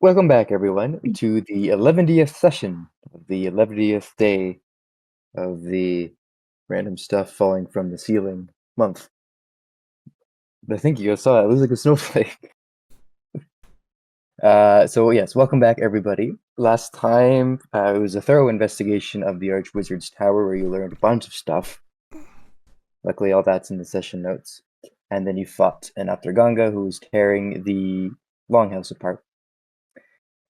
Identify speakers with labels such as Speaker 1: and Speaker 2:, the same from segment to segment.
Speaker 1: Welcome back, everyone, to the 11th session of the 11th day of the random stuff falling from the ceiling month. I think you guys saw it. It looks like a snowflake. Yes, welcome back, everybody. Last time, it was a thorough investigation of the Archwizard's Tower where you learned a bunch of stuff. Luckily, all that's in the session notes. And then you fought an Aptarganga who was tearing the Longhouse apart.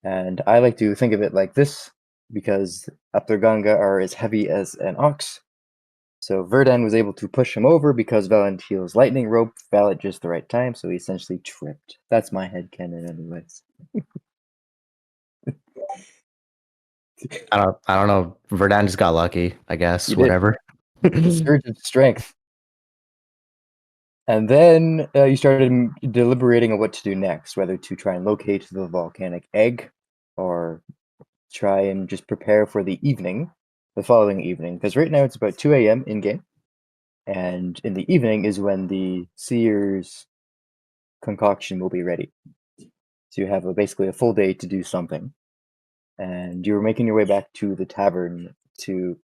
Speaker 1: And I like to think of it like this, because Aptarganga are as heavy as an ox. So Verdan was able to push him over because Valentil's lightning rope fell at just the right time, so he essentially tripped. That's my headcanon anyways.
Speaker 2: I don't know. Verdun just got lucky, I guess.
Speaker 1: You did.
Speaker 2: Whatever.
Speaker 1: Surge of strength. And then you started deliberating on what to do next, whether to try and locate the volcanic egg or try and just prepare for the evening, the following evening. Because right now it's about 2 a.m. in-game. And in the evening is when the Seer's concoction will be ready. So you have basically a full day to do something. And you were making your way back to the tavern to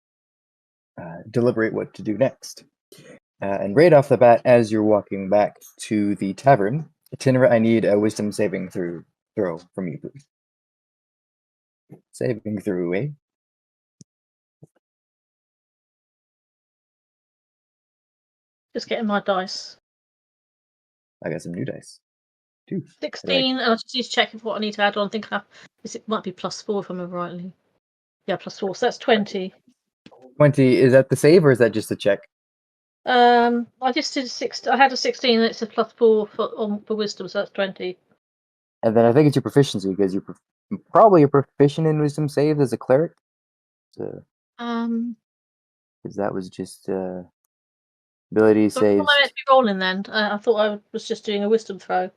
Speaker 1: deliberate what to do next. And right off the bat, as you're walking back to the tavern, Tinra, I need a wisdom saving throw from you, please. Saving throw, eh?
Speaker 3: Just getting my dice.
Speaker 1: I got some new dice. 2.
Speaker 3: 16, and I just need to check if what I need to add on. I think it might be +4 if I remember rightly. Yeah, +4. So that's 20.
Speaker 1: 20, is that the save or is that just a check?
Speaker 3: I just did 6. I had a 16 and it's a +4 for wisdom, so that's 20.
Speaker 1: And then I think it's your proficiency because you're probably a proficient in wisdom saves as a cleric. So, because that was just ability
Speaker 3: So
Speaker 1: saves.
Speaker 3: what am I meant to be rolling then? I thought I was just doing a wisdom throw.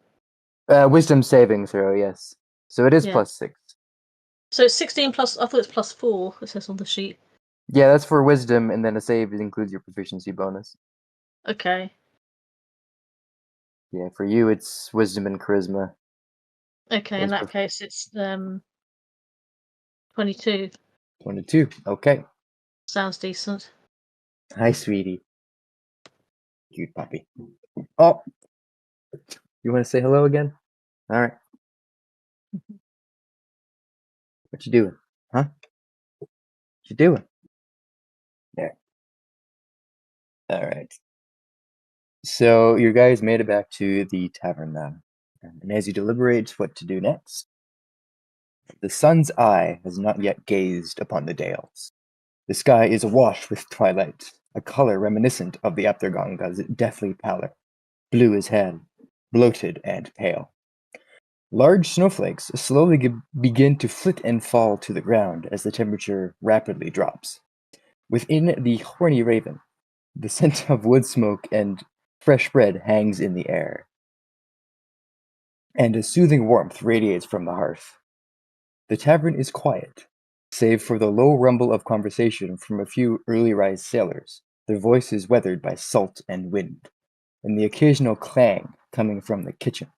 Speaker 1: Wisdom saving throw, yes. So it is
Speaker 3: Yeah.
Speaker 1: +6.
Speaker 3: So it's 16 plus. I thought it's +4. It says on the sheet.
Speaker 1: Yeah, that's for wisdom, and then a save includes your proficiency bonus.
Speaker 3: Okay.
Speaker 1: Yeah, for you it's wisdom and charisma.
Speaker 3: Okay, in that case it's 22.
Speaker 1: 22. Okay.
Speaker 3: Sounds decent.
Speaker 1: Hi, sweetie. Cute puppy. Oh, you want to say hello again? All right. What you doing? Huh? What you doing? There. All right. So you guys made it back to the tavern now. And as you deliberate what to do next, the sun's eye has not yet gazed upon the dales. The sky is awash with twilight, a color reminiscent of the Aptarganga's deathly pallor, blue as hell, bloated and pale. Large snowflakes slowly begin to flit and fall to the ground as the temperature rapidly drops. Within the horny raven, the scent of wood smoke and fresh bread hangs in the air, and a soothing warmth radiates from the hearth. The tavern is quiet, save for the low rumble of conversation from a few early-rise sailors, their voices weathered by salt and wind, and the occasional clang coming from the kitchen.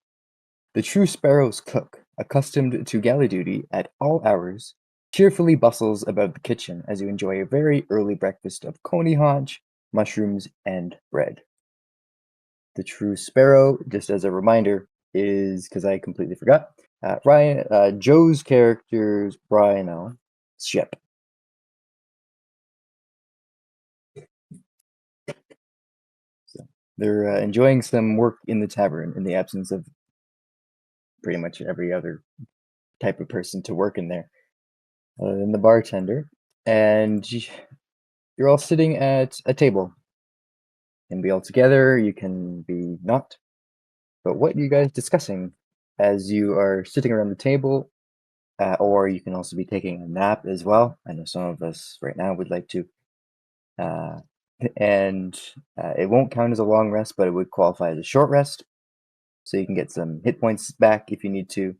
Speaker 1: The true sparrow's cook, accustomed to galley duty at all hours, cheerfully bustles about the kitchen as you enjoy a very early breakfast of coney haunch, mushrooms, and bread. The true sparrow, just as a reminder, is, because I completely forgot, Joe's character's Brian ship. So they're enjoying some work in the tavern in the absence of pretty much every other type of person to work in there, other than the bartender. And you're all sitting at a table. You can be all together, you can be not. But what are you guys discussing as you are sitting around the table? Or you can also be taking a nap as well. I know some of us right now would like to. And it won't count as a long rest, but it would qualify as a short rest. So you can get some hit points back if you need to.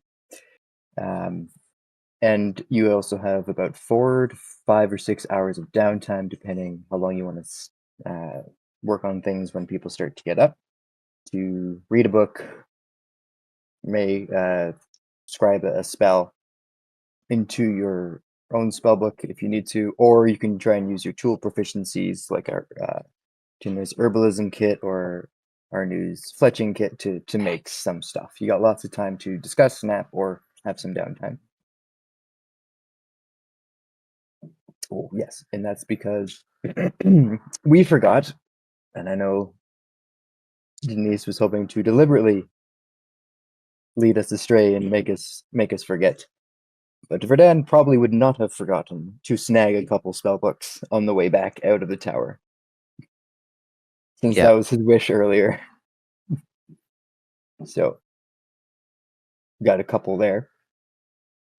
Speaker 1: And you also have about 4 to 5 or 6 hours of downtime, depending how long you want to work on things when people start to get up, to read a book, may scribe a spell into your own spell book if you need to, or you can try and use your tool proficiencies like our Tinder's herbalism kit or our new fletching kit to make some stuff. You got lots of time to discuss, snap, or have some downtime. Oh, yes, and that's because we forgot, and I know Denise was hoping to deliberately lead us astray and make us forget. But Verdan probably would not have forgotten to snag a couple spell books on the way back out of the tower, since
Speaker 2: Yeah.
Speaker 1: that was his wish earlier. So, got a couple there.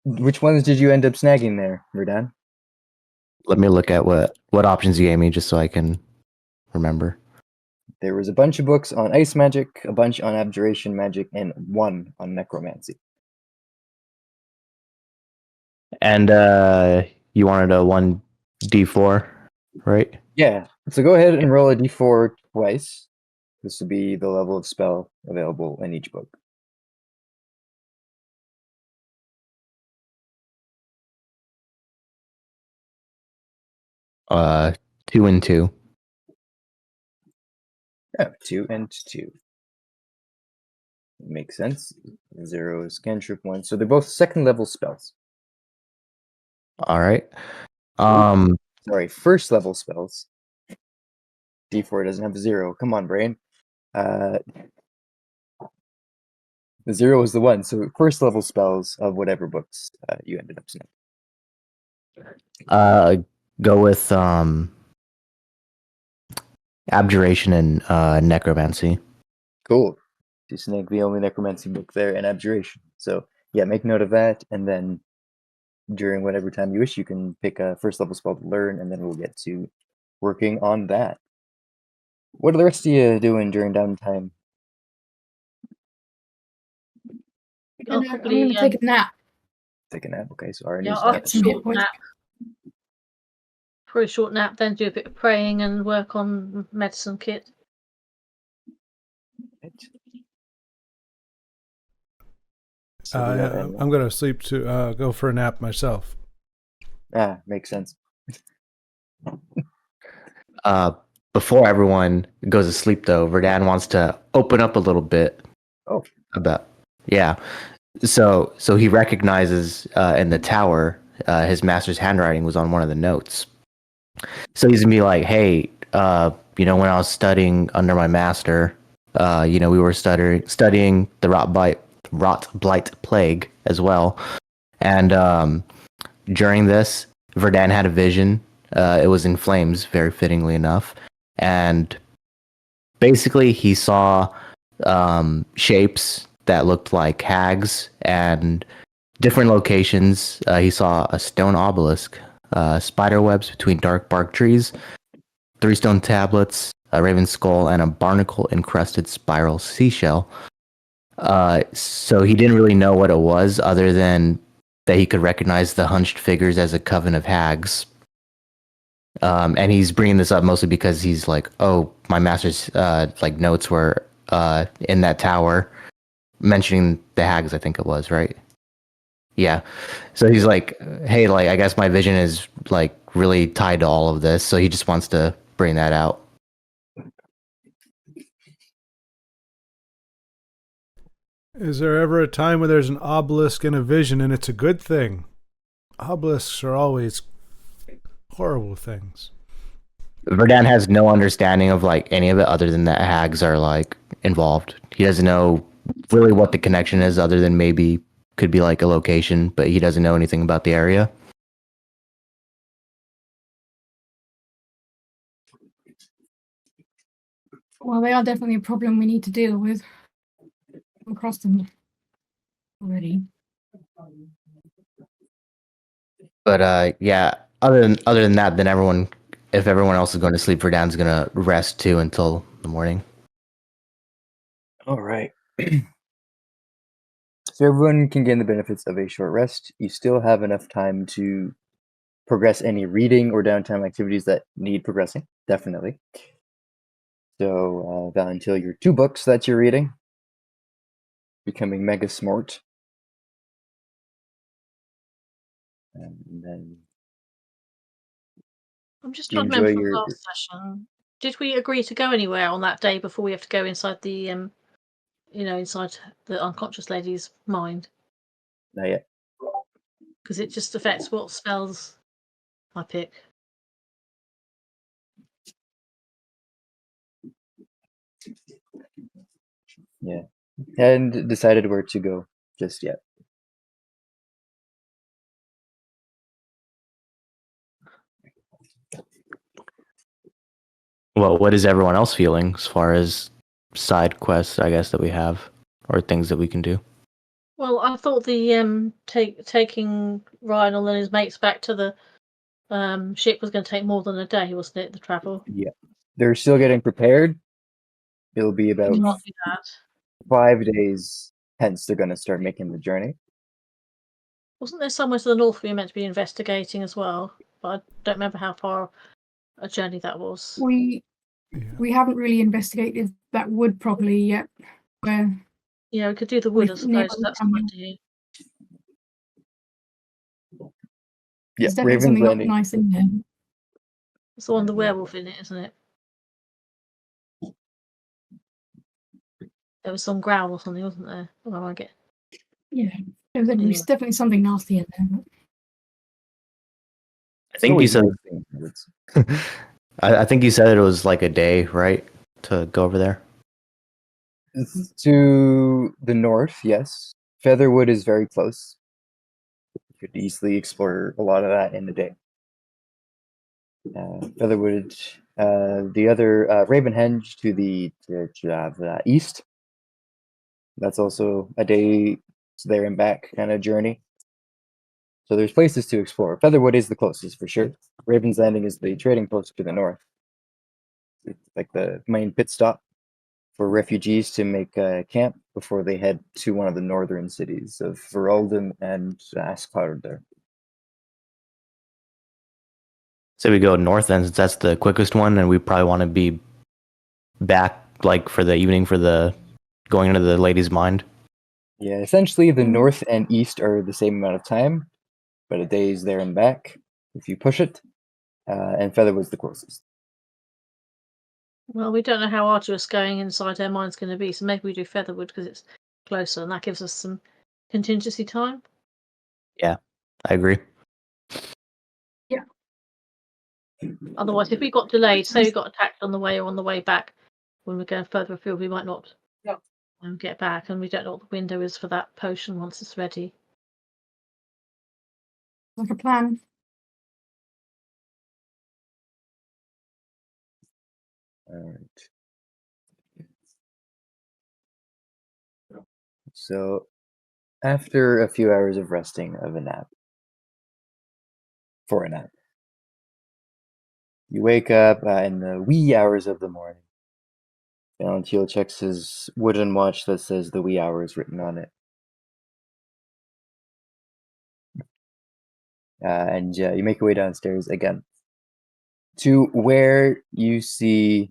Speaker 1: Which ones did you end up snagging there, Verdan?
Speaker 2: Let me look at what options you gave me just so I can remember.
Speaker 1: There was a bunch of books on ice magic, a bunch on abjuration magic, and one on necromancy.
Speaker 2: And you wanted a 1d4, right?
Speaker 1: Yeah, so go ahead and roll a d4 twice. This would be the level of spell available in each book.
Speaker 2: Uh, 2 and 2.
Speaker 1: Yeah, 2 and 2. Makes sense. 0 is cantrip, 1. So they're both second level spells.
Speaker 2: All right.
Speaker 1: Sorry, first level spells. D4 doesn't have a 0. Come on, brain. The 0 is the 1. So first level spells of whatever books you ended up seeing.
Speaker 2: Go with abjuration and necromancy.
Speaker 1: Cool. You snag the only necromancy book there and abjuration. So yeah, make note of that, and then during whatever time you wish, you can pick a first level spell to learn, and then we'll get to working on that. What are the rest of you doing during downtime?
Speaker 3: I'll
Speaker 4: I'm
Speaker 3: probably
Speaker 4: gonna take a nap.
Speaker 1: Take a nap. Okay, so our
Speaker 3: yeah,
Speaker 1: news
Speaker 3: I'll
Speaker 1: nap.
Speaker 3: have a short nap. For a short nap, then do a bit of praying and work on medicine kit.
Speaker 1: So we got
Speaker 5: I'm gonna sleep to go for a nap myself.
Speaker 1: makes sense.
Speaker 2: Before everyone goes to sleep, though, Verdan wants to open up a little bit.
Speaker 1: Oh.
Speaker 2: About yeah. So he recognizes in the tower his master's handwriting was on one of the notes. So he's gonna be like, "Hey, when I was studying under my master, we were studying the rot blight plague as well, and during this, Verdan had a vision. It was in flames, very fittingly enough, and basically he saw shapes that looked like hags and different locations. He saw a stone obelisk, spider webs between dark bark trees, 3 stone tablets, a raven skull, and a barnacle encrusted spiral seashell. So he didn't really know what it was, other than that he could recognize the hunched figures as a coven of hags. And he's bringing this up mostly because he's like, "Oh, my master's notes were in that tower, mentioning the hags. I think it was, right? Yeah. So he's like, "Hey, I guess my vision is really tied to all of this." So he just wants to bring that out.
Speaker 5: Is there ever a time when there's an obelisk in a vision and it's a good thing? Obelisks are always horrible things.
Speaker 2: Verdan has no understanding of any of it other than that hags are involved. He doesn't know really what the connection is, other than maybe could be a location, but he doesn't know anything about the area.
Speaker 4: Well, they are definitely a problem we need to deal with. We've crossed them already.
Speaker 2: But yeah, other than that, then if everyone else is going to sleep, Verdan's gonna rest too until the morning.
Speaker 1: All right. So everyone can gain the benefits of a short rest. You still have enough time to progress any reading or downtime activities that need progressing, definitely. So until your 2 books that you're reading, becoming mega smart. And then
Speaker 3: I'm just
Speaker 1: do you
Speaker 3: trying to remember
Speaker 1: enjoy
Speaker 3: from
Speaker 1: your...
Speaker 3: last session. Did we agree to go anywhere on that day before we have to go inside the inside the unconscious lady's mind?
Speaker 1: Not yet.
Speaker 3: Because it just affects what spells I pick.
Speaker 1: Yeah. Hadn't decided where to go just yet.
Speaker 2: Well, what is everyone else feeling as far as side quests, I guess, that we have, or things that we can do?
Speaker 3: Well, I thought the taking Ryan and his mates back to the ship was going to take more than a day, wasn't it? The travel.
Speaker 1: Yeah. They're still getting prepared. It'll be about
Speaker 3: Can you not do that?
Speaker 1: 5 days, hence they're going to start making the journey.
Speaker 3: Wasn't there somewhere to the north we were meant to be investigating as well? But I don't remember how far a journey that was.
Speaker 4: We haven't really investigated that wood properly yet. Where
Speaker 3: Yeah, we could do the wood, I
Speaker 4: We've never
Speaker 3: suppose. That's
Speaker 4: come
Speaker 3: an
Speaker 4: here.
Speaker 3: idea.
Speaker 1: Yeah,
Speaker 4: there's definitely
Speaker 1: Raven's
Speaker 4: something up
Speaker 1: Landing.
Speaker 4: nice in there.
Speaker 3: It's the one with the werewolf in it, isn't it? There was some growl or something, wasn't there? Oh, I get.
Speaker 4: Yeah, there's
Speaker 3: Anyway.
Speaker 4: definitely something nasty in there.
Speaker 2: I think you said.
Speaker 1: It's
Speaker 2: I think you said it was like a day, right, to go over there.
Speaker 1: to the north, yes. Featherwood is very close. You could easily explore a lot of that in a day. Featherwood, the other Ravenhenge to the east. That's also a day there and back kind of journey. So there's places to explore. Featherwood is the closest for sure. Raven's Landing is the trading post to the north. It's like the main pit stop for refugees to make camp before they head to one of the northern cities of Verolden and Askharder.
Speaker 2: So we go north then, since that's the quickest one, and we probably want to be back like for the evening for the going into the lady's mind.
Speaker 1: Yeah, essentially the north and east are the same amount of time, but a day's there and back if you push it. And Featherwood's the closest.
Speaker 3: Well, we don't know how arduous going inside her mind's going to be, so maybe we do Featherwood because it's closer, and that gives us some contingency time.
Speaker 2: Yeah, I agree.
Speaker 3: Otherwise, if we got delayed, say we got attacked on the way or on the way back, when we're going further afield, we might not get back, and we don't know what the window is for that potion once it's ready.
Speaker 4: Like a plan.
Speaker 1: All right. So, after a few hours of resting for a nap, you wake up in the wee hours of the morning. Valentine checks his wooden watch that says the wee hours written on it. And you make your way downstairs again to where you see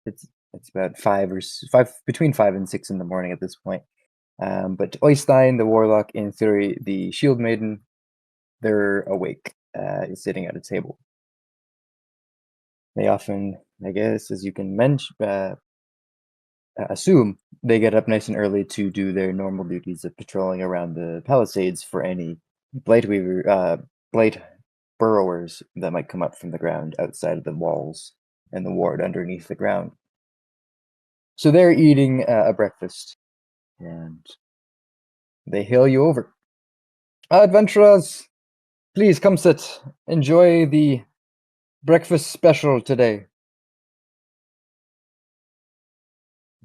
Speaker 1: it's about five between 5 and 6 in the morning at this point. But Oystein, the warlock, in theory, the shield maiden, they're awake, sitting at a table. They often, I guess, as you can assume, they get up nice and early to do their normal duties of patrolling around the palisades for any blight burrowers that might come up from the ground outside of the walls and the ward underneath the ground. So they're eating a breakfast, and they hail you over. Adventurers, please come sit. Enjoy the breakfast special today.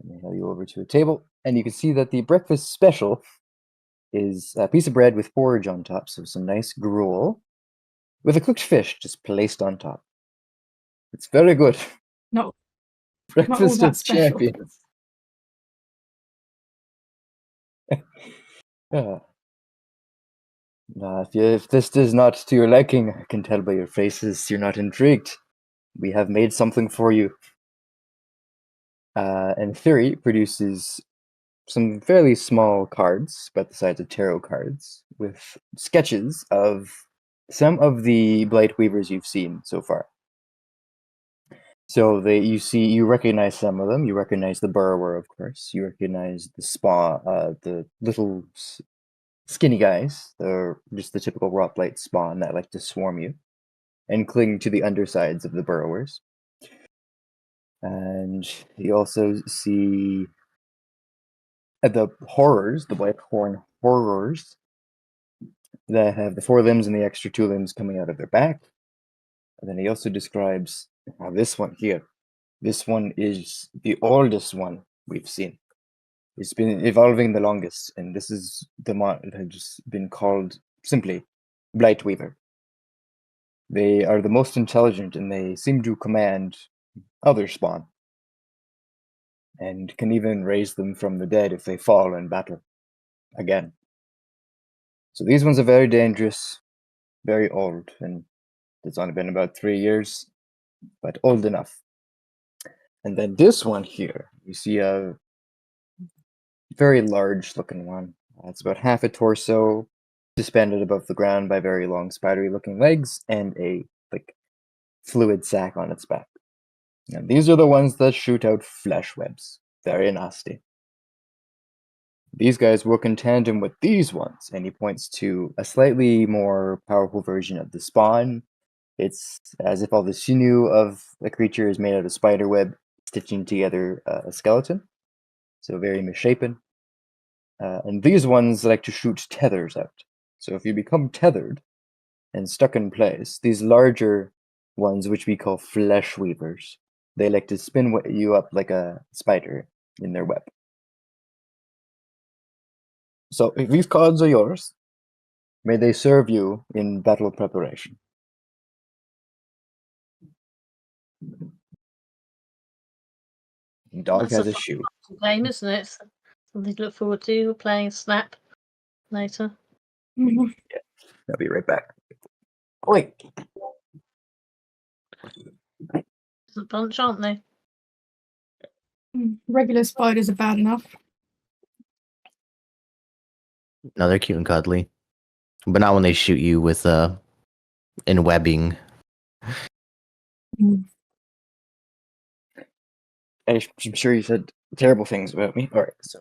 Speaker 1: And they hail you over to a table, and you can see that the breakfast special is a piece of bread with porridge on top, so some nice gruel, with a cooked fish just placed on top. It's very good.
Speaker 4: No,
Speaker 1: Breakfast
Speaker 4: that
Speaker 1: of
Speaker 4: special.
Speaker 1: champions. If this is not to your liking, I can tell by your faces you're not intrigued. We have made something for you. And Theory produces some fairly small cards, about the size of tarot cards, with sketches of some of the Blight Weavers you've seen so far. So you recognize some of them. You recognize the Burrower, of course. You recognize the the little skinny guys. They're just the typical rot blight spawn that like to swarm you and cling to the undersides of the Burrowers. And you also see the horrors, the Blight Horn horrors, that have the 4 limbs and the extra 2 limbs coming out of their back. And then he also describes this one here. This one is the oldest one we've seen. It's been evolving the longest, and this is the one that has just been called simply Blightweaver. They are the most intelligent, and they seem to command other spawn, and can even raise them from the dead if they fall in battle again. So these ones are very dangerous, very old, and it's only been about 3 years, but old enough. And then this one here, you see a very large looking one. It's about half a torso, suspended above the ground by very long spidery looking legs, and a like fluid sac on its back. And these are the ones that shoot out flesh webs. Very nasty. These guys work in tandem with these ones, and he points to a slightly more powerful version of the spawn. It's as if all the sinew of the creature is made out of spider web, stitching together a skeleton. So very misshapen. And these ones like to shoot tethers out. So if you become tethered and stuck in place, these larger ones, which we call flesh weavers, they like to spin you up like a spider in their web. So if these cards are yours, may they serve you in battle preparation. Dog
Speaker 3: That's
Speaker 1: has
Speaker 3: a
Speaker 1: a
Speaker 3: fun
Speaker 1: shoe.
Speaker 3: game, isn't it? Something to look forward to. Playing Snap later.
Speaker 4: Mhm.
Speaker 1: I'll be right back. Wait.
Speaker 3: It's a bunch, aren't they?
Speaker 4: Regular spiders are bad enough.
Speaker 2: No, they're cute and cuddly, but not when they shoot you with in webbing.
Speaker 4: Mm.
Speaker 1: I'm sure you said terrible things about me. All right. So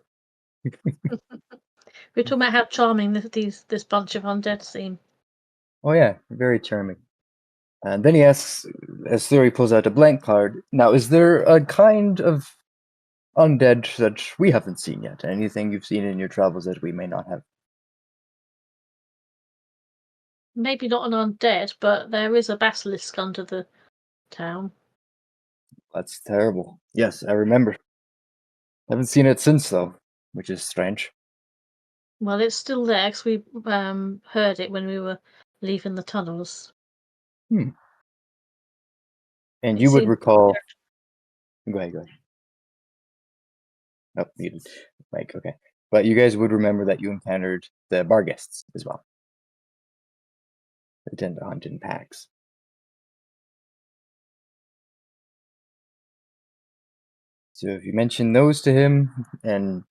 Speaker 3: We're talking about how charming this bunch of undead seem.
Speaker 1: oh yeah, very charming. And then he asks, as Theory pulls out a blank card, now is there a kind of undead that we haven't seen yet? Anything you've seen in your travels that we may not have?
Speaker 3: Maybe not an undead, but there is a basilisk under the town.
Speaker 1: That's terrible. Yes, I remember. Haven't seen it since, though, which is strange.
Speaker 3: Well, it's still there because we heard it when we were leaving the tunnels.
Speaker 1: And
Speaker 3: It
Speaker 1: you would
Speaker 3: seemed-
Speaker 1: recall... Go ahead. Oh, muted. Mike, okay. But you guys would remember that you encountered the bar guests as well. They tend to hunt in packs. So if you mention those to him and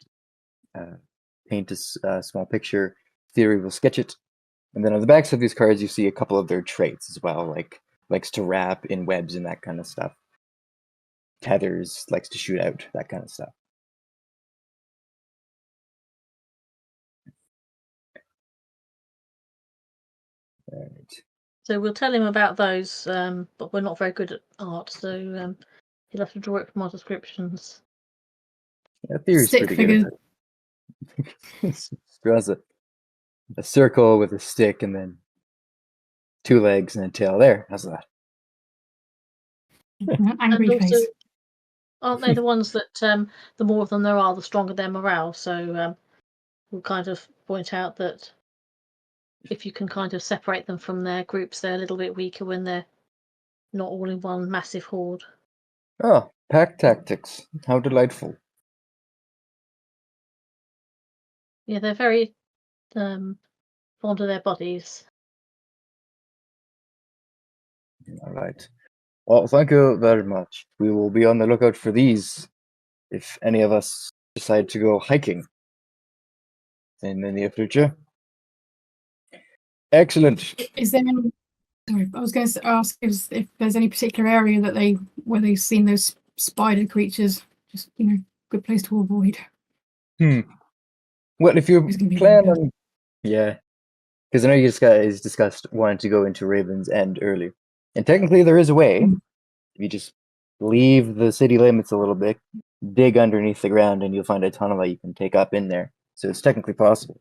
Speaker 1: paint a small picture, Theory will sketch it. And then on the backs of these cards, you see a couple of their traits as well, like likes to wrap in webs and that kind of stuff. Tethers, likes to shoot out, that kind of stuff. Right.
Speaker 3: So we'll tell him about those, but we're not very good at art, so he'll have to draw it from our descriptions.
Speaker 1: Yeah, Theory's
Speaker 4: Stick
Speaker 1: pretty
Speaker 4: figures.
Speaker 1: good at it. Draws a circle with a stick and then 2 legs and a tail. There, how's that?
Speaker 4: Angry
Speaker 3: And also,
Speaker 4: face.
Speaker 3: aren't they the ones that the more of them there are, the stronger their morale? So we'll kind of point out that if you can kind of separate them from their groups, they're a little bit weaker when they're not all in one massive horde.
Speaker 1: Oh, pack tactics. How delightful.
Speaker 3: Yeah, they're very fond of their bodies.
Speaker 1: All right. Well, thank you very much. We will be on the lookout for these if any of us decide to go hiking in the near future. Excellent.
Speaker 4: Is there any, sorry, I was going to ask if there's any particular area that where they've seen those spider creatures. Just good place to avoid.
Speaker 1: Well, if you
Speaker 4: It's gonna be
Speaker 1: plan
Speaker 4: really
Speaker 1: on, yeah, because I know you guys discussed wanting to go into Raven's End early, and technically there is a way.
Speaker 4: Mm.
Speaker 1: If you just leave the city limits a little bit, dig underneath the ground, and you'll find a tunnel that you can take up in there. So it's technically possible.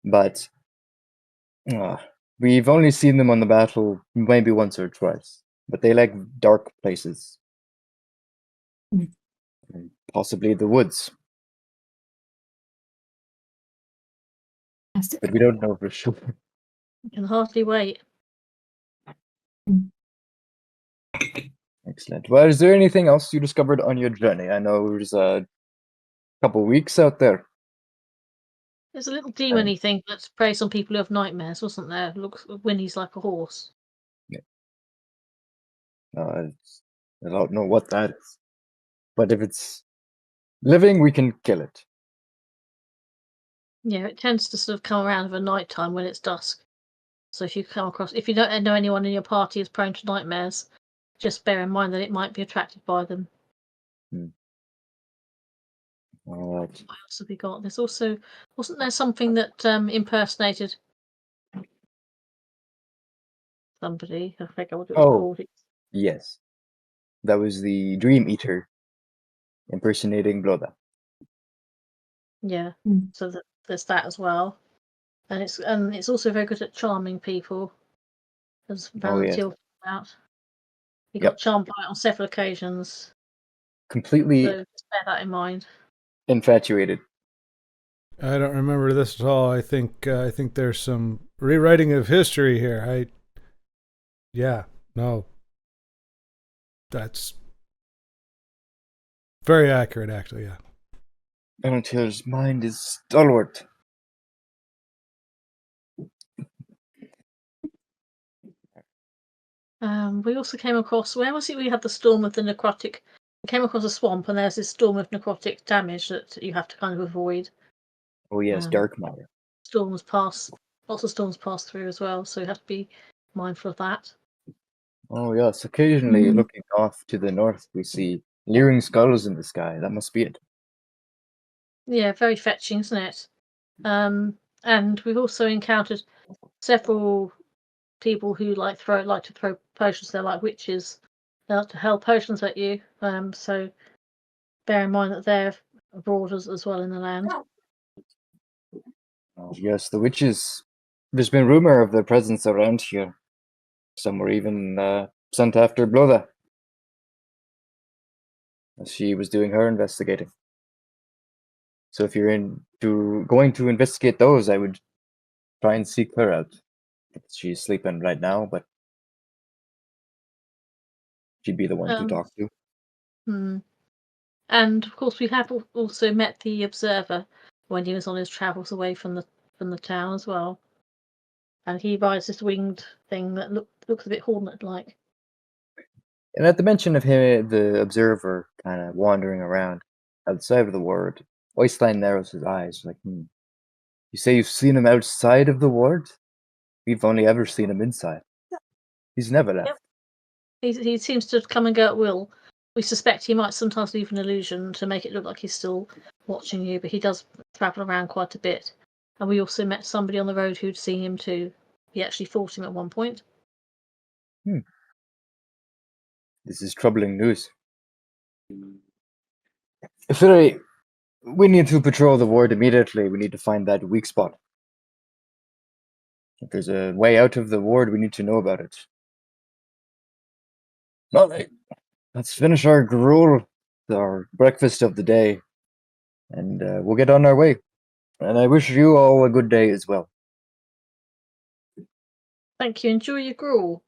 Speaker 1: But we've only seen them on the battle maybe once or twice. But they like dark places.
Speaker 4: Mm.
Speaker 1: And possibly the woods.
Speaker 4: fantastic.
Speaker 1: But we don't know for sure.
Speaker 3: I can hardly wait.
Speaker 1: Excellent. Well, is there anything else you discovered on your journey? I know it was a couple weeks out there.
Speaker 3: There's a little demon-y thing that preys on people who have nightmares, wasn't there? Looks whinnies like a horse.
Speaker 1: I don't know what that is. But if it's living, we can kill it.
Speaker 3: Yeah, it tends to sort of come around at night time when it's dusk. So if you don't know anyone in your party is prone to nightmares, just bear in mind that it might be attracted by them.
Speaker 1: All right.
Speaker 3: What else have we got? There's also, wasn't there something that impersonated somebody? I forget what it was called.
Speaker 1: Yes. That was the Dream Eater impersonating Bloda.
Speaker 3: Yeah,
Speaker 4: Mm.
Speaker 3: so there's that as well, and it's also very good at charming people, as Valentil talked about. He got charmed by it on several occasions.
Speaker 1: Completely
Speaker 3: So just bear that in mind.
Speaker 1: infatuated.
Speaker 5: I don't remember this at all. I think there's some rewriting of history here. That's very accurate, actually. Yeah.
Speaker 1: Valentil's mind is stalwart.
Speaker 3: We also came across, where was it we had the storm of the necrotic? We came across a swamp and there's this storm of necrotic damage that you have to kind of avoid.
Speaker 1: Oh yes, Dark Matter.
Speaker 3: Lots of storms pass through as well, so you have to be mindful of that.
Speaker 1: Oh yes, occasionally looking off to the north we see leering skulls in the sky. That must be it.
Speaker 3: Yeah, very fetching, isn't it? And we've also encountered several people who like to throw potions. They're like witches. They like to hurl potions at you. So bear in mind that they're abroad as well in the land.
Speaker 1: Oh yes, the witches. There's been rumor of their presence around here. Some were even sent after Bloda, as she was doing her investigating. So if you're going to investigate those, I would try and seek her out. She's sleeping right now, but she'd be the one to talk to.
Speaker 3: And of course, we have also met the observer when he was on his travels away from the town as well. And he rides this winged thing that looks a bit hornet-like.
Speaker 1: And at the mention of him, the observer kind of wandering around outside of the ward, Oystein narrows his eyes, like, You say you've seen him outside of the ward? We've only ever seen him inside. He's never left.
Speaker 3: Yep. He seems to come and go at will. We suspect he might sometimes leave an illusion to make it look like he's still watching you, but he does travel around quite a bit. And we also met somebody on the road who'd seen him too. He actually fought him at one point.
Speaker 1: This is troubling news. Fury, we need to patrol the ward immediately. We need to find that weak spot. If there's a way out of the ward, we need to know about it. Well, let's finish our gruel, our breakfast of the day, and we'll get on our way. And I wish you all a good day as well.
Speaker 3: Thank you. Enjoy your gruel.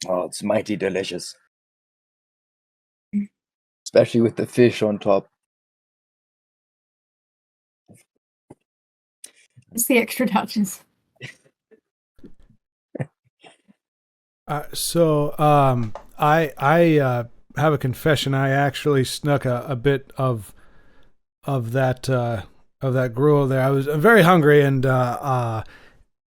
Speaker 1: Oh, it's mighty delicious. Especially with the fish on top.
Speaker 4: It's the extra touches.
Speaker 5: I have a confession. I actually snuck a bit of that that gruel there. I'm very hungry, and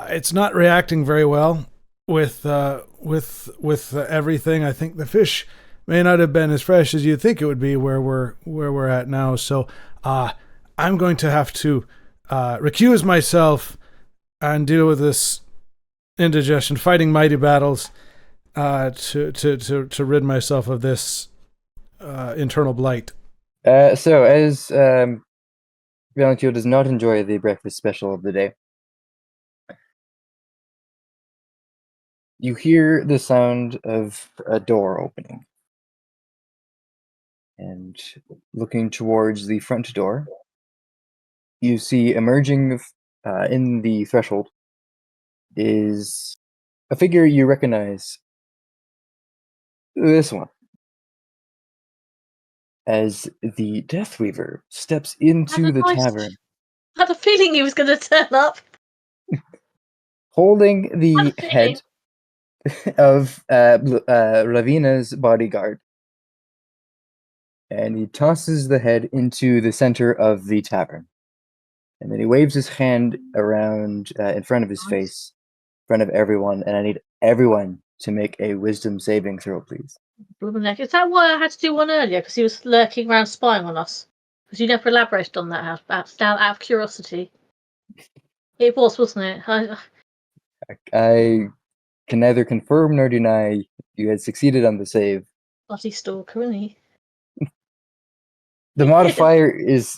Speaker 5: it's not reacting very well with everything. I think the fish may not have been as fresh as you'd think it would be where we're at now. So I'm going to have to recuse myself and deal with this indigestion, fighting mighty battles to rid myself of this internal blight.
Speaker 1: So as Valentino does not enjoy the breakfast special of the day, you hear the sound of a door opening. And looking towards the front door, you see emerging in the threshold is a figure you recognize. This one. As the Deathweaver steps into the tavern,
Speaker 3: I had a feeling he was going to turn up.
Speaker 1: holding the
Speaker 3: Had a
Speaker 1: head of Ravina's bodyguard. And he tosses the head into the center of the tavern. And then he waves his hand around in front of his face, in front of everyone. And I need everyone to make a wisdom saving throw, please.
Speaker 3: Is that why I had to do one earlier? Because he was lurking around spying on us? Because you never elaborated on that out of curiosity. It was, wasn't it?
Speaker 1: I can neither confirm nor deny you had succeeded on the save.
Speaker 3: Bloody stalker, isn't he?
Speaker 1: The modifier is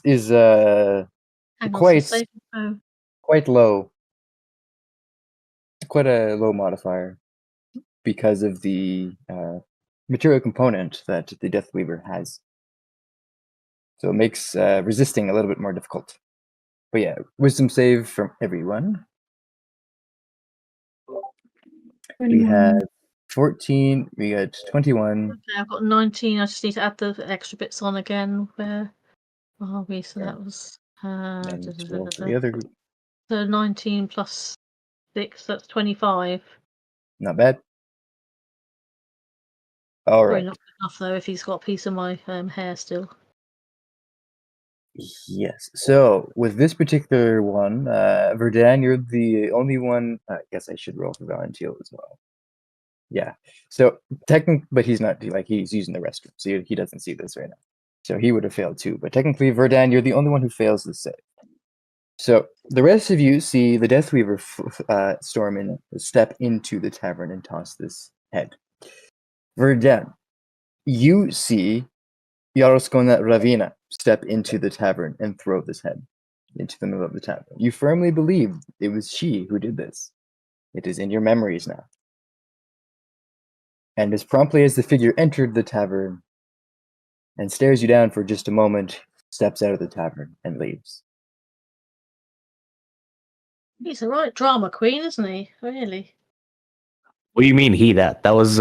Speaker 1: quite low. Quite a low modifier because of the material component that the Deathweaver has. So it makes resisting a little bit more difficult. But yeah, wisdom save from everyone. We have 14, we got 21.
Speaker 3: Okay, I've got 19. I just need to add the extra bits on again. Where are we? So that was
Speaker 1: The other group.
Speaker 3: So 19 plus 6, that's 25.
Speaker 1: Not bad. All
Speaker 3: Probably
Speaker 1: right.
Speaker 3: not good enough though if he's got a piece of my hair still.
Speaker 1: Yes. So with this particular one, Verdan, you're the only one. I guess I should roll for Valentino as well. Yeah. So technically, but he's not like he's using the restroom, so he doesn't see this right now. So he would have failed too. But technically, Verdan, you're the only one who fails this save. So the rest of you see the Deathweaver storm in, step into the tavern and toss this head. Verdan, you see Yaroskona Ravina step into the tavern and throw this head into the middle of the tavern. You firmly believe it was she who did this. It is in your memories now. And as promptly as the figure entered the tavern and stares you down for just a moment, steps out of the tavern and leaves.
Speaker 3: He's a right drama queen, isn't he? Really?
Speaker 2: What do you mean he? That was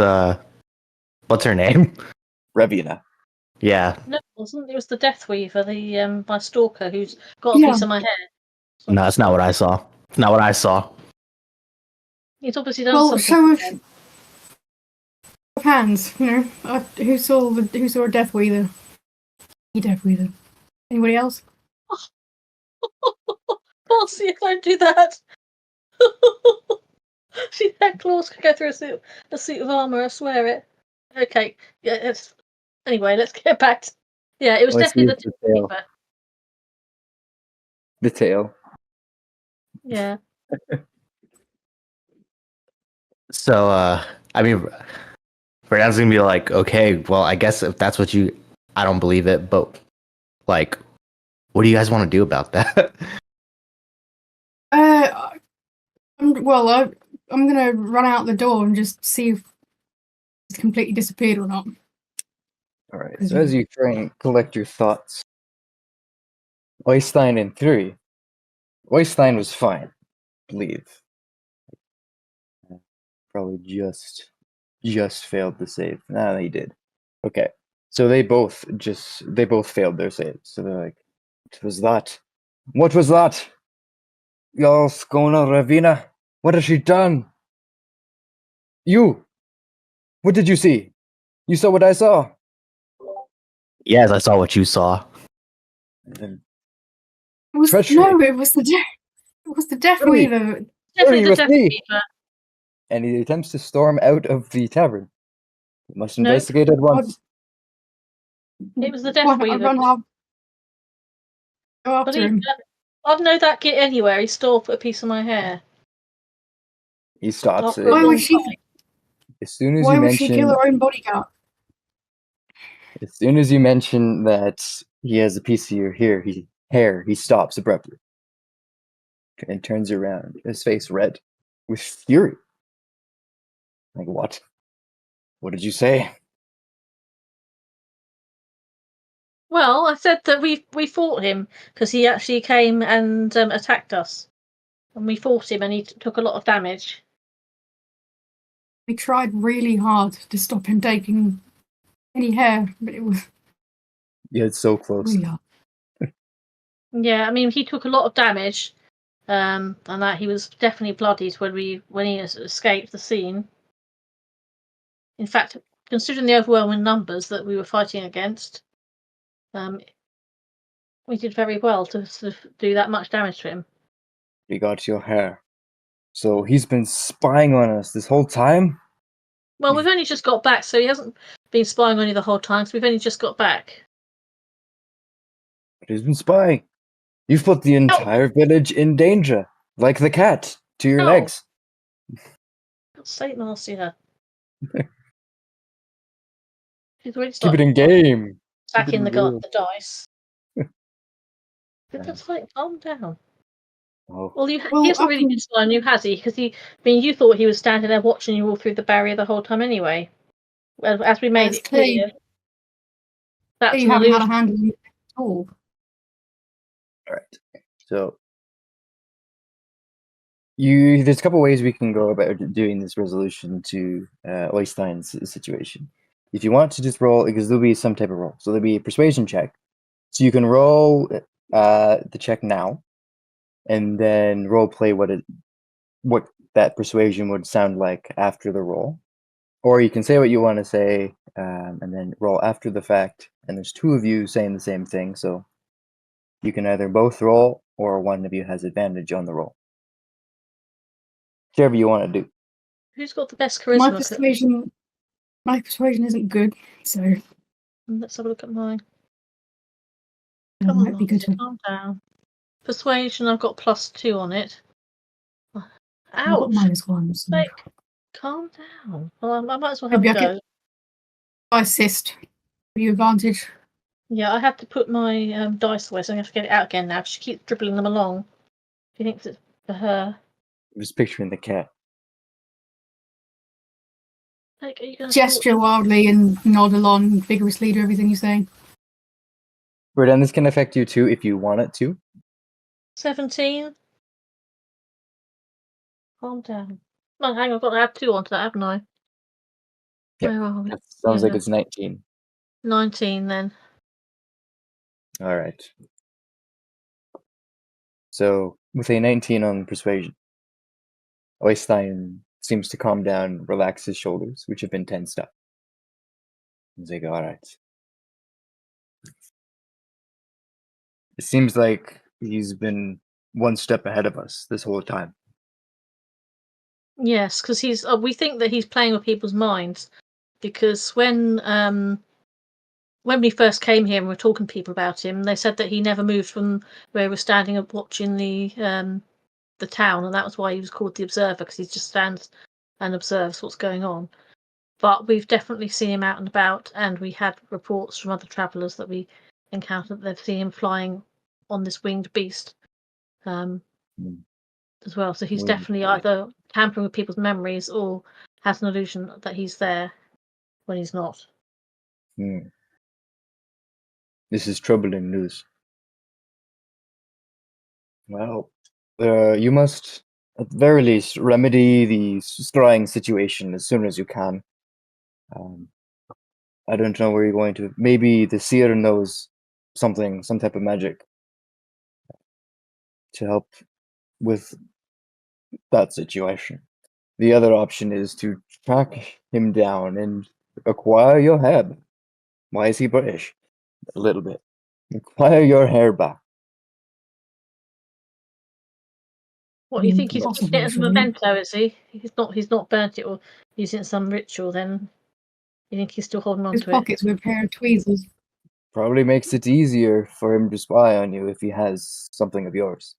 Speaker 2: what's her name?
Speaker 1: Ravina.
Speaker 2: Yeah.
Speaker 3: No, it wasn't. It was the Deathweaver, my stalker, who's got a piece of my hair. So
Speaker 2: No, that's not what I saw. It's not what I saw.
Speaker 3: he's obviously done
Speaker 4: Well,
Speaker 3: something.
Speaker 4: show of hands. Who saw a Deathweaver? You Deathweaver. Anybody else?
Speaker 3: Bossy, don't do that. She had claws could go through a suit of armor. I swear it. Okay, yeah. Anyway, let's get back to. Yeah, it was definitely the
Speaker 1: tail.
Speaker 3: Deathweaver.
Speaker 1: The tail.
Speaker 3: Yeah.
Speaker 2: So I mean, Brandon's gonna be like, okay, well, I guess if that's what you, I don't believe it, but like, what do you guys want to do about that?
Speaker 4: I'm gonna run out the door and just see if it's completely disappeared or not.
Speaker 1: All right. So as you try and collect your thoughts, Oystein in theory, Oystein was fine, I believe. Probably just failed the save. Nah, he did. Okay. So they both failed their saves. So they're like, what was that? What was that? Yaroskona Ravina? What has she done? You! What did you see? You saw what I saw.
Speaker 2: Yes, I saw what you saw.
Speaker 1: And then
Speaker 4: It was
Speaker 1: treachery.
Speaker 4: no, it was the Death
Speaker 1: Hurry.
Speaker 4: Weaver.
Speaker 3: Definitely the
Speaker 1: with
Speaker 3: Death
Speaker 1: me.
Speaker 3: Weaver.
Speaker 1: And he attempts to storm out of the tavern. You must
Speaker 3: Nope.
Speaker 1: investigate at once.
Speaker 3: It was the Death
Speaker 4: Well, I
Speaker 3: Weaver.
Speaker 4: run up, go
Speaker 3: But
Speaker 4: after him.
Speaker 3: I'd know that git anywhere. He stole a piece of my hair.
Speaker 1: He stops
Speaker 3: After
Speaker 1: it.
Speaker 3: a
Speaker 4: Why
Speaker 3: long
Speaker 4: would she?
Speaker 3: fight.
Speaker 1: As soon as
Speaker 4: Why
Speaker 1: you
Speaker 4: would she kill
Speaker 1: mention,
Speaker 4: her own bodyguard?
Speaker 1: that he has a piece of your hair, he stops abruptly and turns around, his face red with fury. Like, what? What did you say?
Speaker 3: Well, I said that we fought him because he actually came and attacked us, and we fought him, and he took a lot of damage.
Speaker 4: We tried really hard to stop him taking any hair, but it was
Speaker 1: Yeah, it's so close.
Speaker 4: really hard.
Speaker 3: Yeah, I mean he took a lot of damage, and that he was definitely bloodied when he escaped the scene. In fact, considering the overwhelming numbers that we were fighting against, we did very well to sort of do that much damage to him.
Speaker 1: He got your hair. So he's been spying on us this whole time?
Speaker 3: Well, we've only just got back, so he hasn't been spying on you the whole time. So we've only just got back.
Speaker 1: But he's been spying. You've put the entire village in danger, like the cat, to your
Speaker 3: Ow.
Speaker 1: legs.
Speaker 3: God's sake, Marcia. He's already
Speaker 1: Keep it
Speaker 3: started
Speaker 1: in game.
Speaker 3: stacking
Speaker 1: Keep it in
Speaker 3: the dice.
Speaker 1: Yeah.
Speaker 3: That's like, calm down.
Speaker 1: Oh,
Speaker 3: Well, he
Speaker 4: Well,
Speaker 3: hasn't
Speaker 4: up
Speaker 3: really been spying on you, has he? Because you thought he was standing there watching you all through the barrier the whole time anyway. As we made
Speaker 4: it's
Speaker 3: it
Speaker 4: clear
Speaker 3: clear, that's
Speaker 4: you
Speaker 3: an
Speaker 4: haven't had a
Speaker 3: illusion.
Speaker 4: hand in it at all.
Speaker 1: all right. So there's a couple ways we can go about doing this resolution to Oystein's situation. If you want to just roll, because there'll be some type of roll, so there'll be a persuasion check. So you can roll the check now, and then role play what that persuasion would sound like after the roll, or you can say what you want to say and then roll after the fact. And there's two of you saying the same thing, so you can either both roll or one of you has advantage on the roll. Whichever you want to do.
Speaker 3: Who's got the best
Speaker 4: My
Speaker 3: charisma?
Speaker 4: persuasion isn't good, so
Speaker 3: Let's have a look at mine.
Speaker 4: it
Speaker 3: Come on,
Speaker 4: might be good
Speaker 3: Marcia,
Speaker 4: to.
Speaker 3: calm down. Persuasion, I've got +2 on it.
Speaker 4: I've got
Speaker 3: Ouch!
Speaker 4: -1. So
Speaker 3: Like, calm down. Well, I might as well have
Speaker 4: maybe
Speaker 3: a
Speaker 4: I
Speaker 3: go.
Speaker 4: can. I assist. Give you advantage.
Speaker 3: Yeah, I have to put my dice away, so I have to get it out again now. She keeps dribbling them along. She thinks it's for her.
Speaker 1: I'm just picturing the cat.
Speaker 3: Like, are you gonna
Speaker 4: Gesture wildly and nod along vigorously to everything you're saying.
Speaker 1: Rodan, this can affect you too if you want it to.
Speaker 3: 17? Calm down. Oh, hang on, I've got to add 2 onto that, haven't I?
Speaker 1: Yep.
Speaker 3: Where are we?
Speaker 1: That sounds like
Speaker 3: Yeah.
Speaker 1: it's 19.
Speaker 3: 19 then.
Speaker 1: All right. So with a 19 on persuasion, Oystein seems to calm down, relax his shoulders, which have been tensed up. He's like, all right. It seems like he's been one step ahead of us this whole time.
Speaker 3: Yes, because he's. We think that he's playing with people's minds, because when we first came here and we were talking to people about him, they said that he never moved from where we were standing up watching the town, and that was why he was called the Observer, because he just stands and observes what's going on. But we've definitely seen him out and about, and we had reports from other travellers that we encountered that they've seen him flying on this winged beast as well. So he's definitely either tampering with people's memories or has an illusion that he's there when he's not.
Speaker 1: This is troubling news. Well, you must, at the very least, remedy the scrying situation as soon as you can. I don't know where you're going to. Maybe the seer knows something, some type of magic to help with that situation. The other option is to track him down and acquire your hair. Why is he British? A little bit. Acquire your hair back.
Speaker 3: What, you think he's
Speaker 4: Impossible,
Speaker 3: keeping it as a
Speaker 4: surely.
Speaker 3: memento, is he? He's not burnt it or using some ritual then? You think he's still holding on
Speaker 4: His
Speaker 3: to it?
Speaker 4: pockets with a pair of tweezers.
Speaker 1: Probably makes it easier for him to spy on you if he has something of yours.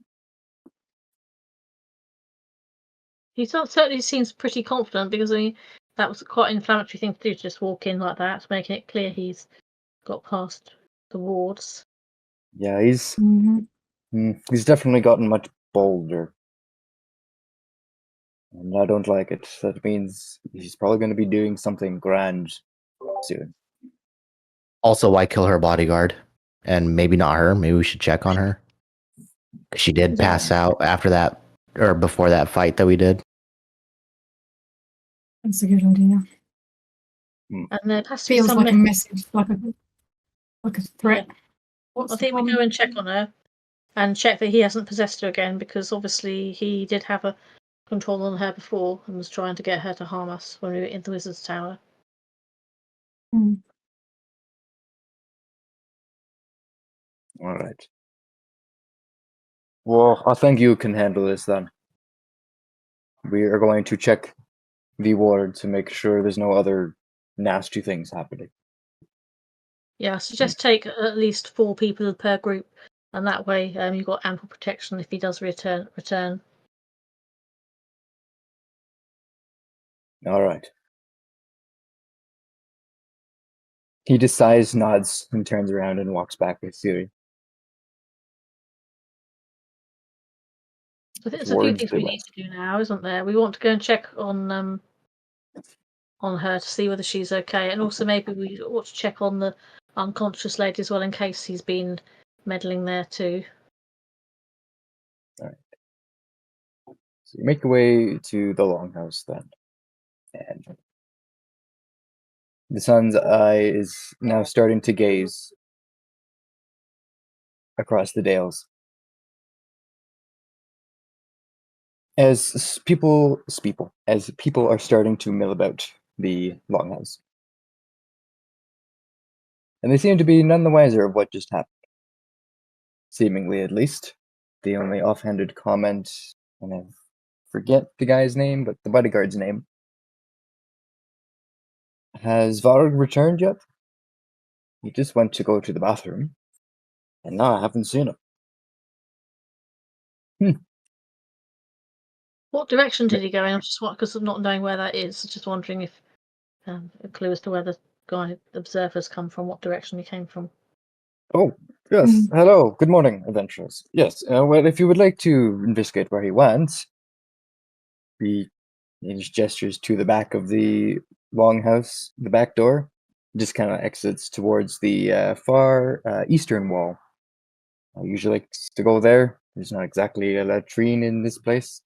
Speaker 3: He certainly seems pretty confident because I mean, that was quite an inflammatory thing to do, to just walk in like that, making it clear he's got past the wards.
Speaker 1: Yeah,
Speaker 4: hmm
Speaker 1: he's definitely gotten much bolder. And I don't like it. That means he's probably going to be doing something grand soon.
Speaker 2: Also, why kill her bodyguard? And maybe not her. Maybe we should check on her. She did pass out after that, or before that fight that we did.
Speaker 4: That's a good idea.
Speaker 3: And there has to be
Speaker 4: Feels
Speaker 3: some
Speaker 4: like a
Speaker 3: method.
Speaker 4: message, like a threat. What's
Speaker 3: I
Speaker 4: the
Speaker 3: think we
Speaker 4: problem?
Speaker 3: go and check on her and check that he hasn't possessed her again, because obviously he did have a control on her before and was trying to get her to harm us when we were in the Wizard's Tower.
Speaker 4: Hmm.
Speaker 1: All right. Well, I think you can handle this then. We are going to check the ward to make sure there's no other nasty things happening.
Speaker 3: Yeah, I suggest take at least 4 people per group, and that way you've got ample protection if he does return.
Speaker 1: All right. He decides, nods, and turns around and walks back with Siri.
Speaker 3: I think there's a few
Speaker 1: Towards
Speaker 3: things
Speaker 1: the
Speaker 3: we need
Speaker 1: west.
Speaker 3: to do now, isn't there? We want to go and check on her to see whether she's okay, and also maybe we ought to check on the unconscious lady as well, in case he's been meddling there too.
Speaker 1: All right. So you make your way to the longhouse then. And the sun's eye is now starting to gaze across the dales. As people are starting to mill about the longhouse. And they seem to be none the wiser of what just happened. Seemingly, at least. The only offhanded comment, and I forget the guy's name, but the bodyguard's name. Has Varg returned yet? He just went to go to the bathroom, and now I haven't seen him.
Speaker 3: What direction did he go in? I'm just because of not knowing where that is. Just wondering if a clue as to where the observers come from, what direction he came from.
Speaker 1: Oh, yes. Hello. Good morning, adventurers. Yes. Well, if you would like to investigate where he went, he just gestures to the back of the longhouse, the back door. Just kind of exits towards the far eastern wall. I usually like to go there. There's not exactly a latrine in this place.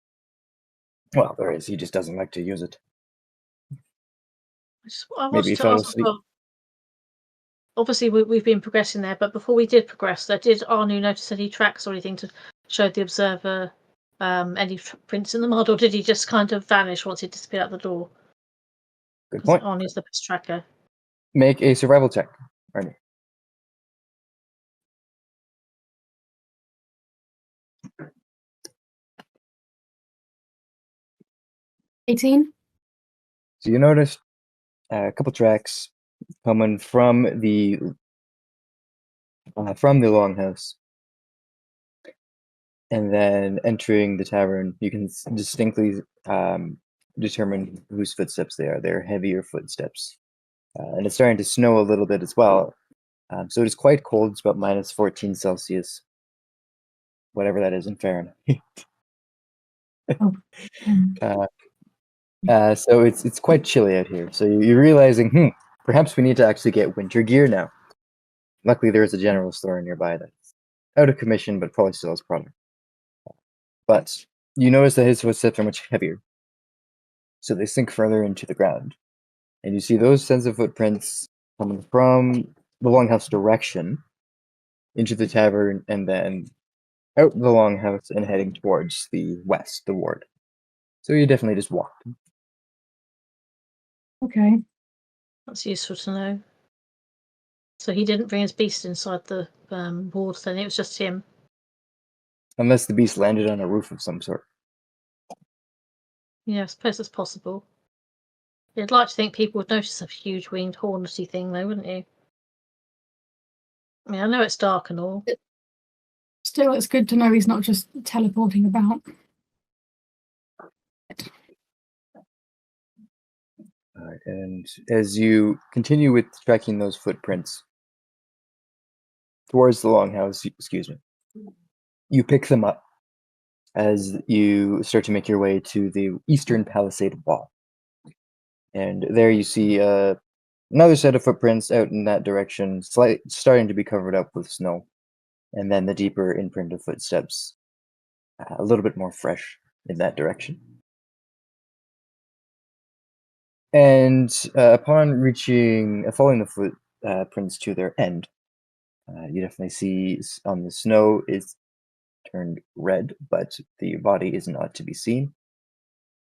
Speaker 1: Well, there is. He just doesn't like to use it.
Speaker 3: I
Speaker 1: Maybe he
Speaker 3: wanted to
Speaker 1: fell
Speaker 3: ask as
Speaker 1: asleep.
Speaker 3: well. Obviously, we've been progressing there, but before we did progress, did Arnu notice any tracks or anything to show the observer any prints in the mud, or did he just kind of vanish once he disappeared out the door?
Speaker 1: Good
Speaker 3: Because
Speaker 1: point.
Speaker 3: Arnu's the best tracker.
Speaker 1: Make a survival check, Arnie.
Speaker 4: 18?
Speaker 1: So you noticed a couple tracks coming from the longhouse, and then entering the tavern. You can distinctly determine whose footsteps they are. They're heavier footsteps, and it's starting to snow a little bit as well. So it is quite cold. It's about minus 14 Celsius, whatever that is in Fahrenheit.
Speaker 4: Oh.
Speaker 1: So it's quite chilly out here. So you're realizing, perhaps we need to actually get winter gear now. Luckily, there is a general store nearby that's out of commission, but probably still has product. But you notice that his footsteps are much heavier, so they sink further into the ground, and you see those sets of footprints coming from the longhouse direction into the tavern, and then out the longhouse and heading towards the west, the ward. So you definitely just walked.
Speaker 4: Okay.
Speaker 3: That's useful to know. So he didn't bring his beast inside the ward, then it was just him.
Speaker 1: Unless the beast landed on a roof of some sort.
Speaker 3: Yeah, I suppose it's possible. You'd like to think people would notice a huge winged hornety thing, though, wouldn't you? I mean, I know it's dark and all.
Speaker 4: Still, it's good to know he's not just teleporting about.
Speaker 1: Alright, and as you continue with tracking those footprints towards the longhouse, excuse me, you pick them up as you start to make your way to the eastern palisade wall. And there you see another set of footprints out in that direction, starting to be covered up with snow. And then the deeper imprint of footsteps, a little bit more fresh in that direction. And upon following the footprints to their end, you definitely see on the snow is turned red, but the body is not to be seen.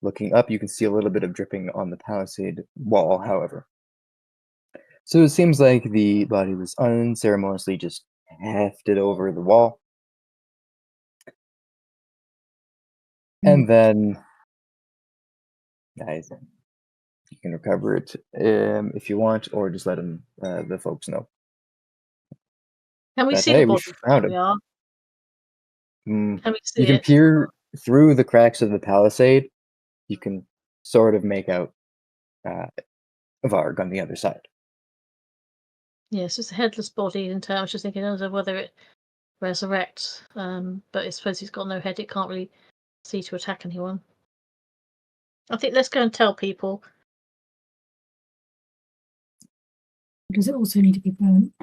Speaker 1: Looking up, you can see a little bit of dripping on the palisade wall, however. So it seems like the body was unceremoniously just hefted over the wall. And then you can recover it if you want, or just let the folks know.
Speaker 3: Can we
Speaker 1: But
Speaker 3: see
Speaker 1: hey,
Speaker 3: the
Speaker 1: we
Speaker 3: body
Speaker 1: found
Speaker 3: where
Speaker 1: him.
Speaker 3: we are?
Speaker 1: Mm,
Speaker 3: Can we see
Speaker 1: you can
Speaker 3: it?
Speaker 1: peer through the cracks of the palisade. You can sort of make out Varg on the other side.
Speaker 3: Yes, it's a headless body in terms. Just thinking of whether it resurrects, but I suppose he's got no head. It can't really see to attack anyone. I think let's go and tell people.
Speaker 4: Does it also need to be burnt?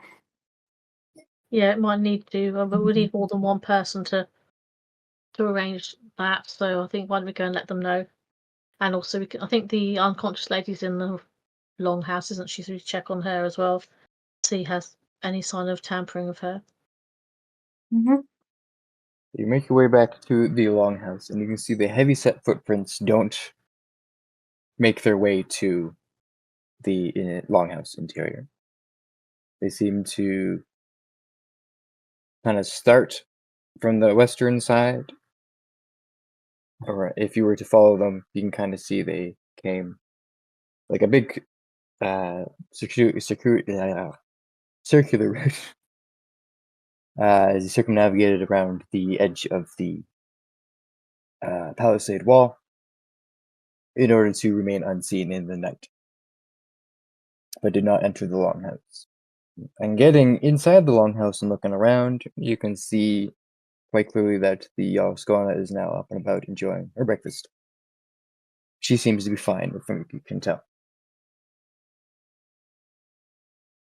Speaker 3: Yeah, it might need to, but we need more than one person to arrange that. So I think why don't we go and let them know? And also, I think the unconscious lady's in the longhouse, isn't she? So we check on her as well, see has any sign of tampering with her.
Speaker 4: Mm-hmm.
Speaker 1: You make your way back to the longhouse, and you can see the heavy-set footprints don't make their way to the longhouse interior. They seem to kind of start from the western side, or if you were to follow them, you can kind of see they came like a big circular route as you circumnavigated around the edge of the palisade wall in order to remain unseen in the night, but did not enter the longhouse. And getting inside the longhouse and looking around, you can see quite clearly that the Skona is now up and about enjoying her breakfast. She seems to be fine, from what you can tell.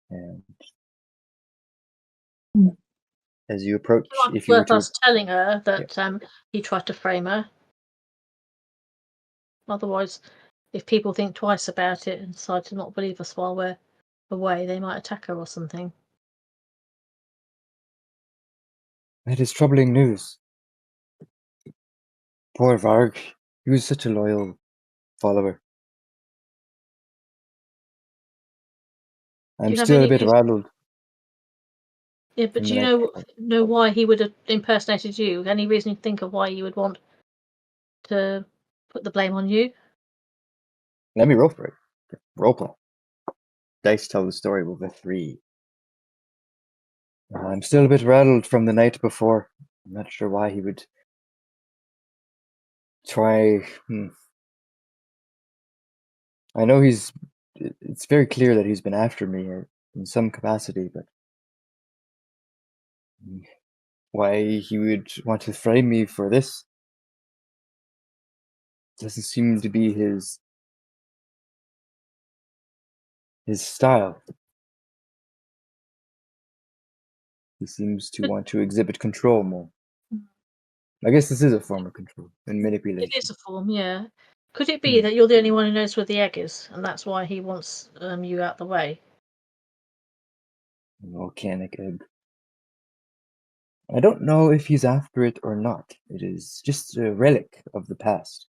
Speaker 1: And as you approach, if you were
Speaker 3: Worth
Speaker 1: to,
Speaker 3: us telling her that he tried to frame her. Otherwise, if people think twice about it and decide to not believe us while we're away, they might attack her or something.
Speaker 1: that is troubling news. Poor Varg, he was such a loyal follower. I'm
Speaker 3: you have
Speaker 1: still a
Speaker 3: any
Speaker 1: bit
Speaker 3: reason?
Speaker 1: rattled.
Speaker 3: Yeah, but
Speaker 1: from
Speaker 3: do
Speaker 1: the
Speaker 3: you
Speaker 1: night before.
Speaker 3: know why he would have impersonated you? Any reason you think of why you would want to put the blame on you?
Speaker 1: Let me roll for it. Roleplay. Dice tell the story with a 3. I'm still a bit rattled from the night before. I'm not sure why he would try. I know it's very clear that he's been after me in some capacity, but why he would want to frame me for this doesn't seem to be his style. He seems to
Speaker 3: But
Speaker 1: want to exhibit control more. I guess this is a form of control and manipulation.
Speaker 3: it is a form, yeah. Could it be that you're the only one who knows where the egg is, and that's why he wants you out the way?
Speaker 1: An volcanic egg. I don't know if he's after it or not. It is just a relic of the past.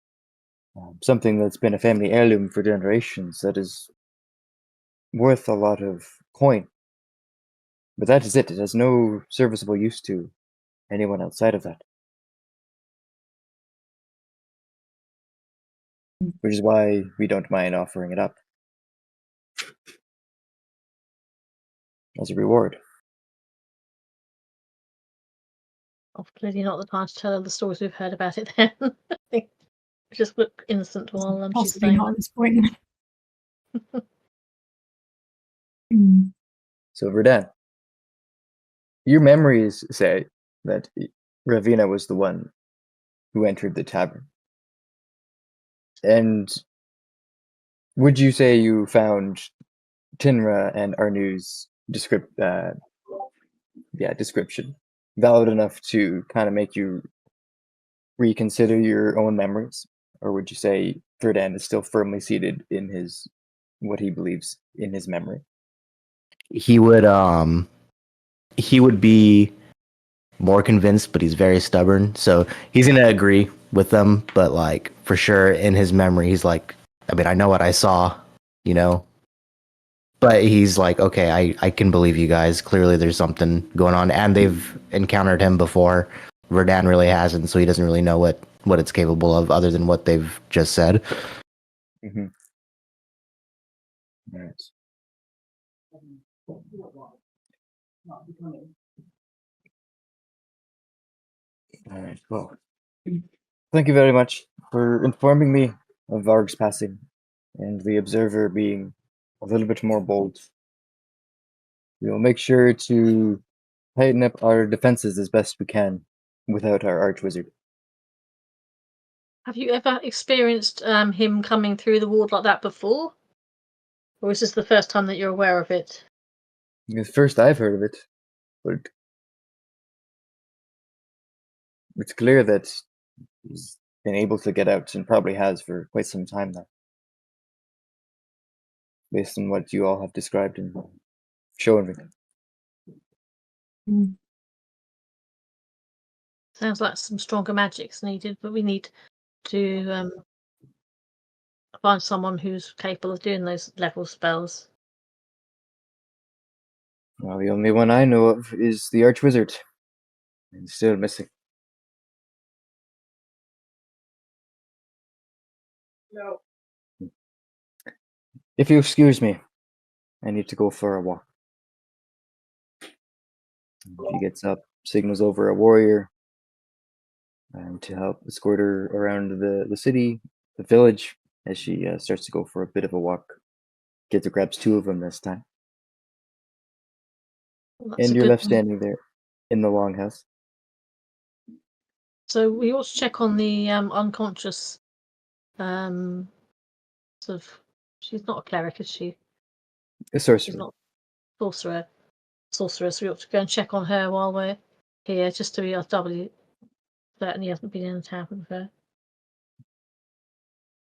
Speaker 1: Something that's been a family heirloom for generations that is worth a lot of coin. But that is it. It has no serviceable use to anyone outside of that. which is why we don't mind offering it up as a reward.
Speaker 3: Oh, clearly not the time to tell her the stories we've heard about it then. I think just look innocent while she's
Speaker 4: Possibly
Speaker 3: saying
Speaker 4: not
Speaker 3: them.
Speaker 4: at this point. Mm.
Speaker 1: So, Verdan, your memories say that Ravina was the one who entered the tavern. And would you say you found Tinra and Arnu's description valid enough to kind of make you reconsider your own memories? Or would you say Verdan is still firmly seated in what he believes in his memory?
Speaker 2: He would be more convinced, but he's very stubborn. So he's gonna agree with them, but like for sure in his memory, he's like, I mean, I know what I saw, you know. But he's like, okay, I can believe you guys. Clearly there's something going on. And they've encountered him before. Verdan really hasn't, so he doesn't really know what it's capable of other than what they've just said.
Speaker 1: Mm-hmm. Right. All right. Well, thank you very much for informing me of Varg's passing and the observer being a little bit more bold. We will make sure to tighten up our defenses as best we can without our archwizard.
Speaker 3: Have you ever experienced him coming through the ward like that before? Or is this the first time that you're aware of it?
Speaker 1: It's the first I've heard of it, but it's clear that he's been able to get out and probably has for quite some time now, based on what you all have described and shown me.
Speaker 4: Mm.
Speaker 3: Sounds like some stronger magic's needed, but we need to find someone who's capable of doing those level spells.
Speaker 1: Well, the only one I know of is the archwizard, and still missing. No. If you excuse me, I need to go for a walk. She gets up, signals over a warrior to help escort her around the city, the village, as she starts to go for a bit of a walk. Gets grabs two of them this time.
Speaker 3: Well, that's
Speaker 1: And
Speaker 3: a
Speaker 1: you're
Speaker 3: good
Speaker 1: left
Speaker 3: one.
Speaker 1: standing there in the longhouse.
Speaker 3: So we ought to check on the unconscious sort of. She's not a cleric, is she?
Speaker 1: A
Speaker 3: She's
Speaker 1: sorcerer.
Speaker 3: not sorceress. We ought to go and check on her while we're here, just to be doubly certain he hasn't been in the tavern with her.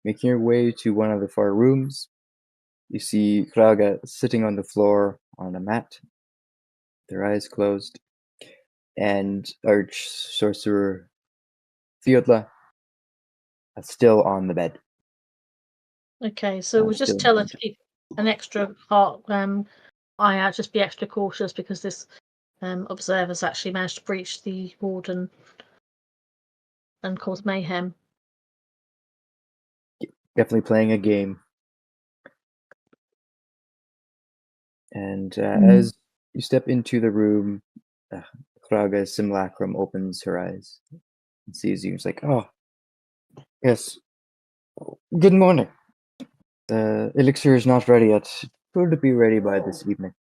Speaker 1: Making your way to one of the far rooms, you see Kraga sitting on the floor on a mat, their eyes closed, and Arch Sorcerer Theodla still on the bed.
Speaker 3: Okay, so we'll
Speaker 1: Still
Speaker 3: just
Speaker 1: in
Speaker 3: tell her
Speaker 1: bed.
Speaker 3: to keep an extra eye out, just be extra cautious because this observer's actually managed to breach the ward and cause mayhem.
Speaker 1: Definitely playing a game. And as you step into the room, Kraga's simulacrum opens her eyes and sees you. It's like, oh, yes. Good morning. The elixir is not ready yet. Sure to be ready by this evening.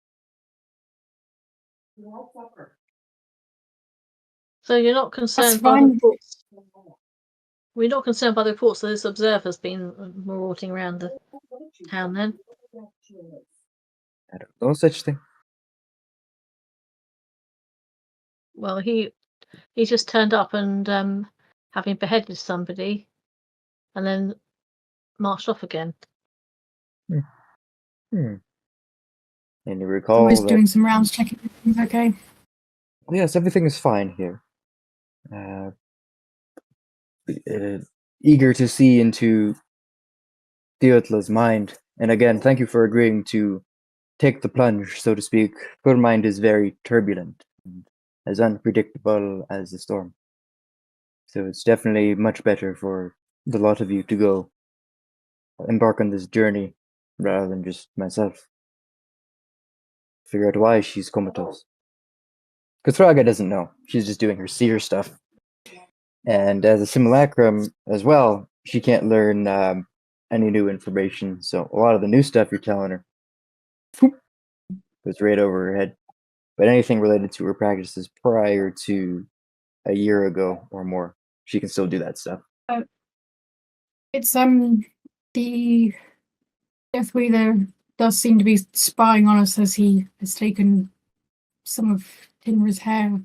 Speaker 3: So you're not concerned
Speaker 4: That's
Speaker 3: by the
Speaker 4: fine.
Speaker 3: reports? We're not concerned by the reports that this observer's been marauding around the town then?
Speaker 1: I don't know such thing.
Speaker 3: Well, he just turned up and having beheaded somebody and then marched off again.
Speaker 1: Hmm. And you
Speaker 4: I'm
Speaker 1: recall
Speaker 4: just
Speaker 1: that,
Speaker 4: doing some rounds, checking everything's okay.
Speaker 1: yes, everything is fine here. Eager to see into Theotla's mind. And again, thank you for agreeing to take the plunge, so to speak. Her mind is very turbulent and as unpredictable as the storm. So it's definitely much better for the lot of you to go embark on this journey rather than just myself. Figure out why she's comatose. Because Thraga doesn't know. She's just doing her seer stuff. And as a simulacrum as well, she can't learn any new information. So a lot of the new stuff you're telling her goes right over her head. But anything related to her practices prior to a year ago or more, she can still do that stuff.
Speaker 4: It's the Death Wheeler does seem to be spying on us as he has taken some of Tinra's hair.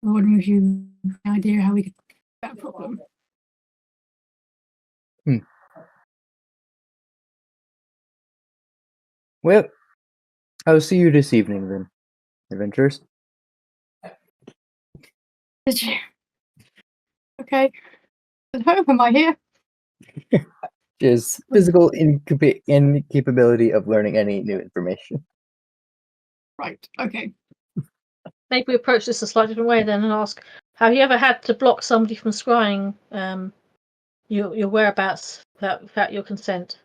Speaker 4: I wonder if you have an idea how we could fix that problem.
Speaker 1: Well, I'll see you this evening then, adventurers.
Speaker 4: Did you? Okay. At home, am I here?
Speaker 1: Is physical incapability of learning any new information.
Speaker 4: Right. Okay.
Speaker 3: Maybe we approach this a slightly different way then and ask, have you ever had to block somebody from scrying your whereabouts without your consent?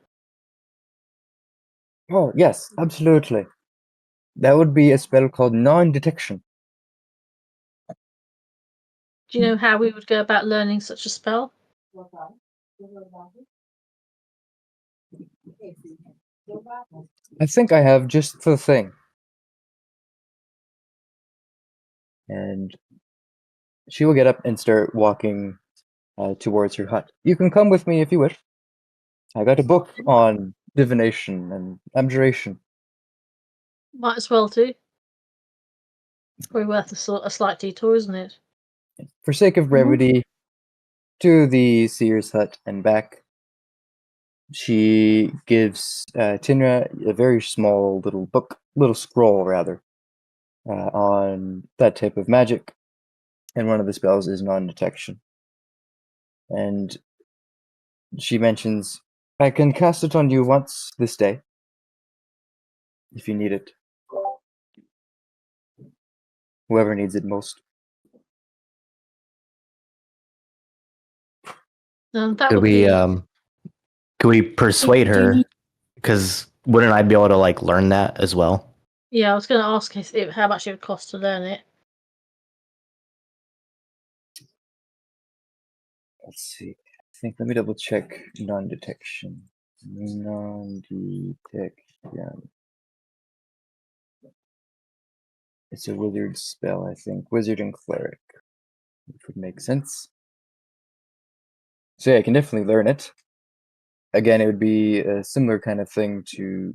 Speaker 1: Oh, yes, absolutely. That would be a spell called non-detection.
Speaker 3: Do you know how we would go about learning such a spell?
Speaker 1: I think I have just the thing. And she will get up and start walking towards her hut. You can come with me if you wish. I got a book on divination and abjuration.
Speaker 3: Might as well do. Probably worth a slight detour, isn't it?
Speaker 1: For sake of brevity, to the seer's hut and back. She gives Tinra a very small little scroll rather, on that type of magic, and one of the spells is non-detection. And she mentions, I can cast it on you once this day, if you need it. Whoever needs it most.
Speaker 3: That
Speaker 2: Could
Speaker 3: would
Speaker 2: we
Speaker 3: be
Speaker 2: could we persuade
Speaker 4: Do you
Speaker 2: her?
Speaker 4: need-
Speaker 2: Because wouldn't I be able to like learn that as well?
Speaker 3: yeah. I was going to ask how much it would cost to learn it.
Speaker 1: Let's see. Let me double check non-detection. Non-detection. It's a wizard spell, I think. Wizard and cleric, which would make sense. So yeah, I can definitely learn it. Again, it would be a similar kind of thing to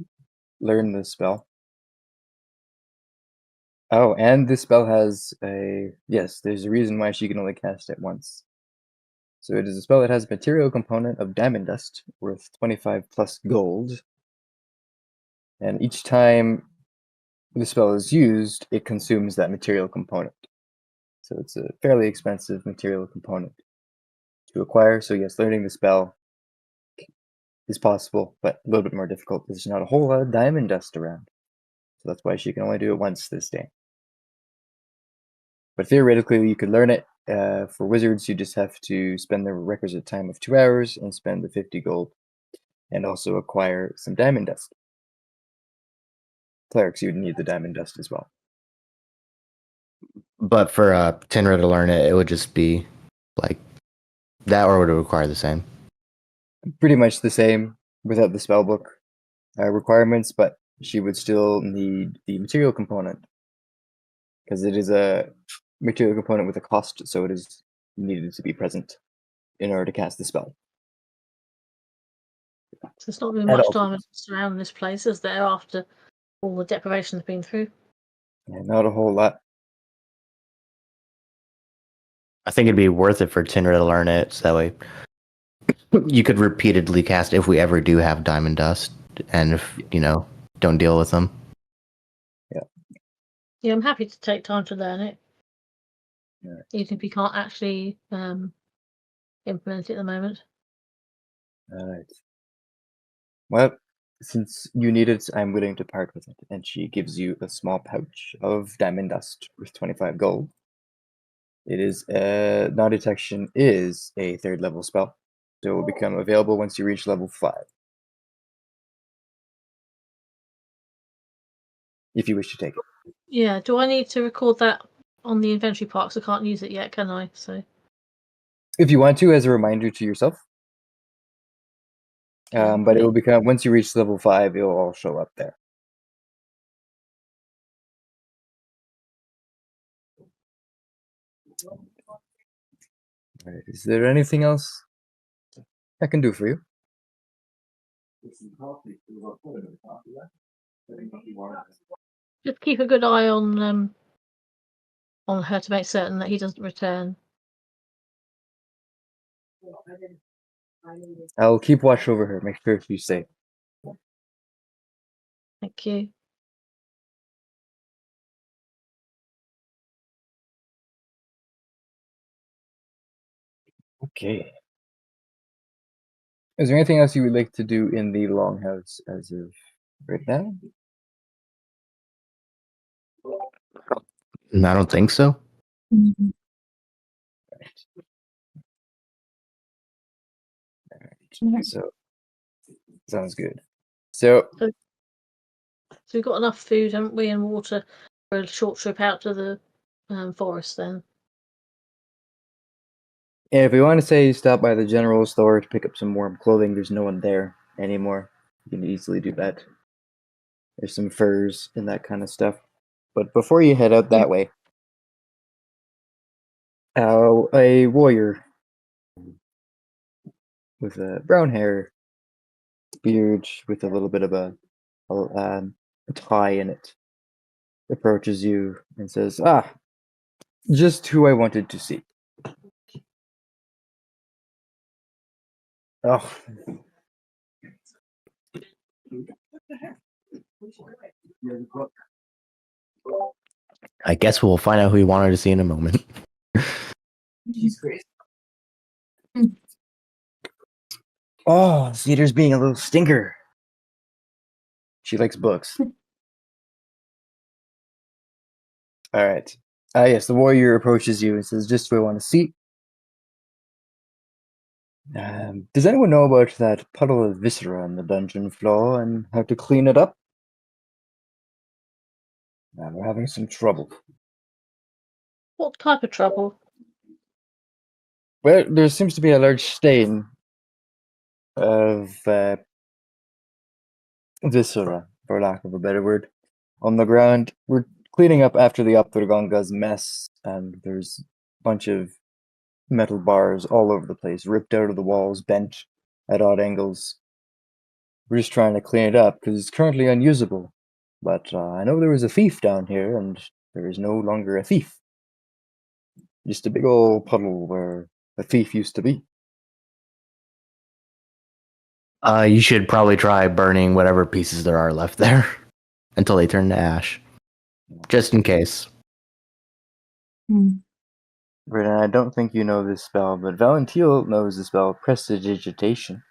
Speaker 1: learn the spell. Oh, and this spell has yes, there's a reason why she can only cast it once. So it is a spell that has a material component of diamond dust worth 25 plus gold. And each time the spell is used, it consumes that material component. So it's a fairly expensive material component to acquire. So yes, learning the spell is possible, but a little bit more difficult because there's not a whole lot of diamond dust around. So that's why she can only do it once this day. But theoretically, you could learn it. For wizards, you just have to spend the requisite time of 2 hours and spend the 50 gold, and also acquire some diamond dust. Clerics, you'd need the diamond dust as well.
Speaker 2: But for Tinra to learn it, it would just be like that, or would it require the same?
Speaker 1: Pretty much the same without the spellbook requirements, but she would still need the material component because it is a material component with a cost, so it is needed to be present in order to cast the spell.
Speaker 3: So there's not been
Speaker 1: And
Speaker 3: much
Speaker 1: also-
Speaker 3: diamond dust around this place, is there, after all the deprivation they've been through?
Speaker 1: Yeah, not a whole lot.
Speaker 2: I think it'd be worth it for Tinra to learn it, so that way you could repeatedly cast if we ever do have diamond dust, and if don't deal with them.
Speaker 3: Yeah, I'm happy to take time to learn it,
Speaker 1: Yeah.
Speaker 3: even if you can't actually implement it at the moment.
Speaker 1: Alright. Well, since you need it, I'm willing to part with it. And she gives you a small pouch of diamond dust worth 25 gold. It is non-detection is a 3rd level spell, so it will become available once you reach level 5. if you wish to take it.
Speaker 3: Yeah, do I need to record that on the inventory part? 'Cause I can't use it yet, can I? So
Speaker 1: If you want to, as a reminder to yourself. But it will become, once you reach level 5, it will all show up there. All right, is there anything else I can do for you?
Speaker 3: just keep a good eye on her to make certain that he doesn't return.
Speaker 1: I'll keep watch over her, make sure she's safe.
Speaker 3: Thank you.
Speaker 1: Okay. Is there anything else you would like to do in the longhouse as of right now?
Speaker 2: I don't think so.
Speaker 4: Mhm. No.
Speaker 1: So, sounds good. So,
Speaker 3: So we've got enough food, haven't we, and water for a short trip out to the forest then.
Speaker 1: if we want to say stop by the general store to pick up some warm clothing, there's no one there anymore. You can easily do that. There's some furs and that kind of stuff. But before you head out that way, a warrior with brown hair, beard, with a little bit of a tie in it, approaches you and says, "Ah, just who I wanted to see." Oh,
Speaker 2: I guess we'll find out who he wanted to see in a moment.
Speaker 1: she's crazy.
Speaker 4: Mm.
Speaker 1: Oh, Cedar's being a little stinker. She likes books. All right. Yes, the warrior approaches you and says, "Just who I want to see." Does anyone know about that puddle of viscera on the dungeon floor and how to clean it up? We're having some trouble.
Speaker 3: What type of trouble?
Speaker 1: Well, there seems to be a large stain of viscera, for lack of a better word, on the ground. We're cleaning up after the Aptarganga's mess, and there's a bunch of metal bars all over the place, ripped out of the walls, bent at odd angles. We're just trying to clean it up because it's currently unusable. But I know there was a thief down here, and there is no longer a thief. Just a big old puddle where a thief used to be.
Speaker 2: You should probably try burning whatever pieces there are left there until they turn to ash, just in case.
Speaker 4: Mm.
Speaker 1: Brennan, I don't think you know this spell, but Valentiel knows the spell Prestidigitation.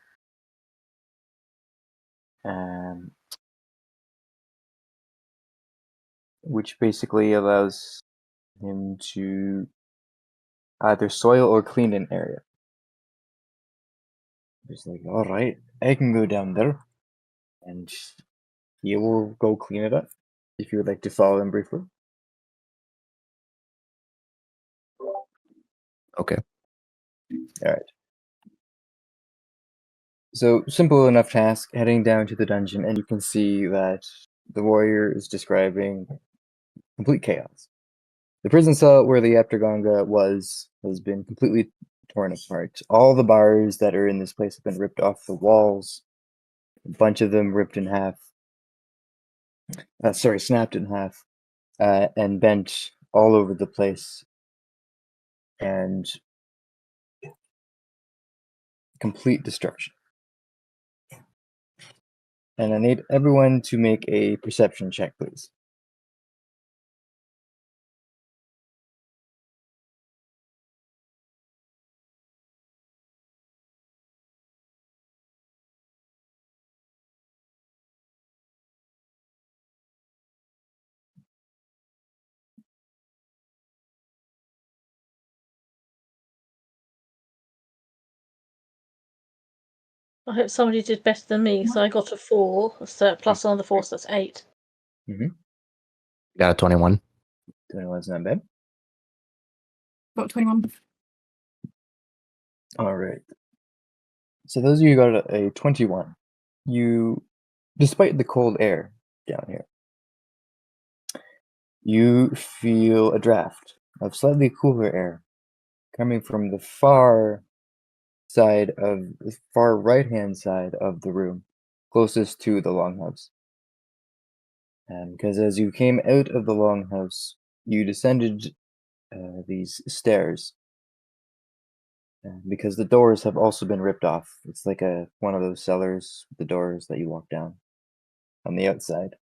Speaker 1: Which basically allows him to either soil or clean an area. He's like, all right, I can go down there, and he will go clean it up. If you would like to follow him briefly.
Speaker 2: Okay.
Speaker 1: All right. So, simple enough task, heading down to the dungeon, and you can see that the warrior is describing complete chaos. The prison cell where the Aptarganga was has been completely torn apart. All the bars that are in this place have been ripped off the walls, a bunch of them ripped in half. Snapped in half, and bent all over the place, and complete destruction. And I need everyone to make a perception check, please.
Speaker 3: I hope somebody did better than me, so I got a 4, so plus another 4, so that's 8.
Speaker 2: Got a 21.
Speaker 1: 21's not bad.
Speaker 4: Got 21.
Speaker 1: All right. So those of you who got a 21, you, despite the cold air down here, you feel a draft of slightly cooler air coming from the far right-hand side of the room, closest to the longhouse. Because as you came out of the longhouse, you descended these stairs. Because the doors have also been ripped off. It's like one of those cellars, the doors that you walk down on the outside.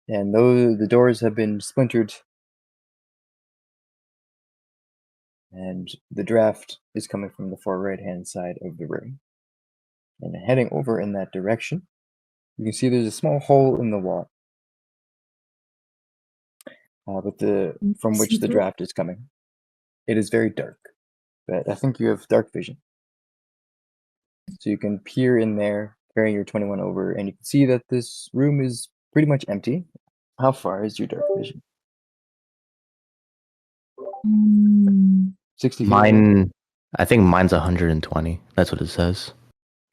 Speaker 1: And though the doors have been splintered, and the draft is coming from the far right-hand side of the room. And heading over in that direction, you can see there's a small hole in the wall, from which the draft is coming. It is very dark, but I think you have dark vision. So you can peer in there, carrying your 21 over, and you can see that this room is pretty much empty. How far is your dark vision? 60 feet?
Speaker 2: Mine, I think mine's 120. That's what it says.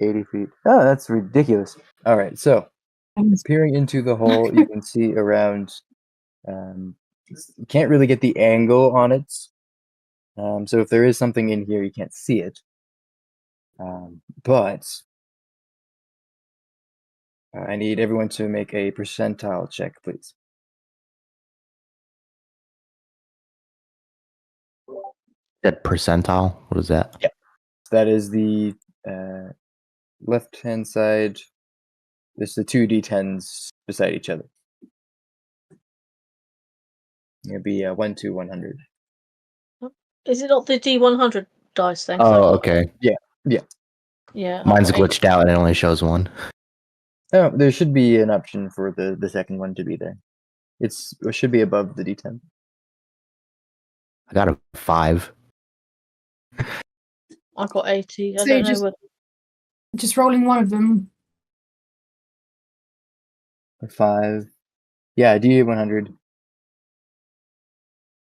Speaker 1: 80 feet. Oh, that's ridiculous. All right, so peering into the hole, you can see around. You can't really get the angle on it. So if there is something in here, you can't see it. But I need everyone to make a percentile check, please.
Speaker 2: That percentile? What is that?
Speaker 1: Yeah. That is the left-hand side. There's the two d10s beside each other. It'll be 1 to 100.
Speaker 3: Is it not the D100 dice then? 'Cause
Speaker 2: Oh,
Speaker 3: I've got-
Speaker 2: okay.
Speaker 3: Yeah. I've
Speaker 2: Mine's
Speaker 3: got
Speaker 2: glitched out and it only shows one.
Speaker 1: Oh, there should be an option for the second one to be there. It should be above the d10.
Speaker 2: I got a 5.
Speaker 3: I've got 80. I
Speaker 4: So
Speaker 3: don't
Speaker 4: you
Speaker 3: know
Speaker 4: just-
Speaker 3: what.
Speaker 4: Just rolling one of them.
Speaker 1: A 5. Yeah, D100.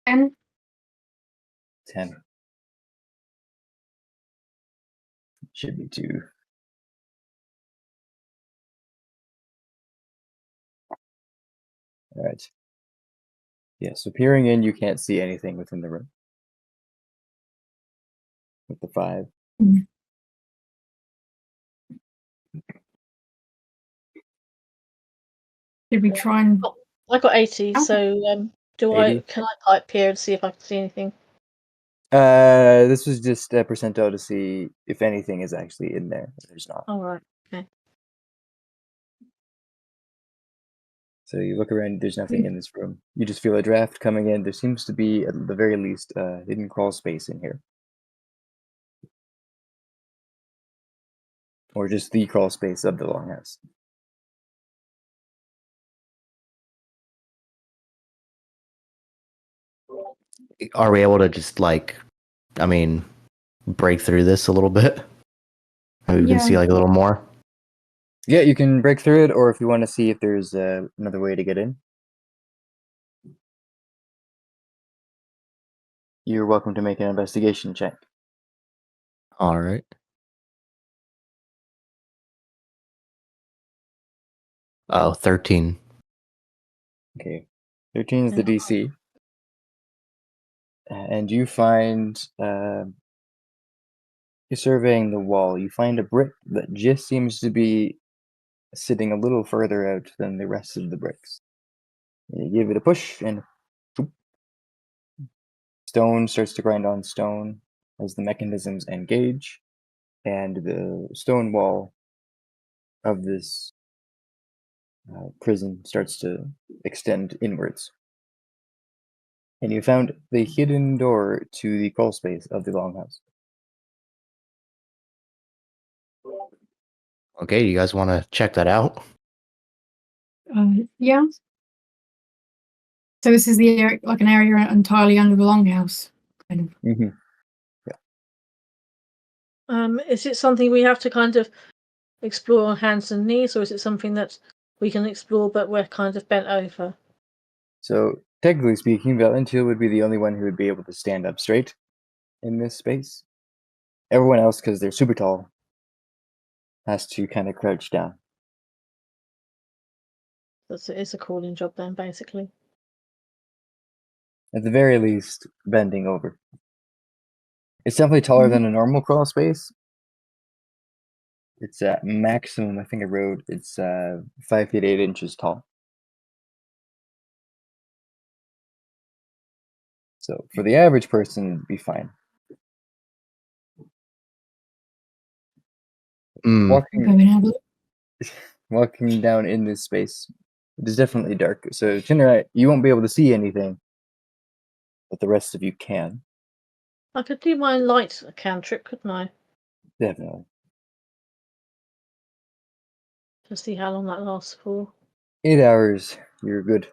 Speaker 4: 10.
Speaker 1: 10. Should be 2. All right. Yeah, so peering in, you can't see anything within the room. With the 5.
Speaker 4: Did we try and...
Speaker 3: I got 80.
Speaker 4: Oh.
Speaker 3: So can
Speaker 1: 80?
Speaker 3: I type here and see if I can see anything?
Speaker 1: This was just a percentile to see if anything is actually in there. There's not.
Speaker 3: All right. Okay.
Speaker 1: So you look around, there's nothing in this room. You just feel a draft coming in. There seems to be, at the very least, a hidden crawl space in here. Or just the crawl space of the longhouse.
Speaker 2: Are we able to just break through this a little bit? Maybe we can see
Speaker 4: Yeah.
Speaker 2: like a little more.
Speaker 1: Yeah, you can break through it, or if you want to see if there's another way to get in. You're welcome to make an investigation check.
Speaker 2: All right. Oh, 13.
Speaker 1: Okay. 13 is the DC. And you find, you're surveying the wall. You find a brick that just seems to be sitting a little further out than the rest of the bricks. You give it a push, and whoop, stone starts to grind on stone as the mechanisms engage, and the stone wall of this prison starts to extend inwards. And you found the hidden door to the crawl space of the longhouse.
Speaker 2: Okay, you guys want to check that out?
Speaker 4: Yeah. So this is the area, like an area entirely under the longhouse, kind of.
Speaker 1: Mm-hmm.
Speaker 3: Is it something we have to kind of explore on hands and knees, or is it something that we can explore but we're kind of bent over?
Speaker 1: So, technically speaking, Valentia would be the only one who would be able to stand up straight in this space. Everyone else, because they're super tall, has to kind of crouch down.
Speaker 3: It's a crawling job then, basically.
Speaker 1: At the very least, bending over. It's definitely taller than a normal crawl space. It's at maximum, I think I wrote, it's 5 feet 8 inches tall. So for the average person, it'd be fine. Walking, walking down in this space, it is definitely dark. So Chinra, you won't be able to see anything, but the rest of you can.
Speaker 3: I could do my light cantrip, couldn't I?
Speaker 1: Definitely.
Speaker 3: To see how long that lasts for.
Speaker 1: 8 hours, you're good.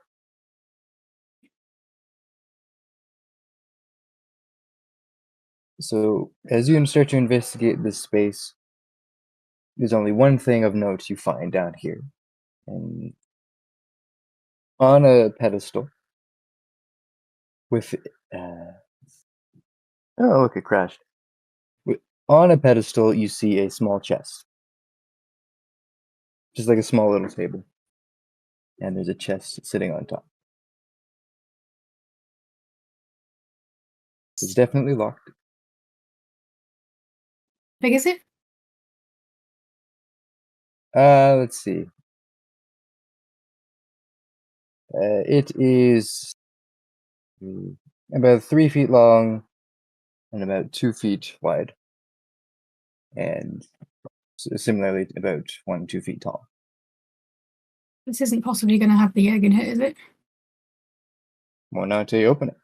Speaker 1: So as you start to investigate this space, there's only one thing of note you find down here. And on a pedestal with oh look, it crashed. On a pedestal you see a small chest, just like a small little table, and there's a chest sitting on top. It's definitely locked.
Speaker 4: Big is it?
Speaker 1: Let's see. It is about 3 feet long and about 2 feet wide, and similarly about 2 feet tall.
Speaker 4: This isn't possibly going to have the egg in it, is it?
Speaker 1: Well, not until you open it.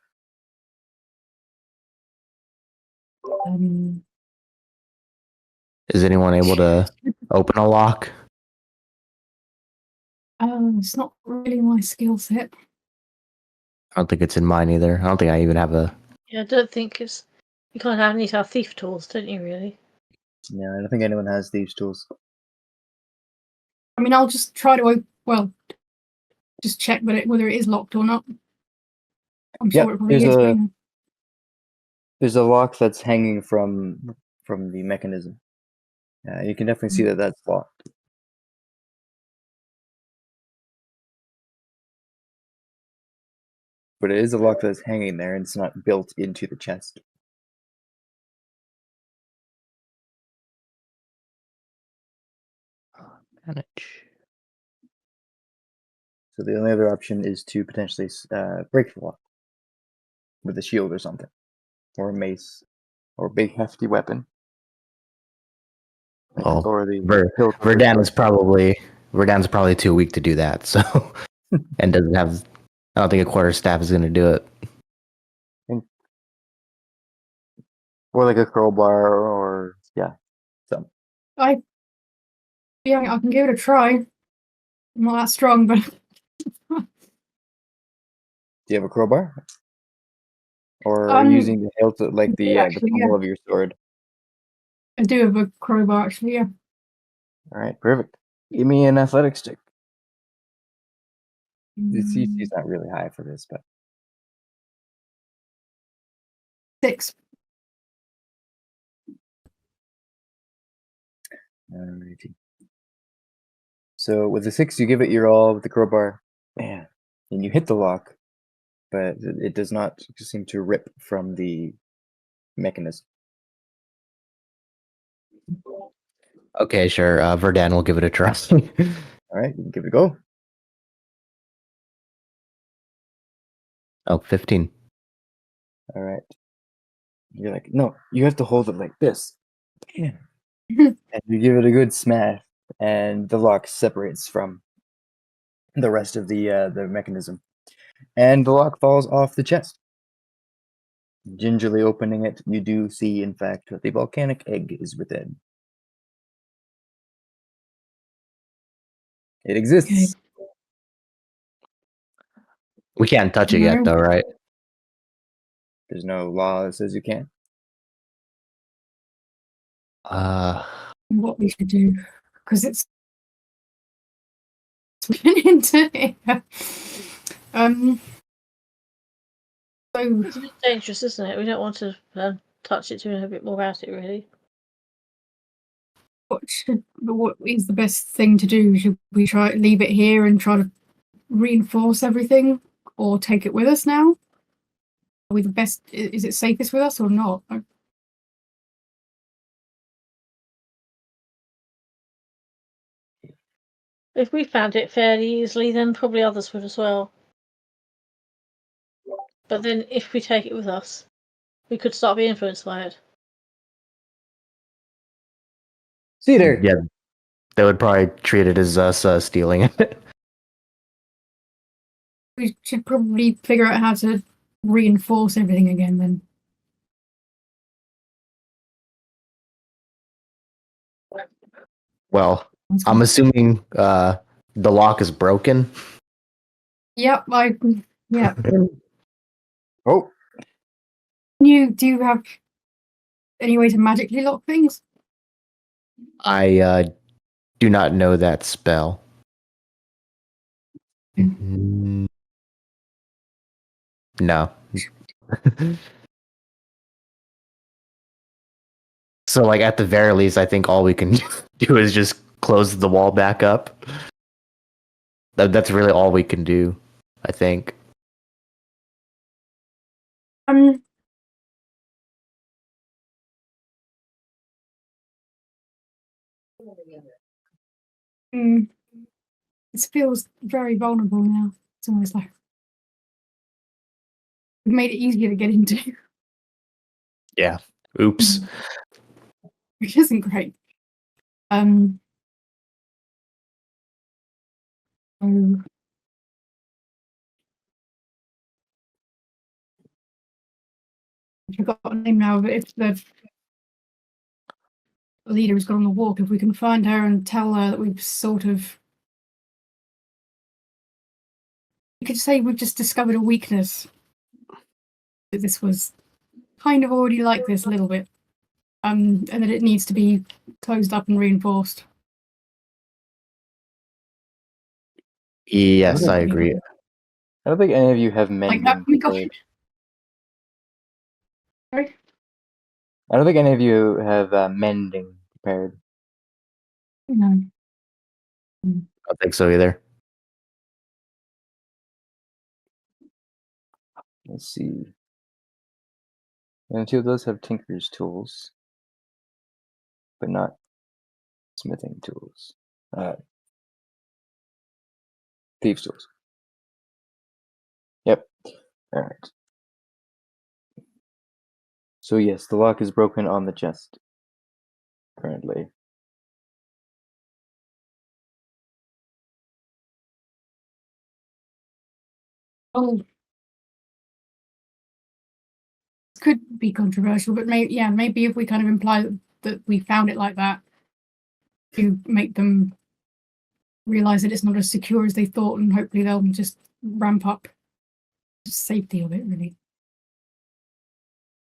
Speaker 2: Is anyone able to open a lock?
Speaker 4: It's not really my skill set.
Speaker 2: I don't think it's in mine either. I don't think I even have a.
Speaker 3: Yeah, I don't think it's. You kind of need to have thief tools, don't you, really?
Speaker 1: Yeah, I don't think anyone has these tools.
Speaker 4: I mean, I'll just try to, just check whether it is locked or not. I'm sure it probably is.
Speaker 1: There's a lock that's hanging from the mechanism. You can definitely see that that's locked. But it is a lock that's hanging there, and it's not built into the chest.
Speaker 2: Manage.
Speaker 1: So the only other option is to potentially break the lock with a shield or something, or a mace, or a big hefty weapon.
Speaker 2: Well,
Speaker 1: or the
Speaker 2: Verdan's probably too weak to do that. So, and doesn't have. I don't think a quarterstaff is going to do it.
Speaker 1: Or like a crowbar, or yeah, some.
Speaker 4: I can give it a try. I'm not that strong, but.
Speaker 1: Do you have a crowbar? Or are you using the hilt, like the pommel of your sword?
Speaker 4: I do have a crowbar, actually, yeah.
Speaker 1: All right, perfect. Give me an athletics check. The CC is not really high for this, but
Speaker 4: 6.
Speaker 1: Alrighty. So with the 6, you give it your all with the crowbar, man, and you hit the lock, but it does not seem to rip from the mechanism.
Speaker 2: Okay, sure. Verdan will give it a try.
Speaker 1: All right, you can give it a go.
Speaker 2: Oh, 15.
Speaker 1: All right. You're like, no, you have to hold it like this. Bam. And you give it a good smash, and the lock separates from the rest of the mechanism, and the lock falls off the chest. Gingerly opening it, you do see, in fact, that the volcanic egg is within. It exists.
Speaker 4: Okay.
Speaker 2: We can't touch it yet, though, right?
Speaker 1: There's no law that says you can't.
Speaker 4: What we should do, because it's been into here. So,
Speaker 3: It's a bit dangerous, isn't it? We don't want to touch it to know a bit more about it, really.
Speaker 4: what is the best thing to do? Should we try leave it here and try to reinforce everything, or take it with us now? Are we the best? Is it safest with us or not?
Speaker 3: If we found it fairly easily, then probably others would as well. But then, if we take it with us, we could start being influenced by it.
Speaker 1: See there.
Speaker 2: Yeah, they would probably treat it as us stealing it.
Speaker 4: We should probably figure out how to reinforce everything again then.
Speaker 2: Well, I'm assuming the lock is broken.
Speaker 4: Yep, yeah.
Speaker 1: Oh,
Speaker 4: Do you have any way to magically lock things?
Speaker 2: I do not know that spell. No. So, like, at the very least, I think all we can do is just close the wall back up. That's really all we can do, I think.
Speaker 4: It feels very vulnerable now. It's almost like we've made it easier to get into,
Speaker 2: Yeah. Oops.
Speaker 4: which isn't great. So I forgot her name now, but if the leader has gone on the walk, if we can find her and tell her that we've sort of, you could say we've just discovered a weakness. That this was kind of already like this a little bit, and that it needs to be closed up and reinforced.
Speaker 2: Yes, I agree.
Speaker 1: I don't think any of you have
Speaker 4: Like
Speaker 1: mending.
Speaker 4: that, we got.
Speaker 1: prepared.
Speaker 4: Sorry?
Speaker 1: I don't think any of you have mending prepared.
Speaker 4: No.
Speaker 2: I don't think so either.
Speaker 1: Let's see. And two of those have tinker's tools, but not smithing tools. Thieves tools. Yep. All right. So yes, the lock is broken on the chest. Currently.
Speaker 4: Oh. Could be controversial, but maybe if we kind of imply that we found it like that, to make them realize that it's not as secure as they thought, and hopefully they'll just ramp up the safety of it. Really,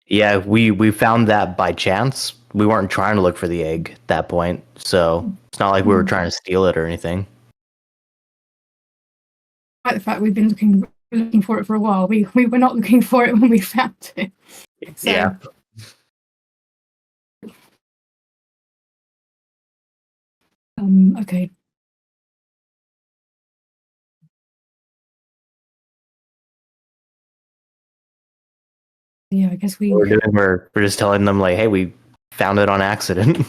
Speaker 2: Yeah, we found that by chance. We weren't trying to look for the egg at that point, so it's not like we were trying to steal it or anything.
Speaker 4: despite the fact we've been looking for it for a while, we were not looking for it when we found it. So,
Speaker 2: Yeah.
Speaker 4: Okay. Yeah, I guess
Speaker 2: We're just telling them like, hey, we found it on accident.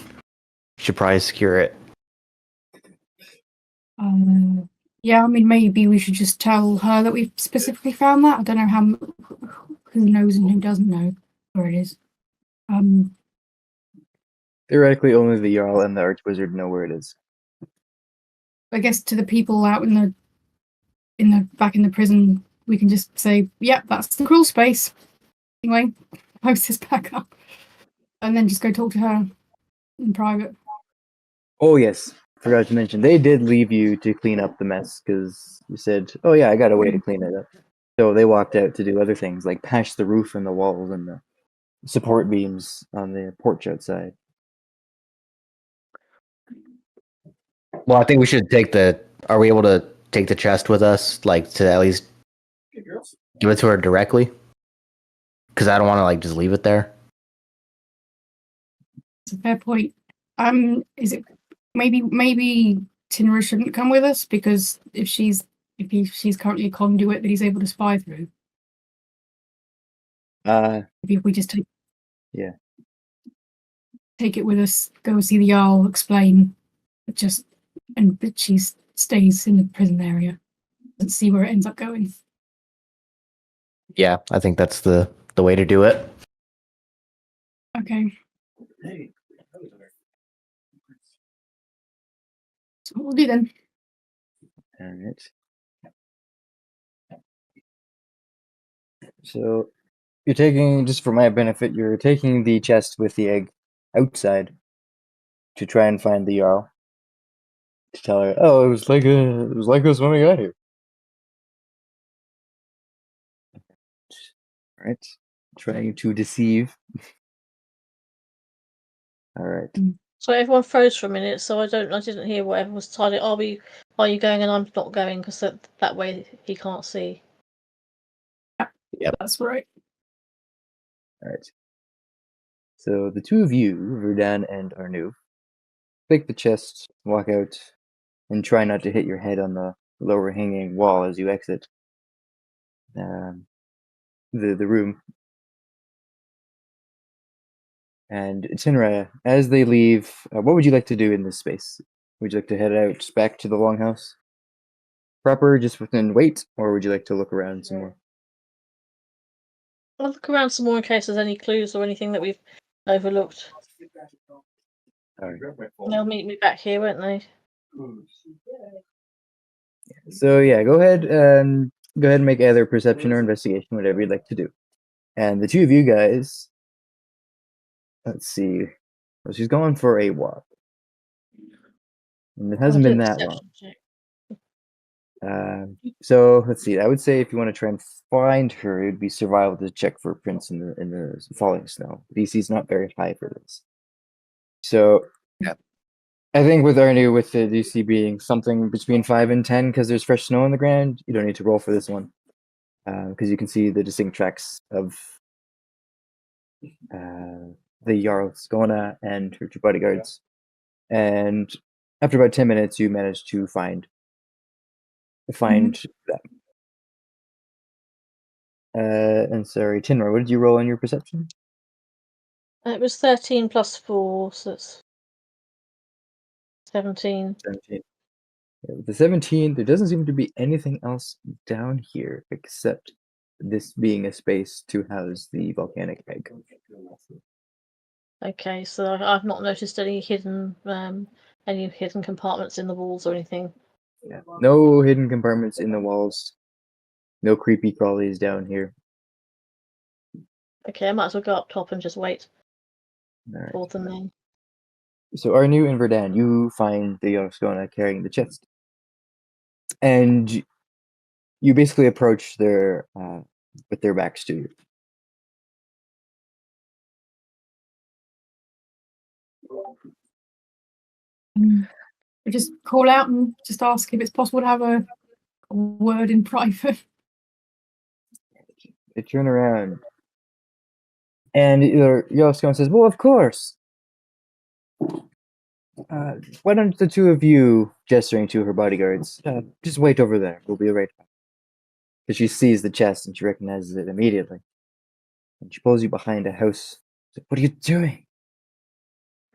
Speaker 2: Should probably secure it.
Speaker 4: Yeah, I mean, maybe we should just tell her that we've specifically found that. I don't know who knows and who doesn't know where it is.
Speaker 1: Theoretically, only the Jarl and the Archwizard know where it is.
Speaker 4: I guess to the people out in the back in the prison, we can just say, "Yep, that's the crawl space." Anyway, post this back up, and then just go talk to her in private.
Speaker 1: Oh yes, forgot to mention they did leave you to clean up the mess because you said, "Oh yeah, I got a way to clean it up." So they walked out to do other things like patch the roof and the walls and the support beams on the porch outside.
Speaker 2: Well, I think we should take the. Are we able to take the chest with us, like to at least give it to her directly? because I don't want to like just leave it there.
Speaker 4: It's a fair point. Is it maybe Tinra shouldn't come with us because if she's currently a conduit that he's able to spy through. Maybe if we just take it with us, go see the Jarl, explain, but she stays in the prison area and see where it ends up going.
Speaker 2: Yeah, I think that's the way to do it.
Speaker 4: Okay. So what we'll do then.
Speaker 1: All right. So you're taking, just for my benefit, you're taking the chest with the egg outside to try and find the Jarl. To tell her, oh, it was like this when we got here. All right. Trying to deceive. All right.
Speaker 3: So everyone froze for a minute, so I didn't hear whatever was told. Are you going and I'm not going because that way he can't see.
Speaker 2: Yep.
Speaker 4: That's right.
Speaker 1: All right. So the two of you, Verdan and Arnu, take the chest, walk out, and try not to hit your head on the lower hanging wall as you exit the room. And Tinra, as they leave, what would you like to do in this space? Would you like to head out back to the longhouse proper, just within wait, or would you like to look around some more?
Speaker 3: I'll look around some more in case there's any clues or anything that we've overlooked.
Speaker 1: All right.
Speaker 3: They'll meet me back here, won't they?
Speaker 1: So yeah, go ahead and make either perception or investigation, whatever you'd like to do. And the two of you guys, let's see. Well, she's going for a walk, and it hasn't
Speaker 3: I'll do
Speaker 1: been
Speaker 3: a
Speaker 1: that long.
Speaker 3: perception check.
Speaker 1: So let's see. I would say if you want to try and find her, it would be survival to check for prints in the falling snow. DC is not very high for this. So
Speaker 2: Yeah.
Speaker 1: I think with Arnu, with the DC being something between 5 and 10, because there's fresh snow on the ground, you don't need to roll for this one, because you can see the distinct tracks of the Jarl Skona and her two bodyguards. And after about 10 minutes, you manage to find them. And sorry, Tinra, what did you roll on your perception?
Speaker 3: It was 13 plus 4, so it's 17.
Speaker 1: 17. Yeah, with the 17, there doesn't seem to be anything else down here except this being a space to house the volcanic egg.
Speaker 3: Okay, so I've not noticed any hidden compartments in the walls or anything.
Speaker 1: Yeah. No hidden compartments in the walls. No creepy crawlies down here.
Speaker 3: Okay, I might as well go up top and just wait
Speaker 1: All right.
Speaker 3: for them then.
Speaker 1: So Arnu and Verdan, you find the Yoskona carrying the chest. And you basically approach their with their backs to you.
Speaker 4: We just call out and just ask if it's possible to have a word in private.
Speaker 1: They turn around. And Yoskona says, well, of course. Why don't the two of you, gesturing to her bodyguards, just wait over there. We'll be right back. Because she sees the chest and she recognizes it immediately. And she pulls you behind a house. She's like, what are you doing?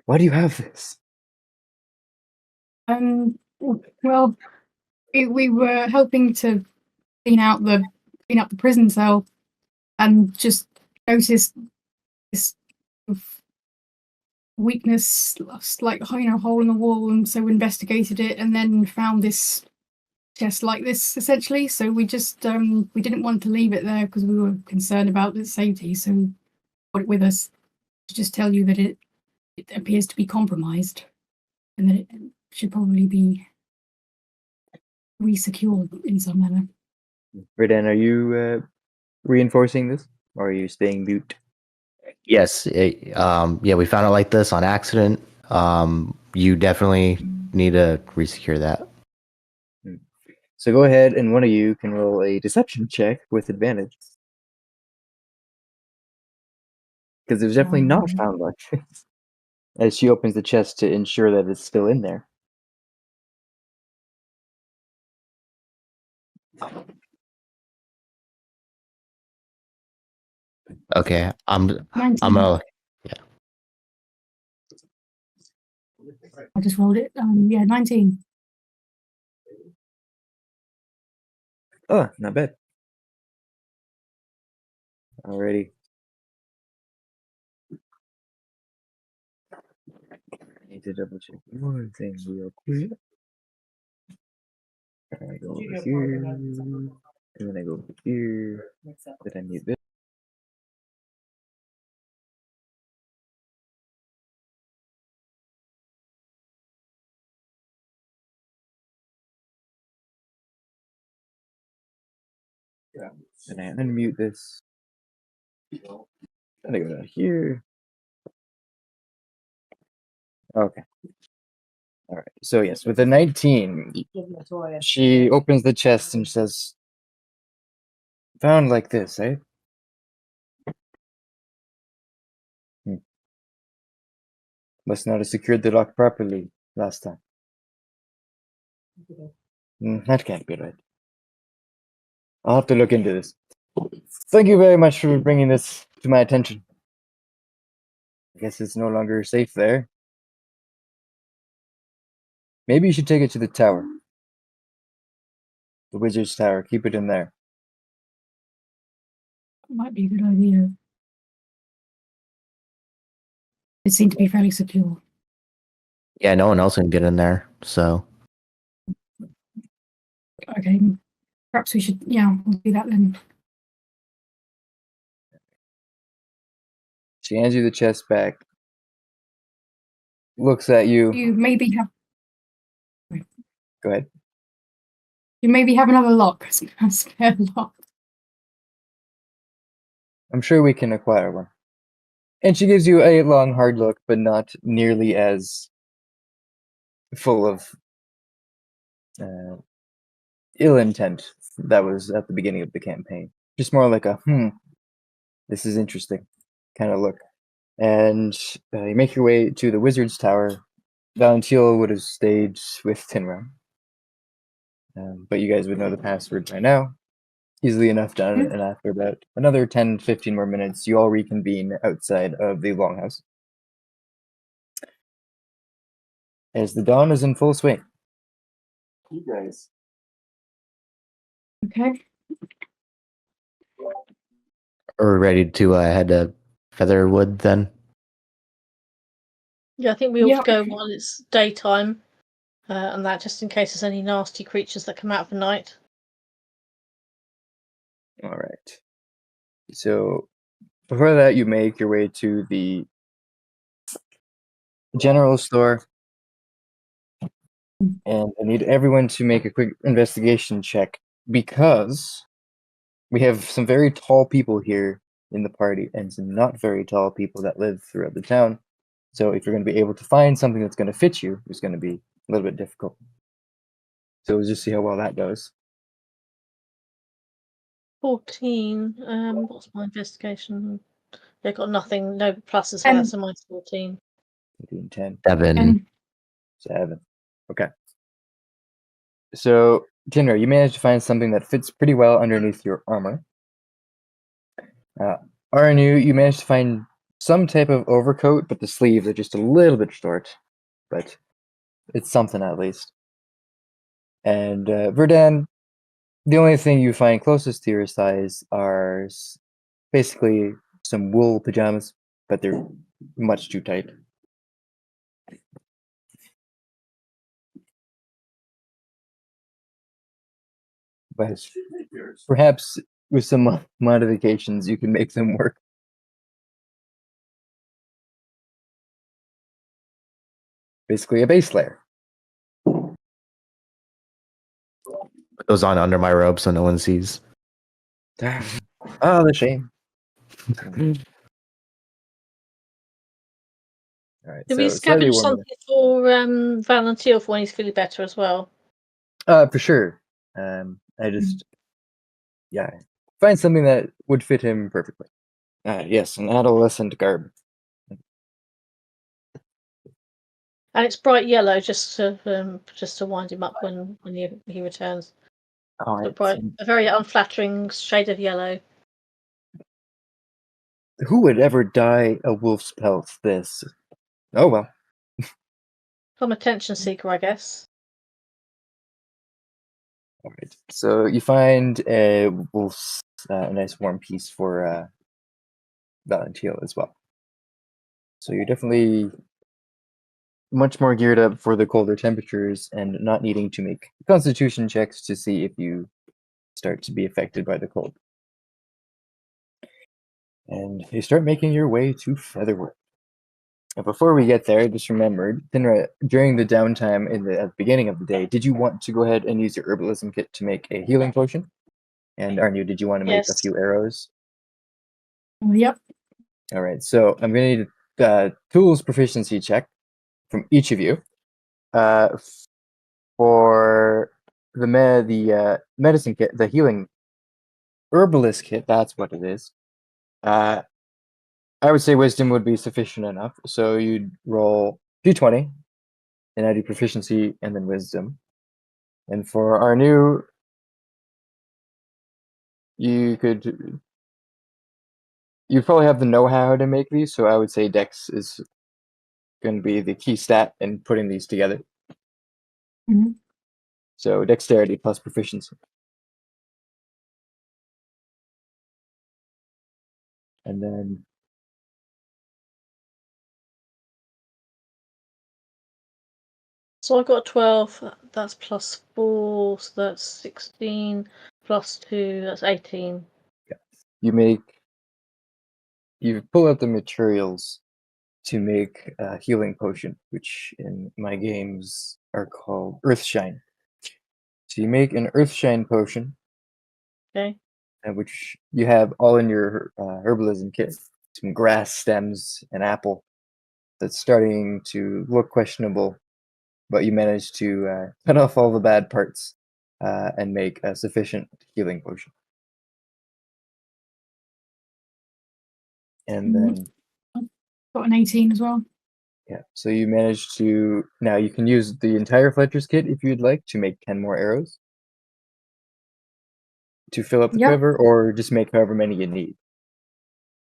Speaker 1: Why do you have this?
Speaker 4: Well, we were helping to clean up the prison cell, and just noticed this weakness, like hole in the wall, and so we investigated it, and then found this chest like this essentially. So we just we didn't want to leave it there because we were concerned about its safety. So we put it with us to just tell you that it appears to be compromised, and that it should probably be re-secured in some manner.
Speaker 1: Verdan, are you reinforcing this? Or are you staying mute?
Speaker 2: Yes. Yeah, we found it like this on accident. You definitely need to resecure that.
Speaker 1: So go ahead and one of you can roll a deception check with advantage. because there's definitely not found much. As she opens the chest to ensure that it's still in there.
Speaker 2: Okay, I'm
Speaker 4: 19.
Speaker 2: gonna.
Speaker 4: I just rolled it. Yeah, 19.
Speaker 1: Oh, not bad. Alrighty. I need to double check one thing real quick. I go over here, and then I go over here. Then I need this. Yeah. And I unmute this. Then I go down here. Okay. All right. So yes, with the 19, she opens the chest and says, "Found like this, eh? Must not have secured the lock properly last time. That can't be right. I'll have to look into this. Thank you very much for bringing this to my attention. I guess it's no longer safe there. Maybe you should take it to the tower. The wizard's tower. Keep it in there.
Speaker 4: Might be a good idea. It seemed to be fairly secure.
Speaker 2: Yeah, no one else can get in there. So
Speaker 4: Okay, perhaps we should. Yeah, we'll do that then.
Speaker 1: She hands you the chest back. Looks at you.
Speaker 4: You maybe have.
Speaker 1: Go ahead.
Speaker 4: You maybe have another lock. A spare lock.
Speaker 1: I'm sure we can acquire one. And she gives you a long, hard look, but not nearly as full of ill intent that was at the beginning of the campaign. Just more like a, this is interesting kind of look. And you make your way to the wizard's tower. Valentine would have stayed with Tinra. But you guys would know the password by now. Easily enough done, and after about another 10, 15 more minutes, you all reconvene outside of the longhouse. As the dawn is in full swing. You guys.
Speaker 4: Okay.
Speaker 2: are we ready to head to Featherwood then?
Speaker 3: Yeah, I think we ought
Speaker 4: Yeah.
Speaker 3: to go while it's daytime, and that just in case there's any nasty creatures that come out for night.
Speaker 1: All right. So before that, you make your way to the general store. And I need everyone to make a quick investigation check because we have some very tall people here in the party and some not very tall people that live throughout the town. So if you're going to be able to find something that's going to fit you, it's going to be a little bit difficult. So we'll just see how well that goes.
Speaker 3: 14. What's my investigation? Yeah, got nothing. No pluses for
Speaker 4: And-
Speaker 3: that, so mine's 14.
Speaker 1: 10,
Speaker 2: 7.
Speaker 4: And
Speaker 1: 7. Okay. So, Tinra, you managed to find something that fits pretty well underneath your armor. Aranu, you managed to find some type of overcoat, but the sleeves are just a little bit short. But it's something at least. And Verdan, the only thing you find closest to your size are basically some wool pajamas, but they're much too tight. But perhaps with some modifications, you can make them work. Basically, a base layer.
Speaker 2: Put those on under my robe so no one sees.
Speaker 1: Oh, the shame. All right,
Speaker 3: Did we
Speaker 1: so slightly
Speaker 3: scavenge
Speaker 1: warmer.
Speaker 3: something for Valentine for when he's feeling better as well?
Speaker 1: For sure. I just, find something that would fit him perfectly. Yes, an adolescent garb.
Speaker 3: And it's bright yellow, just to wind him up when he returns.
Speaker 1: All
Speaker 3: A
Speaker 1: right.
Speaker 3: a very unflattering shade of yellow.
Speaker 1: Who would ever dye a wolf's pelt this? Oh well.
Speaker 3: From attention seeker, I guess.
Speaker 1: All right. So you find a wolf's a nice warm piece for Valentine as well. So you're definitely much more geared up for the colder temperatures and not needing to make constitution checks to see if you start to be affected by the cold. And you start making your way to Featherwood. And before we get there, I just remembered, Thinra, during the downtime at the beginning of the day, did you want to go ahead and use your herbalism kit to make a healing potion? And Arnu, did you want to make a
Speaker 3: Yes.
Speaker 1: few arrows?
Speaker 4: Yep.
Speaker 1: All right, so I'm going to need a tools proficiency check from each of you. For the medicine kit, the healing herbalist kit, that's what it is. I would say wisdom would be sufficient enough. So you'd roll d20 and add your proficiency and then wisdom. And for our new, you probably have the know-how to make these. So I would say Dex is going to be the key stat in putting these together.
Speaker 4: Mhm.
Speaker 1: So dexterity plus proficiency. And then
Speaker 3: So I got 12. That's plus 4, so that's 16. Plus 2, that's 18.
Speaker 1: you pull out the materials to make a healing potion, which in my games are called Earthshine. So you make an Earthshine potion,
Speaker 3: Okay.
Speaker 1: which you have all in your herbalism kit. Some grass stems, an apple that's starting to look questionable, but you manage to cut off all the bad parts and make a sufficient healing potion. And then
Speaker 4: Got an 18 as well.
Speaker 1: yeah, so you manage to now you can use the entire Fletcher's kit if you'd like to make 10 more arrows to fill up the
Speaker 4: Yep.
Speaker 1: quiver, or just make however many you need.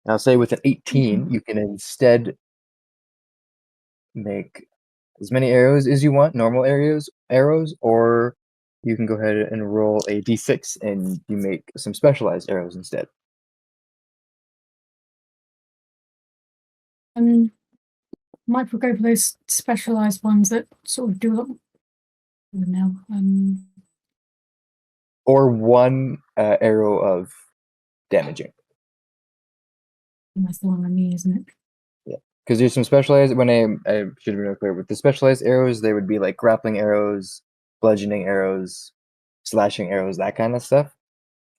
Speaker 1: Now, say with an 18, you can instead make as many arrows as you want, normal arrows, or you can go ahead and roll a d6 and you make some specialized arrows instead.
Speaker 4: Might go for those specialized ones that sort of do a lot now.
Speaker 1: Or one arrow of damaging.
Speaker 4: That's the one I mean, isn't it?
Speaker 1: Yeah, because there's some specialized. When I should have been clear with the specialized arrows, they would be like grappling arrows, bludgeoning arrows, slashing arrows, that kind of stuff.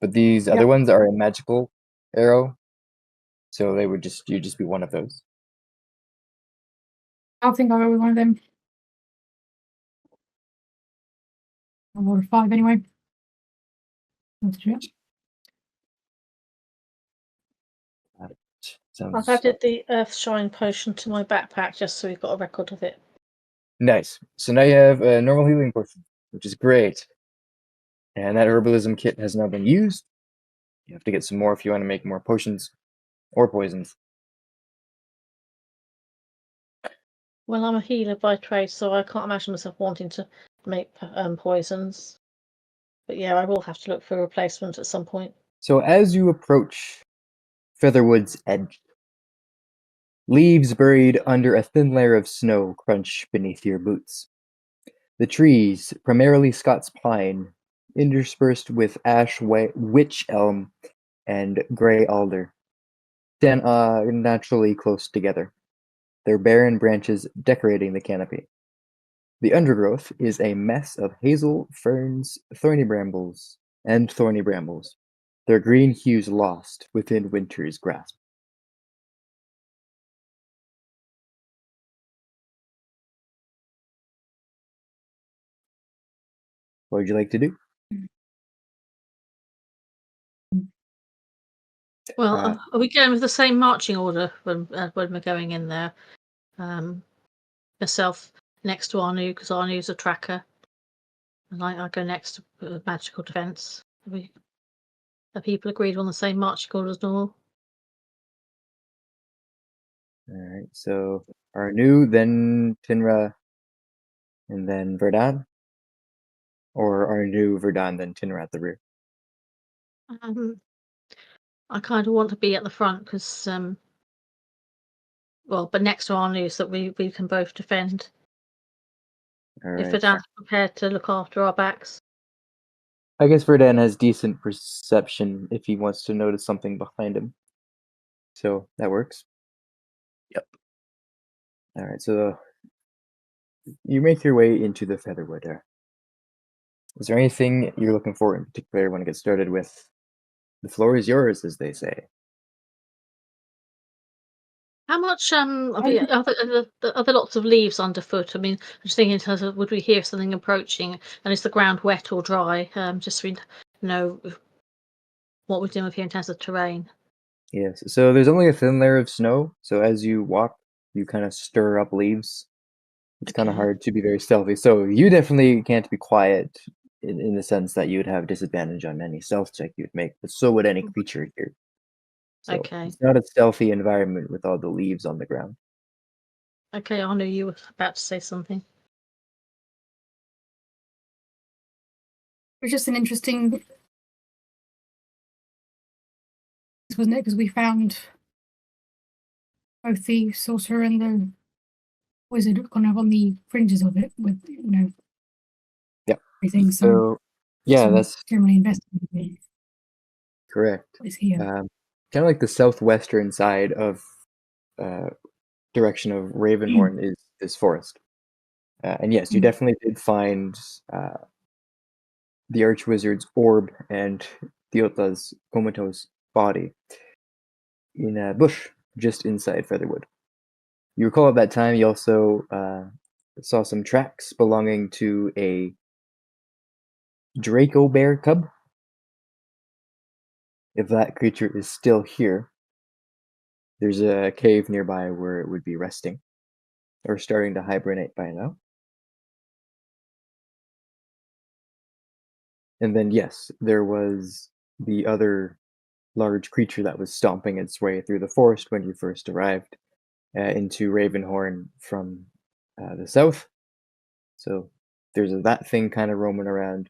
Speaker 1: But these other
Speaker 4: Yep.
Speaker 1: ones are a magical arrow, so they would just be one of those.
Speaker 4: I think I'll go with one of them. I'll roll a 5 anyway. Let's do it.
Speaker 3: I've
Speaker 1: Sounds
Speaker 3: added the Earthshine potion to my backpack just so we've got a record of it.
Speaker 1: nice. So now you have a normal healing potion, which is great. And that herbalism kit has now been used. You have to get some more if you want to make more potions or poisons.
Speaker 3: Well, I'm a healer by trade, so I can't imagine myself wanting to make poisons. But yeah, I will have to look for a replacement at some point.
Speaker 1: So as you approach Featherwood's edge, leaves buried under a thin layer of snow crunch beneath your boots. The trees, primarily Scots pine, interspersed with wych elm and grey alder, stand naturally close together, their barren branches decorating the canopy. The undergrowth is a mess of hazel, ferns, thorny brambles, their green hues lost within winter's grasp. What would you like to do?
Speaker 3: Well, are we going with the same marching order when we're going in there? Myself next to Arnu, because Arnu's a tracker, and I go next to magical defense. Are people agreed on the same marching order as normal?
Speaker 1: All right, so Arnu, then Tinra, and then Verdun, or Arnu, Verdun, then Tinra at the rear.
Speaker 3: I kind of want to be at the front because, but next to Arnu, so that we can both defend.
Speaker 1: All
Speaker 3: If
Speaker 1: right.
Speaker 3: Verdun's prepared to look after our backs.
Speaker 1: I guess Verdun has decent perception if he wants to notice something behind him. So that works. Yep. All right, so you make your way into the Featherwood. Is there anything you're looking for in particular when it gets started with? The floor is yours, as they say.
Speaker 3: How much are there lots of leaves underfoot? I mean, I'm just thinking in terms of would we hear something approaching, and is the ground wet or dry? Just so we know what we're dealing with here in terms of terrain.
Speaker 1: Yes, so there's only a thin layer of snow, so as you walk, you kind of stir up leaves. It's kind of
Speaker 3: Okay.
Speaker 1: hard to be very stealthy. So you definitely can't be quiet in the sense that you would have disadvantage on any stealth check you'd make, but so would any creature here. So
Speaker 3: Okay.
Speaker 1: it's not a stealthy environment with all the leaves on the ground.
Speaker 3: Okay, I knew you were about to say something.
Speaker 4: It was just an interesting, wasn't it? Because we found both the sorcerer and the wizard kind of on the fringes of it, with
Speaker 1: Yeah.
Speaker 4: everything.
Speaker 1: So yeah, that's
Speaker 4: generally investigated.
Speaker 1: correct.
Speaker 4: Is here.
Speaker 1: Kind of like the southwestern side of direction of Ravenhorn is this forest. And yes, you definitely did find the Archwizard's orb and Theota's comatose body in a bush just inside Featherwood. You recall at that time you also saw some tracks belonging to a Draco bear cub. If that creature is still here, there's a cave nearby where it would be resting or starting to hibernate by now. And then, yes, there was the other large creature that was stomping its way through the forest when you first arrived into Ravenhorn from the south. So there's that thing kind of roaming around.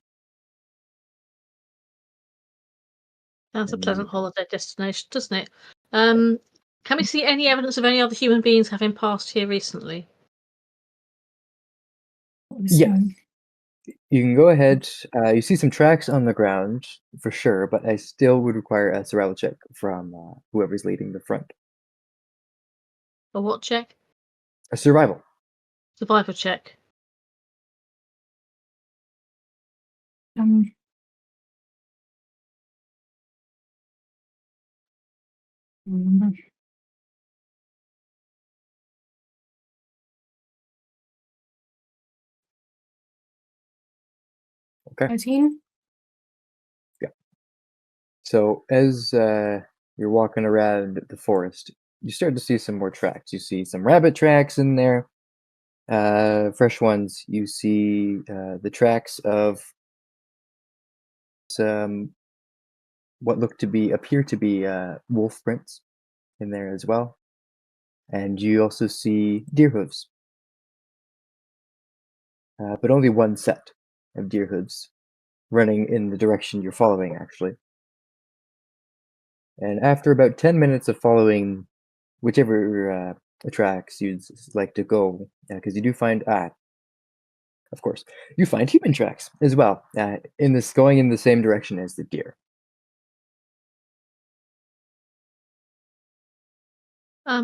Speaker 3: Sounds a pleasant holiday destination, doesn't it? Can we see any evidence of any other human beings having passed here recently?
Speaker 1: Yes. You can go ahead. You see some tracks on the ground for sure, but I still would require a survival check from whoever's leading the front.
Speaker 3: A what check?
Speaker 1: A survival.
Speaker 3: Survival check.
Speaker 4: Remember.
Speaker 1: Okay.
Speaker 4: 13.
Speaker 1: Yeah. So as you're walking around the forest, you start to see some more tracks. You see some rabbit tracks in there, fresh ones. You see the tracks of some what appear to be wolf prints in there as well, and you also see deer hooves, but only one set of deer hooves running in the direction you're following, actually. And after about 10 minutes of following whichever tracks you'd like to go, because you do find, of course, you find human tracks as well, going in the same direction as the deer.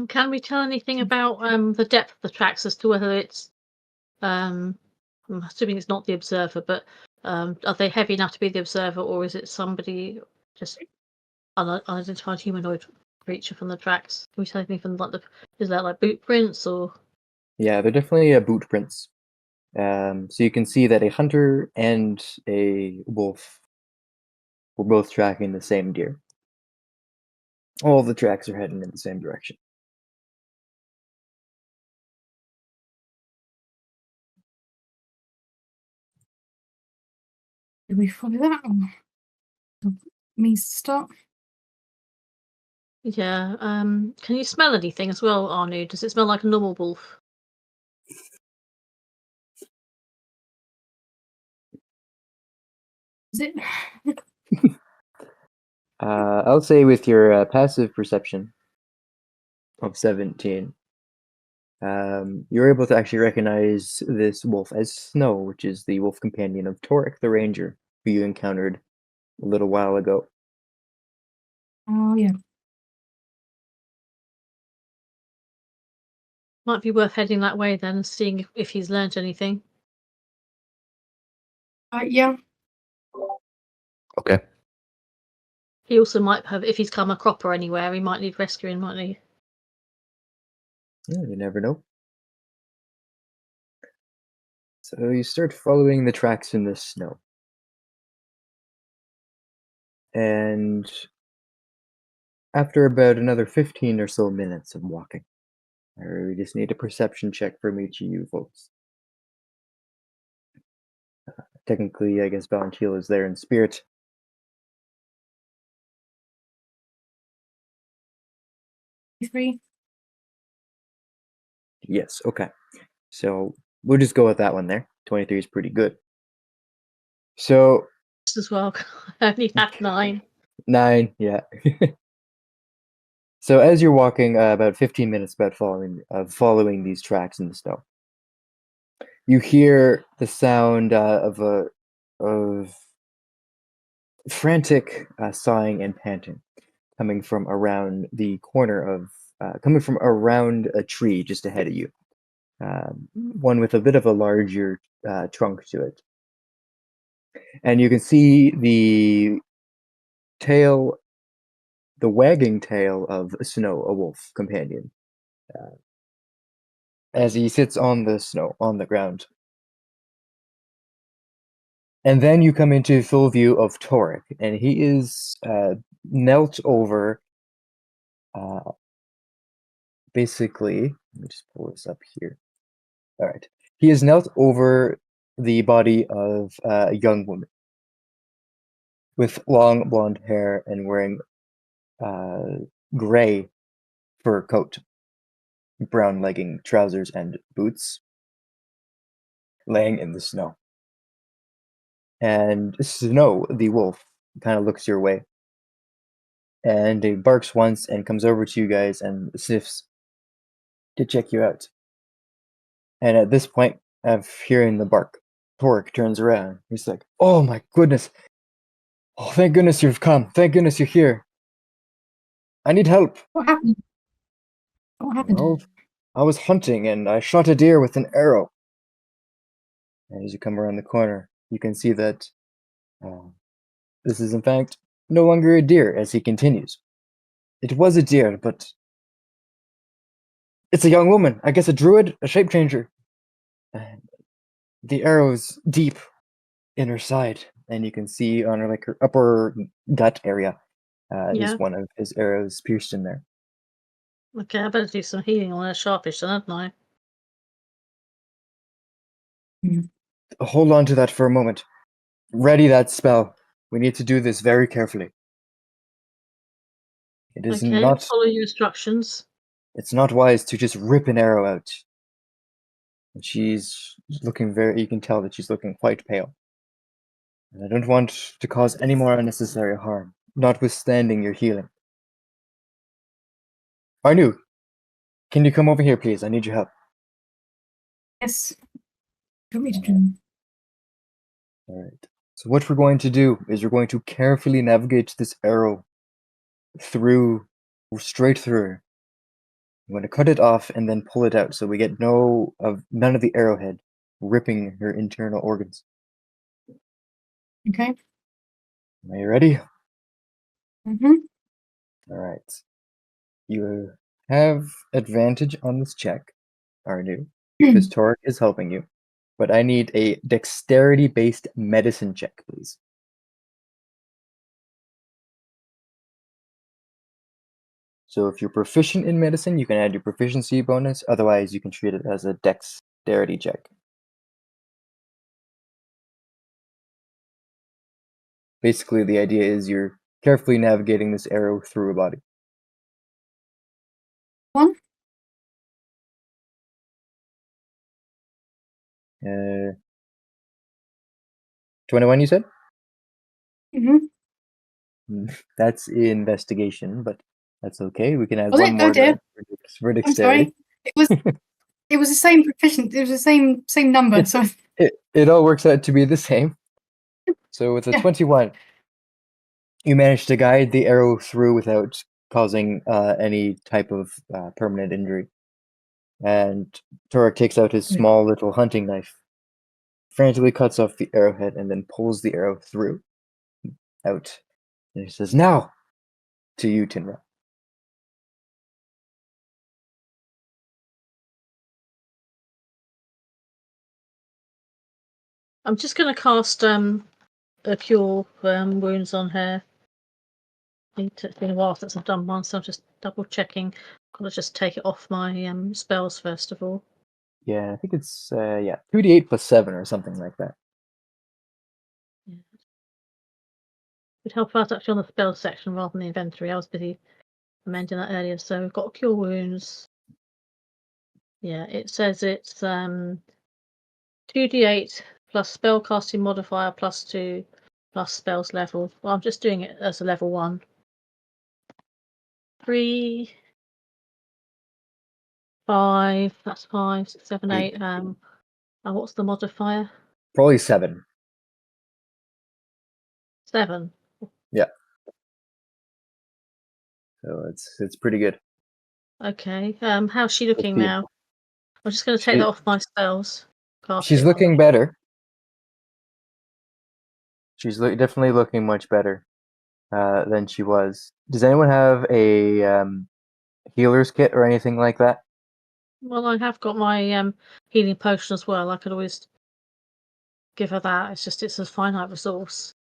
Speaker 3: Can we tell anything about the depth of the tracks as to whether it's I'm assuming it's not the observer, but are they heavy enough to be the observer, or is it somebody just unidentified humanoid creature from the tracks? Can we tell anything from is that like boot prints or?
Speaker 1: Yeah, they're definitely boot prints. So you can see that a hunter and a wolf were both tracking the same deer. All the tracks are heading in the same direction.
Speaker 4: Do we follow that or means to start?
Speaker 3: Yeah. Can you smell anything as well, Arnu? Does it smell like a normal wolf?
Speaker 4: Is it?
Speaker 1: I'll say with your passive perception of 17, you're able to actually recognize this wolf as Snow, which is the wolf companion of Torek the Ranger, who you encountered a little while ago.
Speaker 4: Oh yeah.
Speaker 3: Might be worth heading that way then and seeing if he's learnt anything.
Speaker 4: Yeah.
Speaker 2: Okay.
Speaker 3: He also might have, if he's come a cropper anywhere, he might need rescuing, mightn't he?
Speaker 1: Yeah, you never know. So you start following the tracks in the snow. And after about another 15 or so minutes of walking, we just need a perception check from each of you folks. Technically, I guess Valentine is there in spirit.
Speaker 4: Three.
Speaker 1: Yes, okay. So we'll just go with that one there. 23 is pretty good. So
Speaker 3: As well. I only had 9.
Speaker 1: 9, yeah. So as you're walking about 15 minutes about following these tracks in the snow, you hear the sound of frantic sighing and panting coming from around the corner of coming from around a tree just ahead of you. One with a bit of a larger trunk to it. And you can see the wagging tail of Snow, a wolf companion, as he sits on the snow, on the ground. And then you come into full view of Torek, and he is knelt over, basically, let me just pull this up here. All right. He is knelt over the body of a young woman with long blonde hair and wearing gray fur coat, brown legging trousers, and boots, laying in the snow. And Snow, the wolf, kind of looks your way. And he barks once and comes over to you guys and sniffs to check you out. And at this point of hearing the bark, Torek turns around. He's like, "Oh my goodness. Oh, thank goodness you've come. Thank goodness you're here. I need help."
Speaker 4: What happened? What happened?
Speaker 1: Well, I was hunting and I shot a deer with an arrow. And as you come around the corner, you can see that this is in fact no longer a deer, as he continues. It was a deer, but it's a young woman. I guess a druid, a shape changer. And the arrow's deep in her side, and you can see on her her upper gut area
Speaker 3: Yeah.
Speaker 1: is one of his arrows pierced in there.
Speaker 3: Okay, I better do some healing on her sharpish then, hadn't I?
Speaker 1: Hold on to that for a moment. Ready that spell. We need to do this very carefully. It is
Speaker 3: Okay,
Speaker 1: not.
Speaker 3: follow your instructions.
Speaker 1: It's not wise to just rip an arrow out. And she's looking very. You can tell that she's looking quite pale. And I don't want to cause any more unnecessary harm, notwithstanding your healing. Arnu, can you come over here, please? I need your help.
Speaker 4: Yes. What me to do?
Speaker 1: All right. So what we're going to do is we're going to carefully navigate this arrow straight through her. I'm going to cut it off and then pull it out so we get none of the arrowhead ripping her internal organs.
Speaker 4: Okay.
Speaker 1: Are you ready?
Speaker 4: Mm-hmm.
Speaker 1: All right. You have advantage on this check, Arnu, because Torek is helping you. But I need a dexterity-based medicine check, please. So if you're proficient in medicine, you can add your proficiency bonus. Otherwise, you can treat it as a dexterity check. Basically, the idea is you're carefully navigating this arrow through a body.
Speaker 4: 1.
Speaker 1: 21, you said?
Speaker 4: Mm-hmm.
Speaker 1: That's investigation, but that's okay. We can add
Speaker 4: Was
Speaker 1: one
Speaker 4: it?
Speaker 1: more
Speaker 4: Oh dear.
Speaker 1: for
Speaker 4: I'm
Speaker 1: dexterity.
Speaker 4: sorry. It was the same proficient. It was the same number. So
Speaker 1: It all works out to be the same. So with a
Speaker 4: Yeah.
Speaker 1: 21, you manage to guide the arrow through without causing any type of permanent injury. And Torek takes out his small little hunting knife, frantically cuts off the arrowhead, and then pulls the arrow through, out. And he says, "Now, to you, Tinra."
Speaker 3: I'm just going to cast a cure wounds on her. It's been a while since I've done one, so I'm just double checking. I'm going to just take it off my spells first of all.
Speaker 1: Yeah, I think it's 2d8 plus 7 or something like that.
Speaker 3: It'd help out actually on the spells section rather than the inventory. I was busy amending that earlier. So we've got cure wounds. Yeah, it says it's 2d8 plus spellcasting modifier plus 2 plus spells level. Well, I'm just doing it as a level 1. 3, 5, that's 5, 6, 7, 8. And what's the modifier?
Speaker 1: Probably 7.
Speaker 3: 7.
Speaker 1: Yeah. So it's pretty good.
Speaker 3: Okay. How's she looking
Speaker 1: Good.
Speaker 3: now? I'm just going to take
Speaker 1: She-
Speaker 3: that off my spells. Cast
Speaker 1: She's
Speaker 3: it
Speaker 1: looking
Speaker 3: on.
Speaker 1: better. She's definitely looking much better than she was. Does anyone have a healer's kit or anything like that?
Speaker 3: Well, I have got my healing potion as well. I could always give her that. It's just it's a finite resource.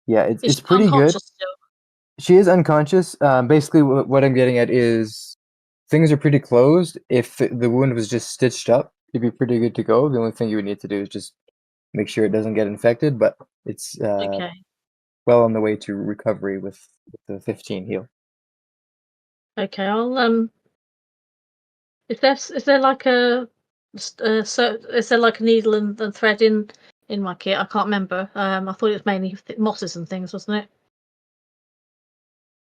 Speaker 1: Yeah,
Speaker 3: Is
Speaker 1: it's
Speaker 3: she
Speaker 1: pretty good.
Speaker 3: unconscious still?
Speaker 1: She is unconscious. Basically, what I'm getting at is things are pretty closed. If the wound was just stitched up, you'd be pretty good to go. The only thing you would need to do is just make sure it doesn't get infected, but it's
Speaker 3: Okay.
Speaker 1: well on the way to recovery with the 15 heal.
Speaker 3: Okay. I'll Is there like is there like a needle and thread in my kit? I can't remember. I thought it was mainly mosses and things, wasn't it?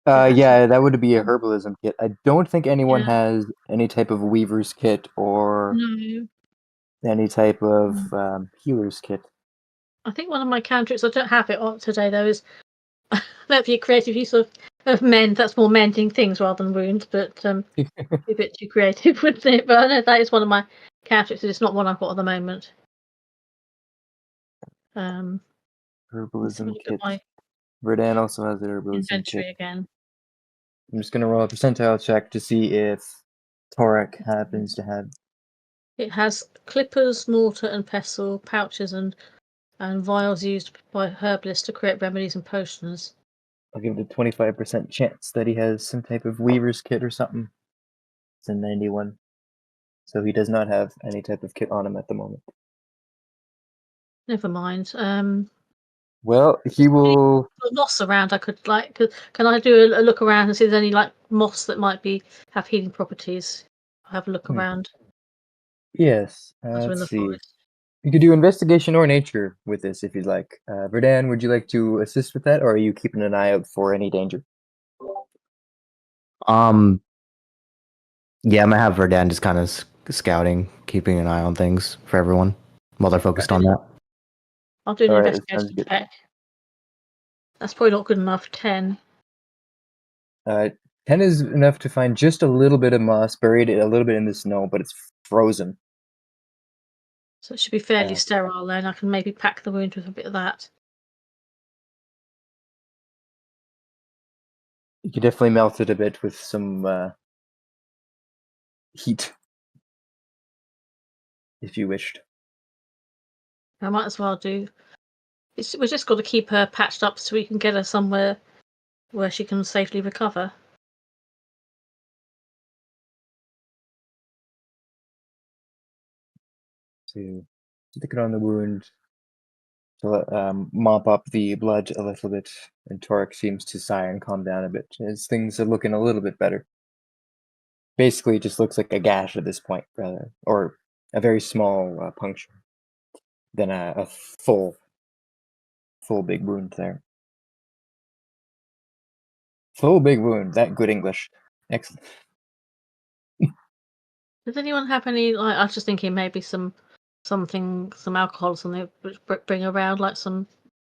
Speaker 1: Yeah, that would be a herbalism kit. I don't think anyone
Speaker 3: Yeah.
Speaker 1: has any type of weaver's kit or
Speaker 3: No.
Speaker 1: any type of healer's kit.
Speaker 3: I think one of my cantrips, I don't have it on today though, is that'd be a creative use of mend. That's more mending things rather than wounds, but be a bit too creative, wouldn't it? But I know that is one of my cantrips. It's not one I've got at the moment. Let's have a
Speaker 1: Herbalism
Speaker 3: look at
Speaker 1: kit.
Speaker 3: my
Speaker 1: Verdan also has an herbalism
Speaker 3: inventory
Speaker 1: kit.
Speaker 3: again.
Speaker 1: I'm just gonna roll a percentile check to see if Torek happens to have.
Speaker 3: It has clippers, mortar and pestle, pouches and vials used by herbalists to create remedies and potions.
Speaker 1: I'll give it a 25% chance that he has some type of weaver's kit or something. It's a 91. So he does not have any type of kit on him at the moment.
Speaker 3: Never mind.
Speaker 1: Well, he will.
Speaker 3: Moss around. I could can I do a look around and see if there's any like moss that might have healing properties? I'll have a look around
Speaker 1: Yes.
Speaker 3: as we're in the
Speaker 1: Let's see.
Speaker 3: forest.
Speaker 1: You could do investigation or nature with this if you'd like. Verdan, would you like to assist with that, or are you keeping an eye out for any danger?
Speaker 2: Yeah, I'm gonna have Verdan just kind of scouting, keeping an eye on things for everyone while they're focused on that.
Speaker 3: I'll do an
Speaker 1: Alright, that sounds
Speaker 3: investigation
Speaker 1: good.
Speaker 3: check. That's probably not good enough. 10.
Speaker 1: 10 is enough to find just a little bit of moss buried a little bit in the snow, but it's frozen.
Speaker 3: So it should be fairly
Speaker 1: Uh,
Speaker 3: sterile then. I can maybe pack the wound with a bit of that.
Speaker 1: You could definitely melt it a bit with some heat, if you wished.
Speaker 3: I might as well do. We've just got to keep her patched up so we can get her somewhere where she can safely recover.
Speaker 1: to stick it on the wound to mop up the blood a little bit, and Torek seems to sigh and calm down a bit as things are looking a little bit better. Basically, it just looks like a gash at this point, rather, or a very small puncture than a full big wound there. Full big wound. That good English. Excellent.
Speaker 3: Does anyone have any? Like, I was just thinking maybe some alcohol or something bring around, like some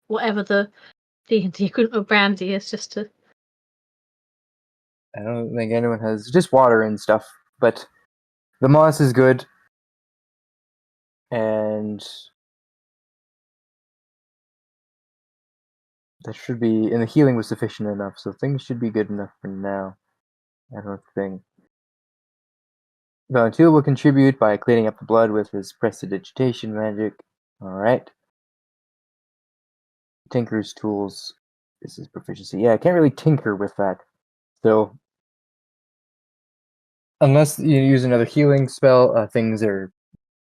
Speaker 3: whatever the D&D equivalent of brandy is, just to.
Speaker 1: I don't think anyone has just water and stuff, but the moss is good, and that should be, and the healing was sufficient enough, so things should be good enough for now. I don't think. Valentil will contribute by cleaning up the blood with his prestidigitation magic. Alright. Tinker's tools. This is proficiency. Yeah, I can't really tinker with that. So, unless you use another healing spell, things are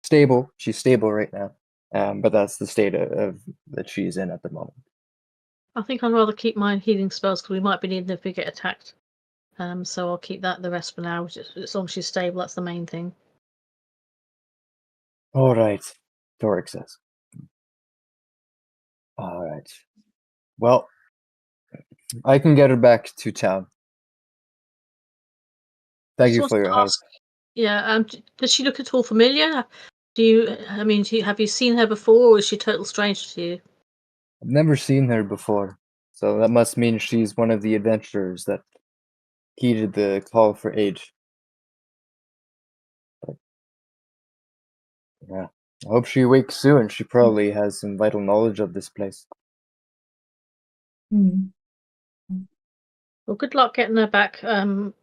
Speaker 1: stable. She's stable right now. But that's the state of that she's in at the moment.
Speaker 3: I think I'd rather keep my healing spells because we might be needing them if we get attacked. So I'll keep that the rest for now. As long as she's stable, that's the main thing.
Speaker 1: Alright, Doric says. Alright. Well, I can get her back to town. Thank you for your help.
Speaker 3: Yeah. Does she look at all familiar? Do you? I mean, have you seen her before, or is she a total stranger to you?
Speaker 1: I've never seen her before, so that must mean she's one of the adventurers that heeded the call for aid. But, yeah, I hope she wakes soon. She probably has some vital knowledge of this place.
Speaker 4: Hmm.
Speaker 3: Well, good luck getting her back. And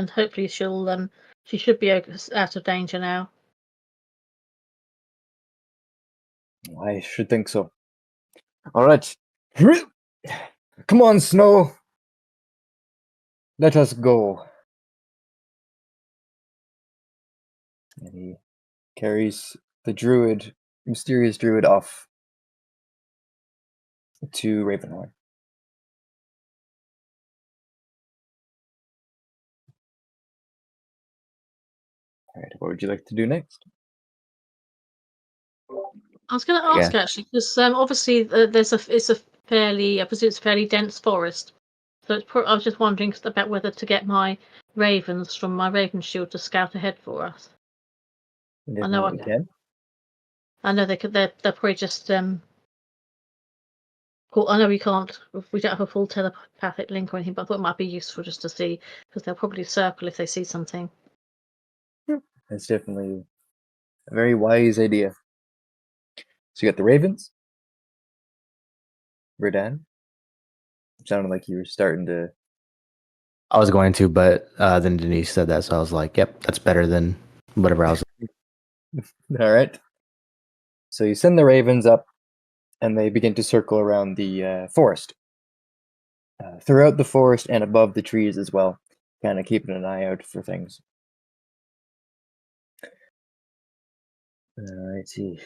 Speaker 3: hopefully she should be out of danger now.
Speaker 1: I should think so. All right, come on, Snow. Let us go. And he carries the mysterious druid, off to Ravenhorn. All right, what would you like to do next?
Speaker 3: I was going to ask actually, because obviously it's a fairly, I presume it's a fairly dense forest. So I was just wondering about whether to get my ravens from my raven shield to scout ahead for us. I know I
Speaker 1: can.
Speaker 3: I know they could. They're probably just cool. I know we can't. We don't have a full telepathic link or anything, but I thought it might be useful just to see, because they'll probably circle if they see something.
Speaker 1: That's definitely a very wise idea. So you got the ravens, Verdan. Sounded like you were starting to.
Speaker 2: I was going to, but then Denise said that, so I was like, "Yep, that's better than whatever I was."
Speaker 1: All right. So you send the ravens up, and they begin to circle around the forest, throughout the forest and above the trees as well, kind of keeping an eye out for things. Let's see.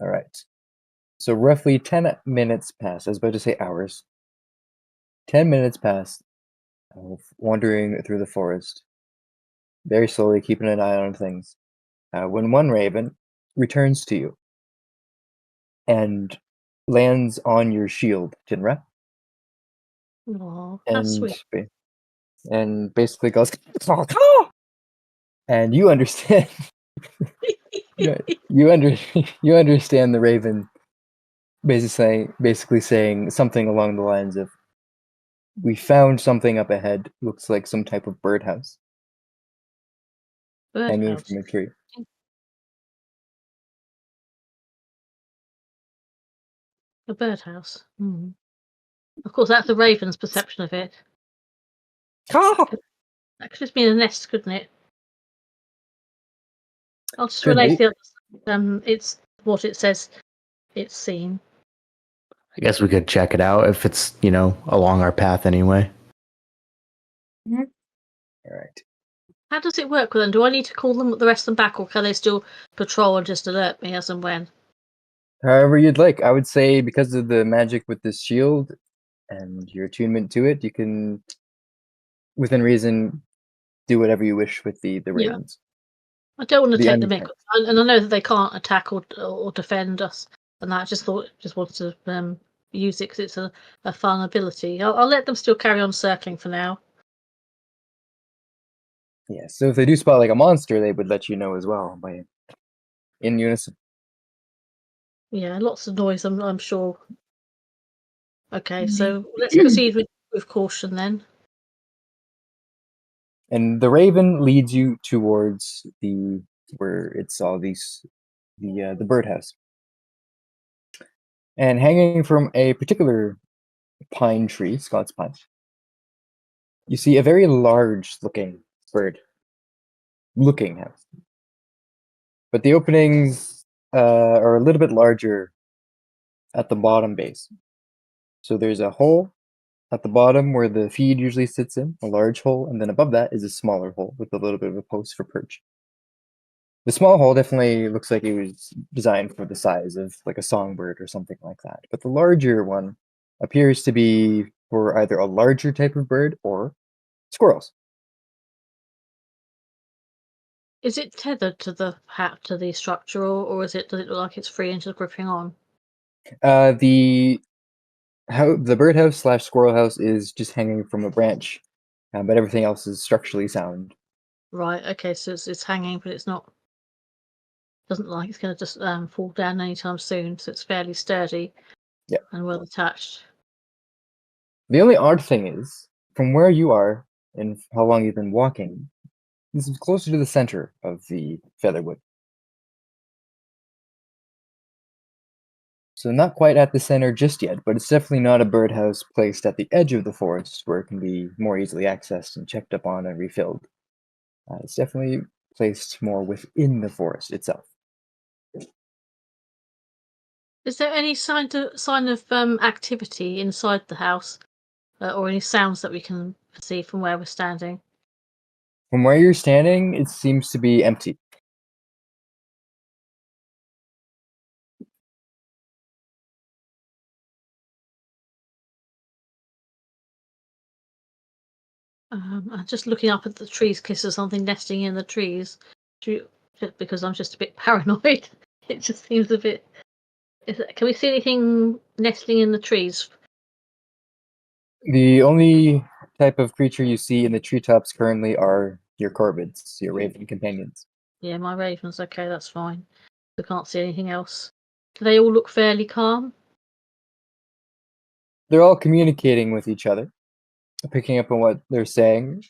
Speaker 1: All right. So roughly 10 minutes pass. I was about to say hours. 10 minutes pass of wandering through the forest, very slowly keeping an eye on things, when one raven returns to you and lands on your shield, Jinra,
Speaker 3: Oh, that's sweet.
Speaker 1: and basically goes, and you understand. you understand the raven basically saying something along the lines of, "We found something up ahead. Looks like some type of birdhouse hanging
Speaker 3: Birdhouse.
Speaker 1: from a tree."
Speaker 3: A birdhouse. Hmm. Of course, that's the raven's perception of it. That could just be a nest, couldn't it? I'll just
Speaker 1: Could
Speaker 3: relay
Speaker 1: be.
Speaker 3: the other. It's what it says. It's seen.
Speaker 2: I guess we could check it out if it's along our path anyway.
Speaker 1: All right.
Speaker 3: How does it work with them? Do I need to call them the rest of them back, or can they still patrol and just alert me as and when?
Speaker 1: However you'd like. I would say because of the magic with this shield and your attunement to it, you can, within reason, do whatever you wish with the ravens.
Speaker 3: I don't want to
Speaker 1: The
Speaker 3: take them in,
Speaker 1: undead.
Speaker 3: and I know that they can't attack or defend us, and that I just wanted to use it because it's a fun ability. I'll let them still carry on circling for now.
Speaker 1: Yeah, so if they do spot like a monster, they would let you know as well by in unison.
Speaker 3: Yeah, lots of noise. I'm sure. Okay, so let's proceed with caution then.
Speaker 1: And the raven leads you towards the where it's all these the birdhouse. And hanging from a particular pine tree, Scots pine, you see a very large looking bird. Looking house. But the openings are a little bit larger at the bottom base. So there's a hole at the bottom where the feed usually sits in, a large hole, and then above that is a smaller hole with a little bit of a post for perch. The small hole definitely looks like it was designed for the size of like a songbird or something like that. But the larger one appears to be for either a larger type of bird or squirrels.
Speaker 3: Is it tethered to the structure, or does it look like it's free and just gripping on?
Speaker 1: The birdhouse slash squirrel house is just hanging from a branch, but everything else is structurally sound.
Speaker 3: Right. Okay. So it's hanging, but it's not. Doesn't look like it's going to just fall down anytime soon. So it's fairly sturdy.
Speaker 1: Yeah.
Speaker 3: And well attached.
Speaker 1: The only odd thing is, from where you are and how long you've been walking, this is closer to the center of the featherwood. So not quite at the center just yet, but it's definitely not a birdhouse placed at the edge of the forest where it can be more easily accessed and checked up on and refilled. It's definitely placed more within the forest itself.
Speaker 3: Is there any sign of activity inside the house, or any sounds that we can see from where we're standing?
Speaker 1: From where you're standing, it seems to be empty.
Speaker 3: I'm just looking up at the trees, because there's something nesting in the trees. Because I'm just a bit paranoid. It just seems a bit. Can we see anything nesting in the trees?
Speaker 1: The only type of creature you see in the treetops currently are your corvids, your raven companions.
Speaker 3: Yeah, my ravens. Okay, that's fine. We can't see anything else. Do they all look fairly calm?
Speaker 1: They're all communicating with each other, picking up on what they're saying.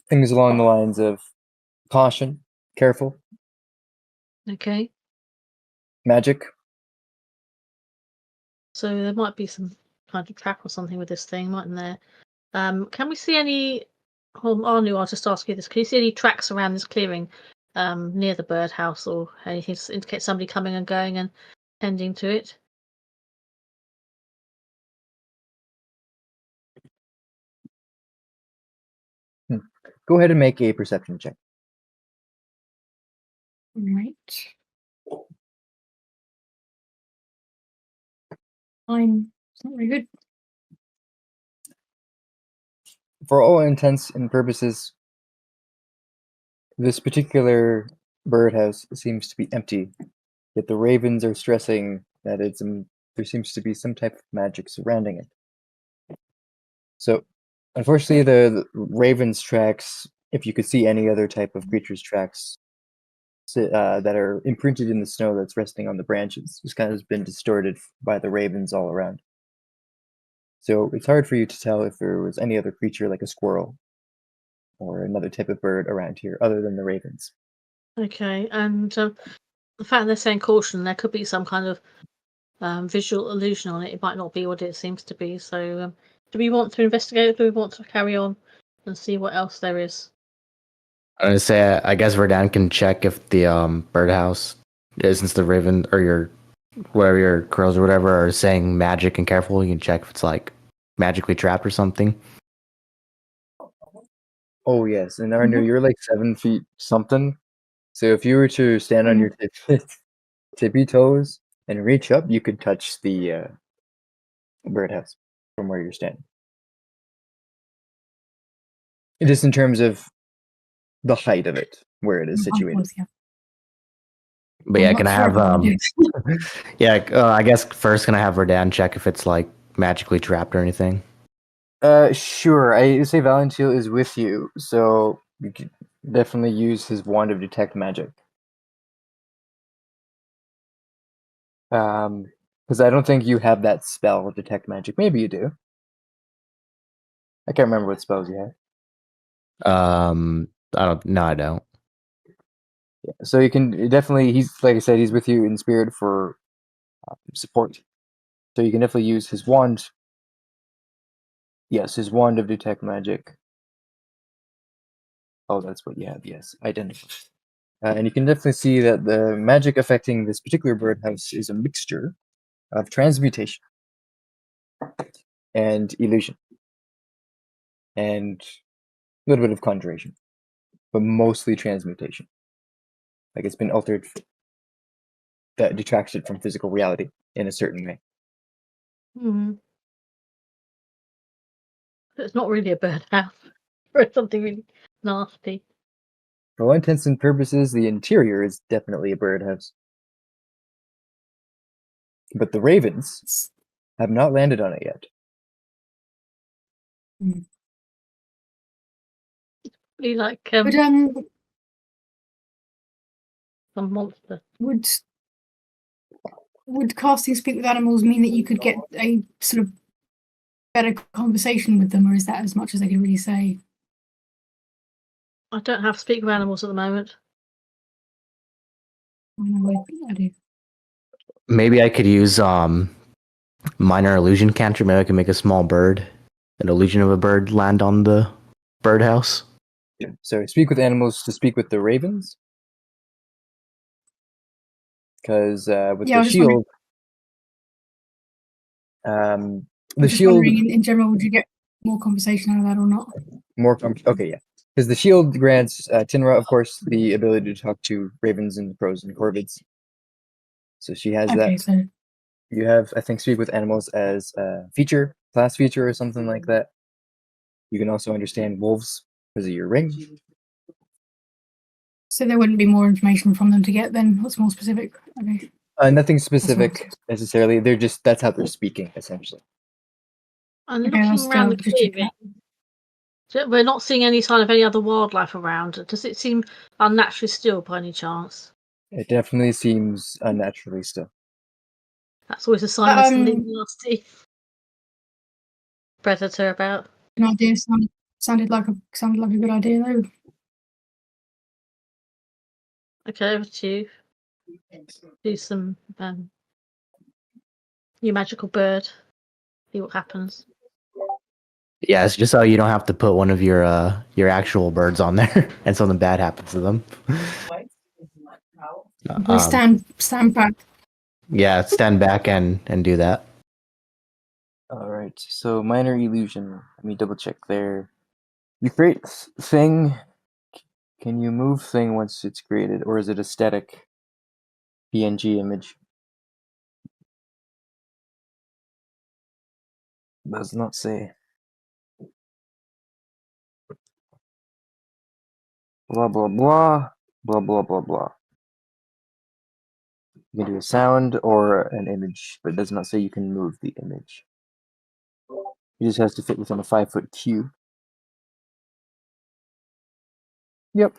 Speaker 1: Things along the lines of caution, careful,
Speaker 3: Okay.
Speaker 1: magic.
Speaker 3: So there might be some kind of trap or something with this thing, mightn't there? Can we see any? Oh, Anu, I'll just ask you this. Can you see any tracks around this clearing, near the birdhouse, or anything to indicate somebody coming and going and tending to it?
Speaker 1: Go ahead and make a perception check.
Speaker 4: Right. It's not very good.
Speaker 1: For all intents and purposes, this particular birdhouse seems to be empty, yet the ravens are stressing that there seems to be some type of magic surrounding it. So, unfortunately, the ravens' tracks, if you could see any other type of creature's tracks that are imprinted in the snow that's resting on the branches, just kind of has been distorted by the ravens all around. So it's hard for you to tell if there was any other creature like a squirrel or another type of bird around here other than the ravens.
Speaker 3: Okay, and the fact they're saying caution, there could be some kind of visual illusion on it. It might not be what it seems to be. So, do we want to investigate? Or do we want to carry on and see what else there is?
Speaker 2: I was gonna say, I guess Verdan can check if the birdhouse, since the raven or whatever your crows or whatever are saying magic and careful, you can check if it's like magically trapped or something.
Speaker 1: Oh yes, and Arno,
Speaker 4: Mhm.
Speaker 1: you're like 7 feet something. So if you were to stand on your tippy toes and reach up, you could touch the birdhouse from where you're standing. Just in terms of the height of it, where it is
Speaker 4: Of
Speaker 1: situated.
Speaker 4: course, yeah.
Speaker 2: But yeah,
Speaker 4: I'm
Speaker 2: can
Speaker 4: not
Speaker 2: I
Speaker 4: sure
Speaker 2: have
Speaker 4: about it.
Speaker 2: yeah, I guess first can I have Verdan check if it's like magically trapped or anything?
Speaker 1: Sure. I say Valentil is with you, so you could definitely use his wand of detect magic. Because I don't think you have that spell, detect magic. Maybe you do. I can't remember what spells you have.
Speaker 2: I don't. No, I don't.
Speaker 1: Yeah. So you can definitely. He's like I said. He's with you in spirit for support. So you can definitely use his wand. Yes, his wand of detect magic. Oh, that's what you have. Yes, identify. And you can definitely see that the magic affecting this particular birdhouse is a mixture of transmutation and illusion and a little bit of conjuration, but mostly transmutation. Like it's been altered that detracts it from physical reality in a certain way.
Speaker 3: Hmm. It's not really a birdhouse. Or something really nasty.
Speaker 1: For all intents and purposes, the interior is definitely a birdhouse. But the ravens have not landed on it yet.
Speaker 3: Really like
Speaker 4: But
Speaker 3: some monster.
Speaker 4: would casting speak with animals mean that you could get a sort of better conversation with them, or is that as much as I can really say?
Speaker 3: I don't have speak with animals at the moment.
Speaker 4: I do.
Speaker 2: Maybe I could use minor illusion cantrip. Maybe I can make a small bird, an illusion of a bird, land on the birdhouse.
Speaker 1: Yeah. So speak with animals to speak with the ravens. Because with
Speaker 4: Yeah, I
Speaker 1: the
Speaker 4: was just wondering.
Speaker 1: shield, the
Speaker 4: I was just
Speaker 1: shield
Speaker 4: wondering, in general, would you get more conversation out of that or not?
Speaker 1: okay, yeah. Because the shield grants Tinra, of course, the ability to talk to ravens and crows and corvids. So she has that.
Speaker 4: Okay, so
Speaker 1: You have, I think, speak with animals as a feature, class feature, or something like that. You can also understand wolves because of your ring.
Speaker 4: there wouldn't be more information from them to get then? What's more specific? Okay.
Speaker 1: Nothing specific necessarily. They're just that's how they're speaking essentially.
Speaker 3: I'm
Speaker 4: Okay,
Speaker 3: looking
Speaker 4: that's
Speaker 3: around the
Speaker 4: just check
Speaker 3: clearing.
Speaker 4: that.
Speaker 3: We're not seeing any sign of any other wildlife around. Does it seem unnaturally still by any chance?
Speaker 1: It definitely seems unnaturally still.
Speaker 3: That's always a sign of something nasty predator about.
Speaker 4: An idea sounded like a good idea though.
Speaker 3: Okay, over to you. Do some your magical bird. See what happens.
Speaker 2: Yeah, it's just so you don't have to put one of your actual birds on there, and something bad happens to them.
Speaker 4: We stand back.
Speaker 2: Yeah, stand back and do that.
Speaker 1: All right. So minor illusion. Let me double check there. You create thing. Can you move thing once it's created, or is it a static PNG image? Does not say. Blah blah blah blah blah blah blah. You can do a sound or an image, but it does not say you can move the image. It just has to fit within a 5-foot cube. Yep.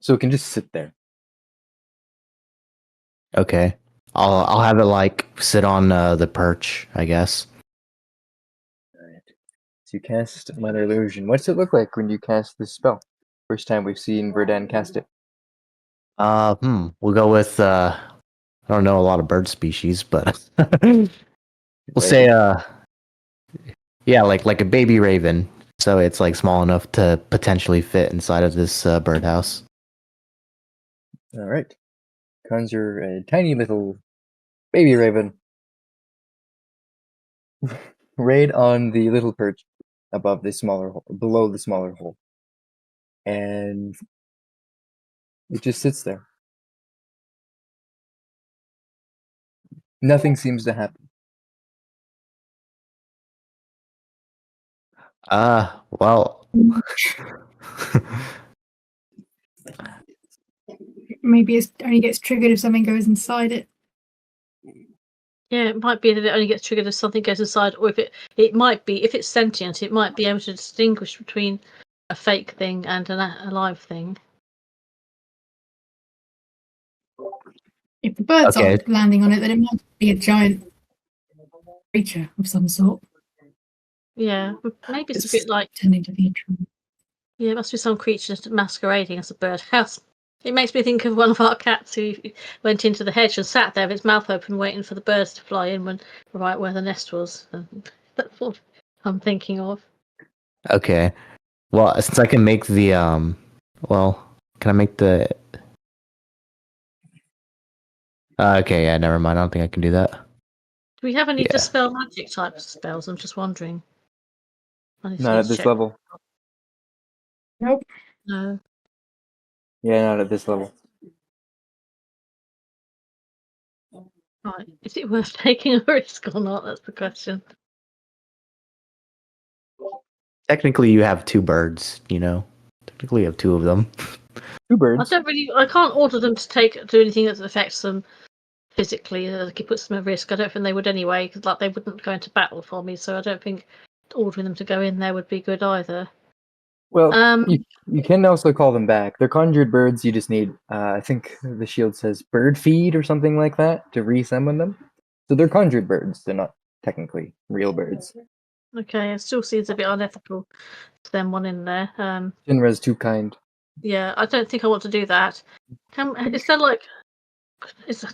Speaker 1: So it can just sit there.
Speaker 2: Okay, I'll have it like sit on the perch, I guess.
Speaker 1: Alright. So you cast minor illusion. What's it look like when you cast this spell? First time we've seen Verdan cast it.
Speaker 2: We'll go with I don't know a lot of bird species, but we'll say yeah, like a baby raven. So it's like small enough to potentially fit inside of this birdhouse.
Speaker 1: All right. Conjure a tiny little baby raven. Raid on the little perch above the smaller hole, below the smaller hole. and it just sits there. Nothing seems to happen.
Speaker 2: Well.
Speaker 4: Maybe it only gets triggered if something goes inside it.
Speaker 3: Yeah, it might be that it only gets triggered if something goes inside, or if it might be, if it's sentient, it might be able to distinguish between a fake thing and a live thing.
Speaker 4: If the birds
Speaker 2: Okay.
Speaker 4: aren't landing on it, then it might be a giant creature of some sort.
Speaker 3: Yeah, maybe it's a bit like,
Speaker 4: Turning to be a tree.
Speaker 3: yeah, it must be some creature masquerading as a birdhouse. It makes me think of one of our cats who went into the hedge and sat there with its mouth open, waiting for the birds to fly in when right where the nest was. That's what I'm thinking of.
Speaker 2: Okay. Well, since I can make the well, can I make the? Okay, yeah, never mind. I don't think I can do that.
Speaker 3: Do we have any
Speaker 2: Yeah.
Speaker 3: dispel magic type spells? I'm just wondering. I just
Speaker 1: Not
Speaker 3: need
Speaker 1: at
Speaker 3: to
Speaker 1: this
Speaker 3: check.
Speaker 1: level.
Speaker 4: Nope.
Speaker 3: No.
Speaker 1: Yeah, not at this level.
Speaker 3: Right. Is it worth taking a risk or not? That's the question.
Speaker 2: Technically, you have two birds. You know, technically, you have two of them.
Speaker 1: Two
Speaker 3: I
Speaker 1: birds.
Speaker 3: don't really. I can't order them to do anything that affects them physically. It puts them at risk. I don't think they would anyway, because like they wouldn't go into battle for me. So I don't think ordering them to go in there would be good either.
Speaker 1: Well, you can also call them back. They're conjured birds. You just need, I think the shield says bird feed or something like that to re-summon them. So they're conjured birds. They're not technically real birds.
Speaker 3: Okay, it still seems a bit unethical to send one in there.
Speaker 1: Shinra's too kind.
Speaker 3: Yeah, I don't think I want to do that. Is there like,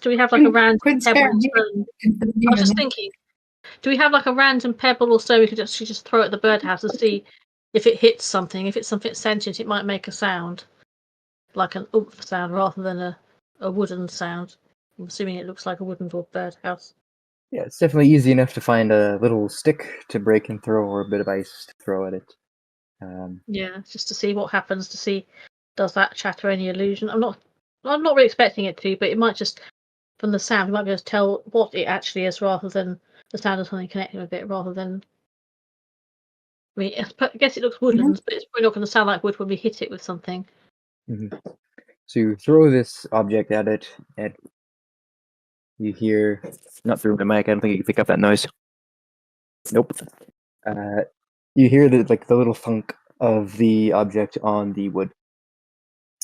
Speaker 3: do we have like a random
Speaker 4: Quinn
Speaker 3: pebble
Speaker 4: scare
Speaker 3: or
Speaker 4: me.
Speaker 3: stone? I was just thinking, do we have like a random pebble or so we could actually just throw at the birdhouse and see if it hits something? If it's something sentient, it might make a sound, like an oomph sound rather than a wooden sound. I'm assuming it looks like a wooden birdhouse.
Speaker 1: Yeah, it's definitely easy enough to find a little stick to break and throw or a bit of ice to throw at it.
Speaker 3: Yeah, just to see what happens. To see does that shatter any illusion. I'm not really expecting it to, but it might just from the sound, you might be able to tell what it actually is rather than the sound of something connected with it. Rather than, I mean, I guess it looks wooden, but it's probably not going to sound like wood when we hit it with something.
Speaker 1: So you throw this object at it, and you hear, not through the mic, I don't think you can pick up that noise. Nope. You hear the little thunk of the object on the wood.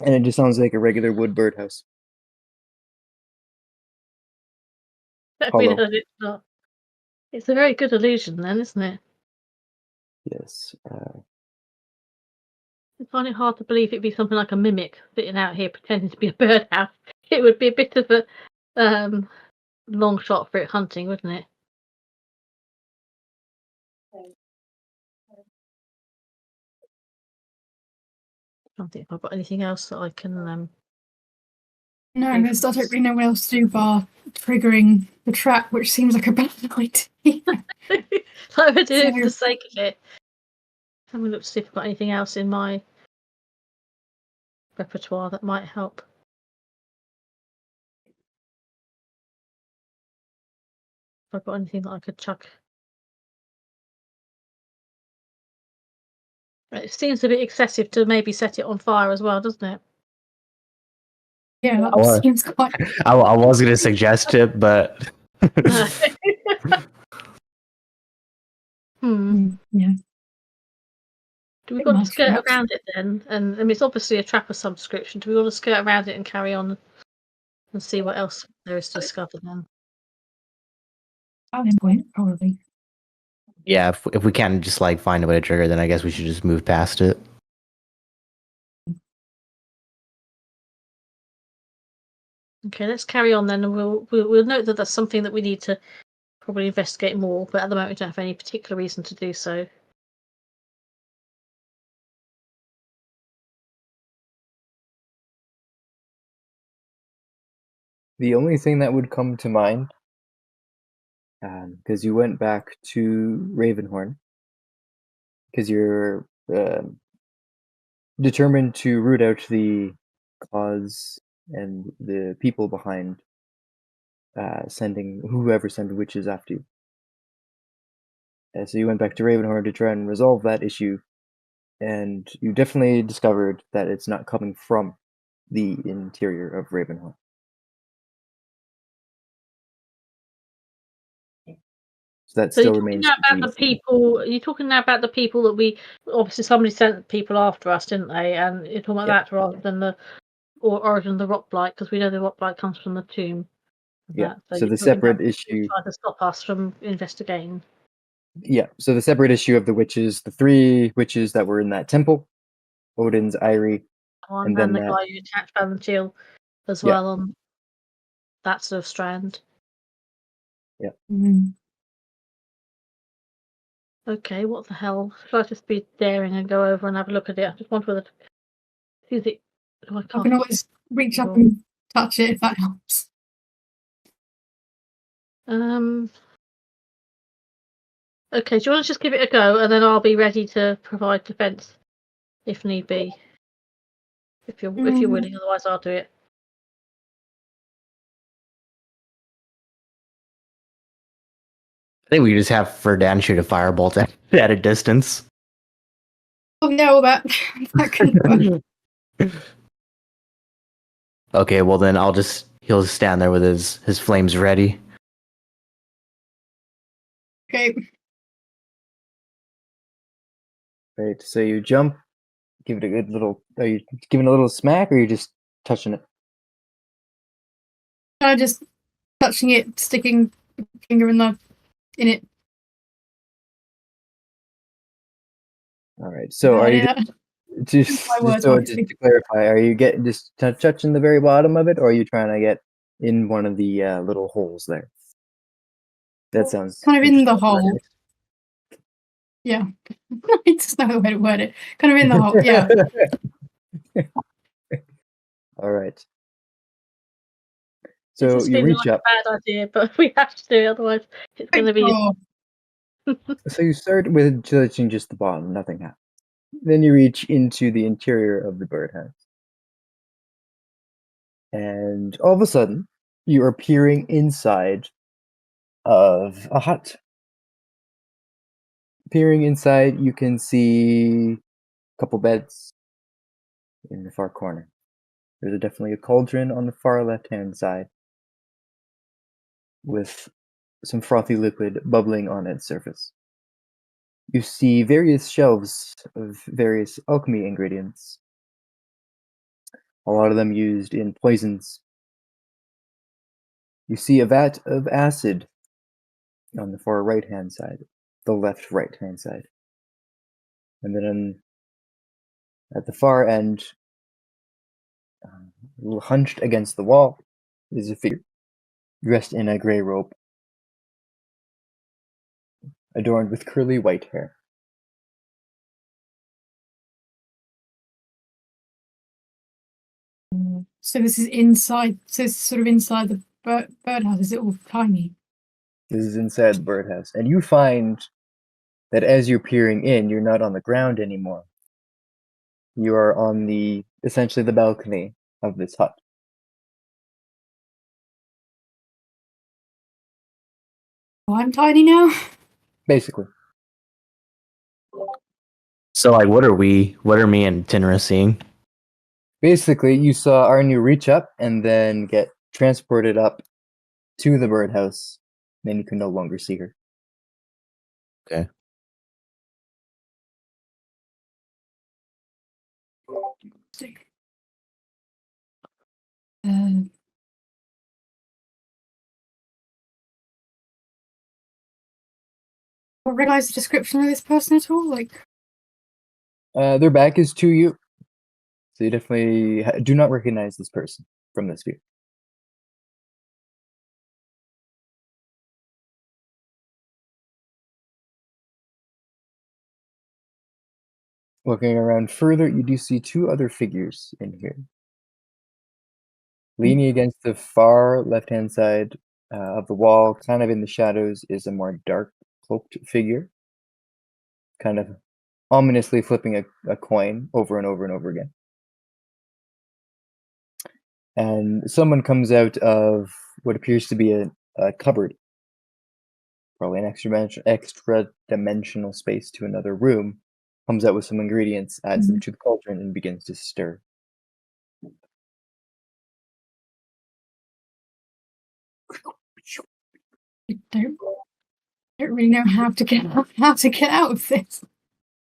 Speaker 1: And it just sounds like a regular wood birdhouse.
Speaker 3: I mean,
Speaker 1: Hollow.
Speaker 3: it's not. It's a very good illusion, then, isn't it?
Speaker 1: Yes.
Speaker 3: I find it hard to believe it'd be something like a mimic sitting out here pretending to be a birdhouse. It would be a bit of a long shot for it hunting, wouldn't it? I don't think I've got anything else that I can.
Speaker 4: No,
Speaker 3: do
Speaker 4: there's
Speaker 3: for
Speaker 4: not
Speaker 3: this.
Speaker 4: really nowhere else to do bar triggering the trap, which seems like a bad idea.
Speaker 3: I would do it for
Speaker 4: So-
Speaker 3: the sake of it. I'm going to look to see if I've got anything else in my repertoire that might help. If I've got anything that I could chuck. It seems a bit excessive to maybe set it on fire as well, doesn't it?
Speaker 4: Yeah,
Speaker 2: I wa-
Speaker 4: that seems quite.
Speaker 2: I was gonna suggest it, but
Speaker 4: Yeah.
Speaker 3: Do we
Speaker 4: Bit
Speaker 3: want to
Speaker 4: much,
Speaker 3: skirt
Speaker 4: perhaps.
Speaker 3: around it then? And I mean, it's obviously a trap of some description. Do we want to skirt around it and carry on and see what else there is to discover then?
Speaker 4: At this point, probably.
Speaker 2: yeah, if we can't just like find a way to trigger, then I guess we should just move past it.
Speaker 3: Okay, let's carry on then, and we'll note that that's something that we need to probably investigate more. But at the moment, we don't have any particular reason to do so.
Speaker 1: The only thing that would come to mind, because you went back to Ravenhorn, because you're determined to root out the cause and the people behind sending whoever sent witches after you. And so you went back to Ravenhorn to try and resolve that issue, and you definitely discovered that it's not coming from the interior of Ravenhorn. So that
Speaker 3: So
Speaker 1: still
Speaker 3: you're talking
Speaker 1: remains
Speaker 3: now
Speaker 1: to
Speaker 3: about
Speaker 1: be
Speaker 3: the people. You're talking now about the people that we obviously somebody sent people after us, didn't they? And you're talking about
Speaker 1: Yep.
Speaker 3: that rather than the origin of the rock blight, because we know the rock blight comes from the tomb. and
Speaker 1: Yeah.
Speaker 3: that.
Speaker 1: So
Speaker 3: you're
Speaker 1: the
Speaker 3: talking about
Speaker 1: separate issue.
Speaker 3: trying to stop us from investigating.
Speaker 1: Yeah. So the separate issue of the witches, the 3 witches that were in that temple, Odin's, Irie, and then
Speaker 3: And the
Speaker 1: that.
Speaker 3: guy who attacked Valentil as
Speaker 1: Yeah.
Speaker 3: well on that sort of strand.
Speaker 4: Mm.
Speaker 3: Okay, what the hell? Should I just be daring and go over and have a look at it? I just wonder whether is it. Oh, I
Speaker 4: I can
Speaker 3: can't.
Speaker 4: always reach up and touch it if that helps.
Speaker 3: Okay, do you want to just give it a go, and then I'll be ready to provide defence if need be. If you're willing, otherwise I'll do it.
Speaker 2: I think we just have Verdan shoot a firebolt at a distance.
Speaker 4: Oh yeah, all that. That can work.
Speaker 2: Okay, well then he'll just stand there with his flames ready.
Speaker 4: Okay.
Speaker 1: Right. So you jump, give it a good little. Are you giving a little smack, or are you just touching it?
Speaker 4: Just touching it, sticking a finger in it.
Speaker 1: All right. So are you
Speaker 4: Yeah.
Speaker 1: just
Speaker 4: My words,
Speaker 1: so
Speaker 4: obviously.
Speaker 1: just to clarify? Are you getting just touching the very bottom of it, or are you trying to get in one of the little holes there? That sounds
Speaker 4: kind of in the hole.
Speaker 1: right?
Speaker 4: Yeah. It's not the way to word it. Kind of in the hole. Yeah.
Speaker 1: All right.
Speaker 3: This
Speaker 1: So
Speaker 3: is
Speaker 1: you
Speaker 3: feeling
Speaker 1: reach
Speaker 3: like
Speaker 1: up.
Speaker 3: a bad idea, but we have to do it, otherwise it's going to be.
Speaker 4: Oh,
Speaker 1: So you start with touching just the bottom, nothing happens. Then you reach into the interior of the birdhouse. And all of a sudden, you are peering inside of a hut. Peering inside, you can see a couple beds in the far corner. There's definitely a cauldron on the far left-hand side with some frothy liquid bubbling on its surface. You see various shelves of various alchemy ingredients, a lot of them used in poisons. You see a vat of acid on the far right-hand side, the left right-hand side. And then at the far end, hunched against the wall, is a figure dressed in a gray robe, adorned with curly white hair.
Speaker 4: so this is inside. So it's sort of inside the birdhouse. Is it all tiny?
Speaker 1: This is inside the birdhouse, and you find that as you're peering in, you're not on the ground anymore. You are on essentially the balcony of this hut.
Speaker 4: Oh, I'm tiny now.
Speaker 1: Basically.
Speaker 2: So like, what are me and Tinra seeing?
Speaker 1: Basically, you saw Arnu reach up and then get transported up to the birdhouse. Then you can no longer see her.
Speaker 2: Okay.
Speaker 4: I recognize the description of this person at all. Like,
Speaker 1: Their back is to you, so you definitely do not recognize this person from this view. Looking around further, you do see 2 other figures in here. Leaning against the far left-hand side of the wall, kind of in the shadows, is a more dark cloaked figure. Kind of ominously flipping a coin over and over and over again. And someone comes out of what appears to be a cupboard, probably an extra dimensional space to another room, comes out with some ingredients, adds them to the cauldron, and begins to stir.
Speaker 4: I don't really know how to get out of this.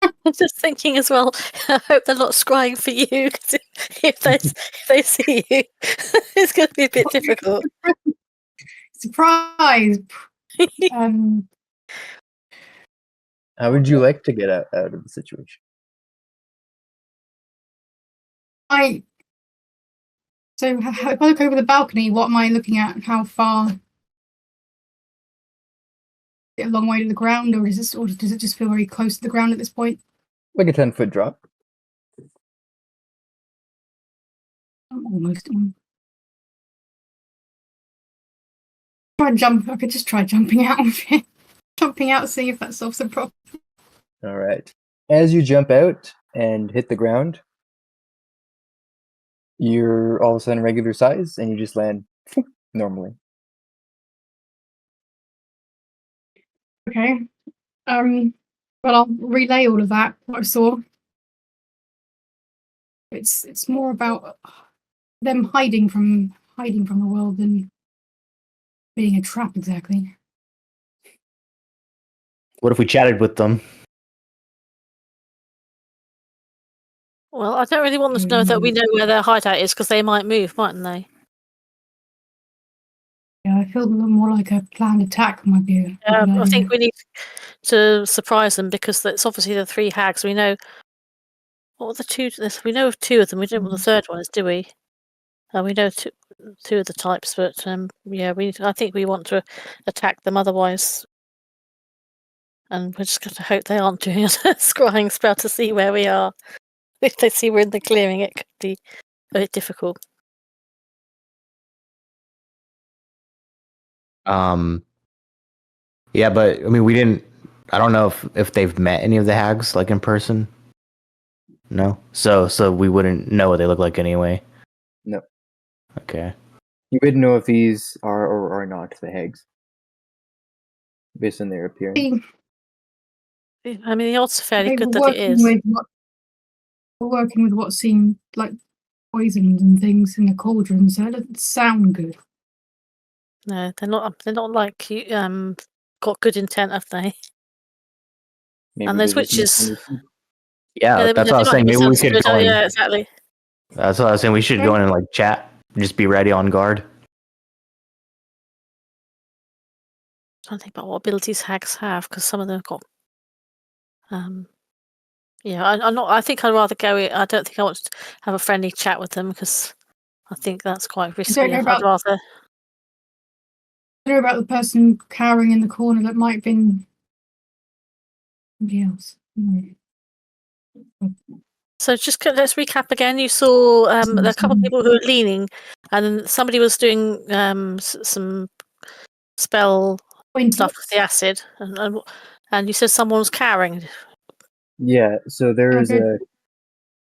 Speaker 3: I'm just thinking as well. I hope they're not scrying for you, because if they see you, it's going to be a bit difficult.
Speaker 4: Surprise!
Speaker 1: How would you like to get out of the situation?
Speaker 4: So if I look over the balcony, what am I looking at? How far? Is it a long way to the ground, or does it just feel very close to the ground at this point?
Speaker 1: Like a 10-foot drop.
Speaker 4: Almost. I could just try jumping out of it. Jumping out, see if that solves the problem.
Speaker 1: All right. As you jump out and hit the ground, you're all of a sudden regular size, and you just land normally.
Speaker 4: Okay. Well, I'll relay all of that. What I saw. It's more about them hiding from the world than being a trap exactly.
Speaker 2: What if we chatted with them?
Speaker 3: Well, I don't really want them to know that we know where their hideout is, because they might move, mightn't they?
Speaker 4: Yeah, I feel a little more like a planned attack might be.
Speaker 3: I think we need to surprise them, because it's obviously the three hags. We know what are the two. We know of two of them. We don't know what the third one is, do we? We know two of the types, but yeah, I think we want to attack them otherwise, and we're just going to hope they aren't doing a scrying spell to see where we are. If they see we're in the clearing, it could be a bit difficult.
Speaker 2: Yeah, but I mean, we didn't. I don't know if they've met any of the hags like in person. No, so we wouldn't know what they look like anyway.
Speaker 1: No.
Speaker 2: Okay.
Speaker 1: You wouldn't know if these are or are not the hags, based on their appearance.
Speaker 3: I mean, the odds are fairly
Speaker 4: They
Speaker 3: good
Speaker 4: were
Speaker 3: that it is.
Speaker 4: working with what seemed like poisons and things in the cauldron, so it doesn't sound good.
Speaker 3: No, they're not. They're not like you. Got good intent, have they?
Speaker 1: Maybe
Speaker 3: And those
Speaker 1: they're just
Speaker 3: witches.
Speaker 1: misunderstood.
Speaker 2: Yeah, that's what I was saying. Maybe we could go in.
Speaker 3: Yeah, exactly.
Speaker 2: That's what I was saying. We should go in and like chat. Just be ready on guard.
Speaker 3: Trying to think about what abilities hags have, because some of them have got. Yeah, I'm not. I think I'd rather go. I don't think I want to have a friendly chat with them, because I think that's quite risky.
Speaker 4: I'd rather. I know about the person cowering in the corner that might have been somebody else.
Speaker 3: So just let's recap again. You saw there are a couple of people who were leaning, and then somebody was doing some spell stuff with the acid, and you said someone was cowering.
Speaker 1: Yeah, so there's a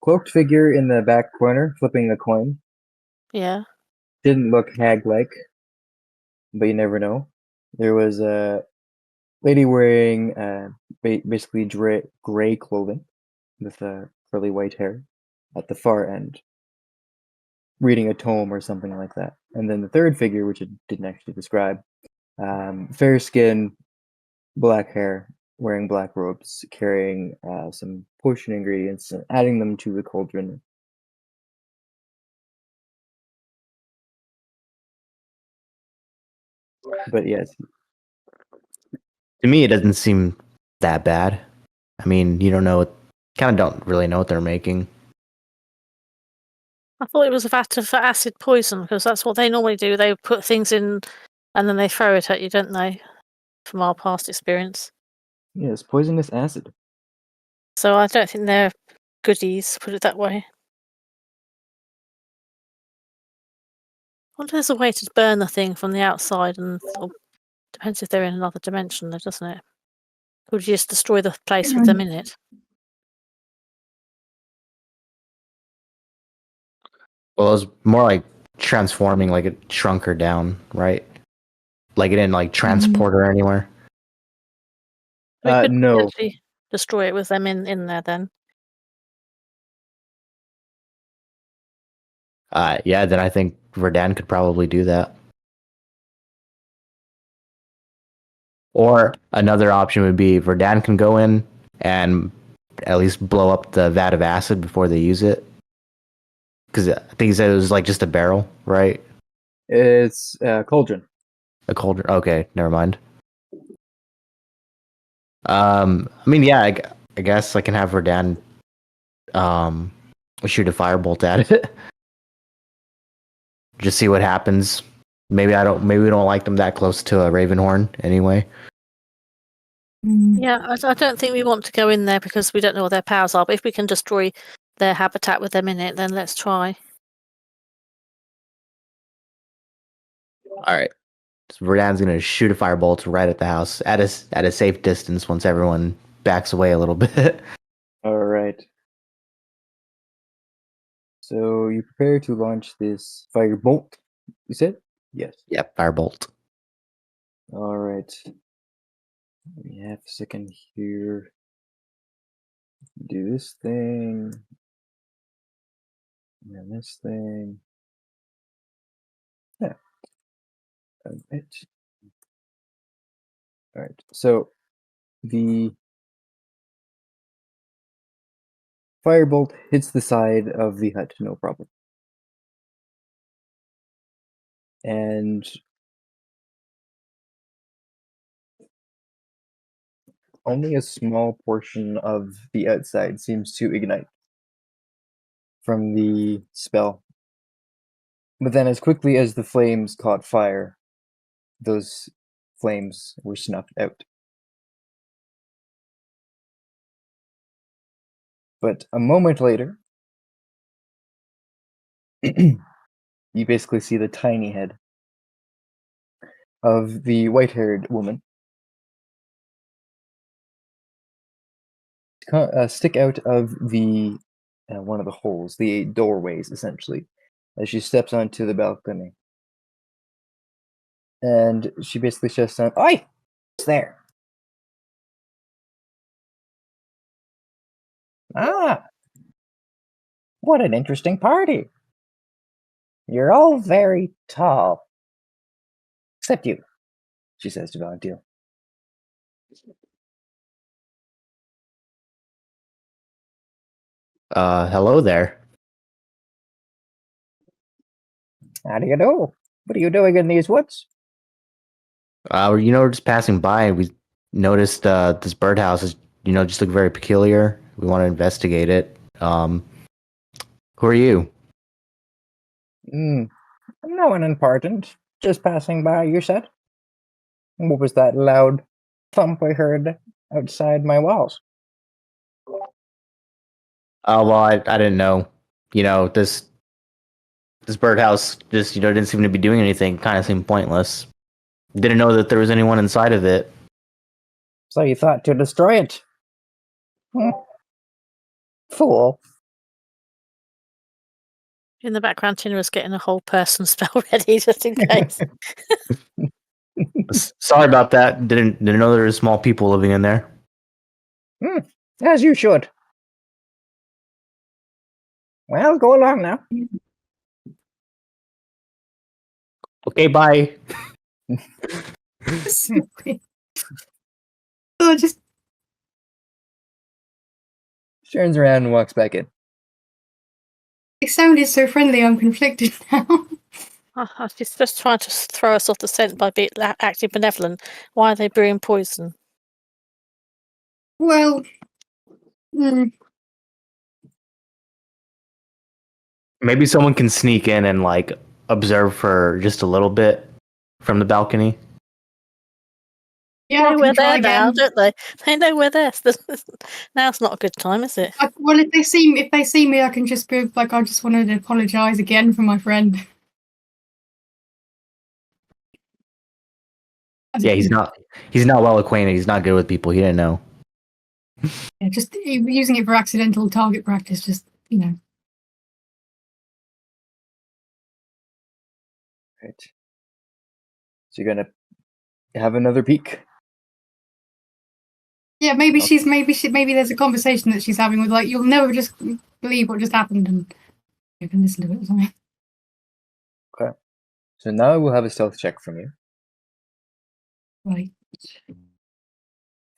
Speaker 1: cloaked figure in the back corner flipping a coin.
Speaker 3: Yeah.
Speaker 1: Didn't look hag-like, but you never know. There was a lady wearing basically gray clothing with curly white hair at the far end, reading a tome or something like that. And then the third figure, which it didn't actually describe, fair skin, black hair, wearing black robes, carrying some potion ingredients and adding them to the cauldron. But yes.
Speaker 2: To me, it doesn't seem that bad. I mean, you don't know. Kind of don't really know what they're making.
Speaker 3: I thought it was a vat of acid poison, because that's what they normally do. They put things in, and then they throw it at you, don't they? From our past experience.
Speaker 1: Yes, poisonous acid.
Speaker 3: So I don't think they're goodies, put it that way. I wonder if there's a way to burn the thing from the outside, and depends if they're in another dimension, though, doesn't it? Or would you just destroy the place with them in it?
Speaker 2: Well, it was more like transforming, like it shrunk her down, right? Like it didn't like transport her anywhere.
Speaker 3: We could
Speaker 1: No.
Speaker 3: potentially destroy it with them in there then.
Speaker 2: Yeah, then I think Verdan could probably do that. Or another option would be Verdan can go in and at least blow up the vat of acid before they use it. Because I think he said it was like just a barrel, right?
Speaker 1: It's cauldron.
Speaker 2: A cauldron. Okay, never mind. I mean, yeah, I guess I can have Verdan shoot a firebolt at it. Just see what happens. Maybe we don't like them that close to a Ravenhorn anyway.
Speaker 3: Yeah, I don't think we want to go in there because we don't know what their powers are. But if we can destroy their habitat with them in it, then let's try.
Speaker 2: All right. So Verdan's gonna shoot a firebolt right at the house at a safe distance once everyone backs away a little bit.
Speaker 1: All right. So you prepare to launch this firebolt. You said? Yes.
Speaker 2: Yep, firebolt.
Speaker 1: All right. We have a second here. Do this thing. And then this thing. Yeah. All right. So the firebolt hits the side of the hut, no problem. And only a small portion of the outside seems to ignite from the spell. But then, as quickly as the flames caught fire, those flames were snuffed out. But a moment later, you basically see the tiny head of the white-haired woman stick out of the one of the holes, the doorways, essentially, as she steps onto the balcony. And she basically shouts down, "Oi! Who's there?" "Ah, what an interesting party. You're all very tall. Except you," she says to Valentine.
Speaker 2: Hello there.
Speaker 1: "How do you do? What are you doing in these woods?"
Speaker 2: We're just passing by. We noticed this birdhouse is, just look very peculiar. We want to investigate it. Who are you?
Speaker 1: No one important. Just passing by, you said? What was that loud thump I heard outside my walls?
Speaker 2: Well, I didn't know. This birdhouse just, didn't seem to be doing anything. Kind of seemed pointless. Didn't know that there was anyone inside of it.
Speaker 1: So you thought to destroy it? Fool.
Speaker 3: In the background, Tina was getting a whole person spell ready just in case.
Speaker 2: Sorry about that. Didn't know there were small people living in there.
Speaker 1: As you should. Well, go along now.
Speaker 2: Okay, bye.
Speaker 4: Oh, just
Speaker 1: She turns around and walks back in.
Speaker 4: it sounded so friendly. I'm conflicted now.
Speaker 3: She's just trying to throw us off the scent by acting benevolent. Why are they brewing poison?
Speaker 4: Well,
Speaker 2: Maybe someone can sneak in and observe for just a little bit from the balcony.
Speaker 4: yeah, I
Speaker 3: We're
Speaker 4: can try
Speaker 3: there now,
Speaker 4: again.
Speaker 3: don't they? They know we're there. Now's not a good time, is it?
Speaker 4: Well, if they see me, I can just be like, I just wanted to apologize again for my friend.
Speaker 2: Yeah, he's not well acquainted. He's not good with people. He didn't know.
Speaker 4: Yeah, just using it for accidental target practice. Just
Speaker 1: Right. So you're gonna have another peek.
Speaker 4: Yeah, maybe maybe there's a conversation that she's having with like, you'll never just believe what just happened, and you can listen to it or something.
Speaker 1: Okay. So now we'll have a stealth check from you
Speaker 4: Right.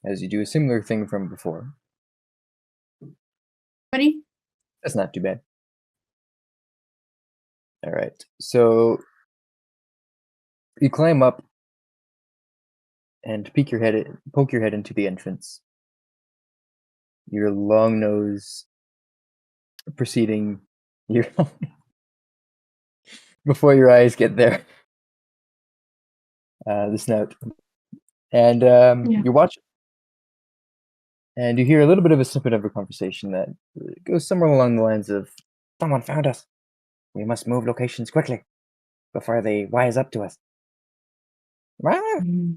Speaker 1: as you do a similar thing from before.
Speaker 4: Ready?
Speaker 1: That's not too bad. All right. So you climb up and poke your head into the entrance. Your long nose preceding your before your eyes get there. The snout, and you watch, and you hear a little bit of a snippet of a conversation that goes somewhere along the lines of, "Someone found us. We must move locations quickly before they wise up to us. Well,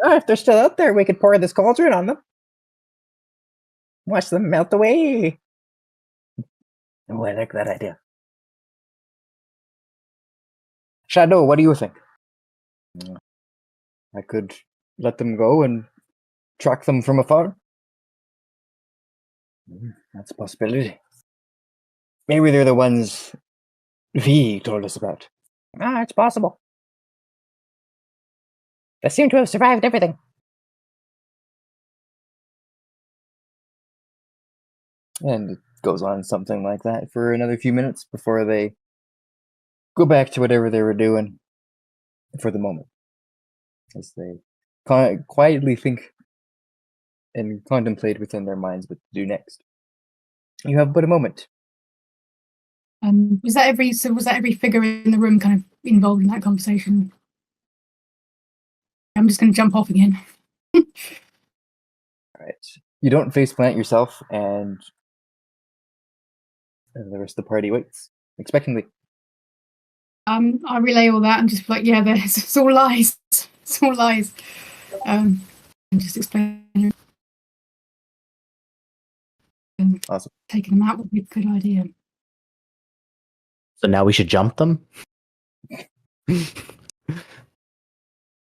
Speaker 1: if they're still out there, we could pour this cauldron on them. Watch them melt away." Oh, I like that idea. Shadow, what do you think? I could let them go and track them from afar. That's a possibility. Maybe they're the ones V told us about. It's possible. They seem to have survived everything. And it goes on something like that for another few minutes before they go back to whatever they were doing for the moment. As they quietly think and contemplate within their minds what to do next. You have but a moment.
Speaker 4: Was that every figure in the room kind of involved in that conversation? I'm just going to jump off again.
Speaker 1: All right. You don't face plant yourself, and the rest of the party waits expectantly.
Speaker 4: I relay all that and just like, yeah, it's all lies. It's all lies. And just explain.
Speaker 1: Awesome.
Speaker 4: Taking them out would be a good idea.
Speaker 2: So now we should jump them?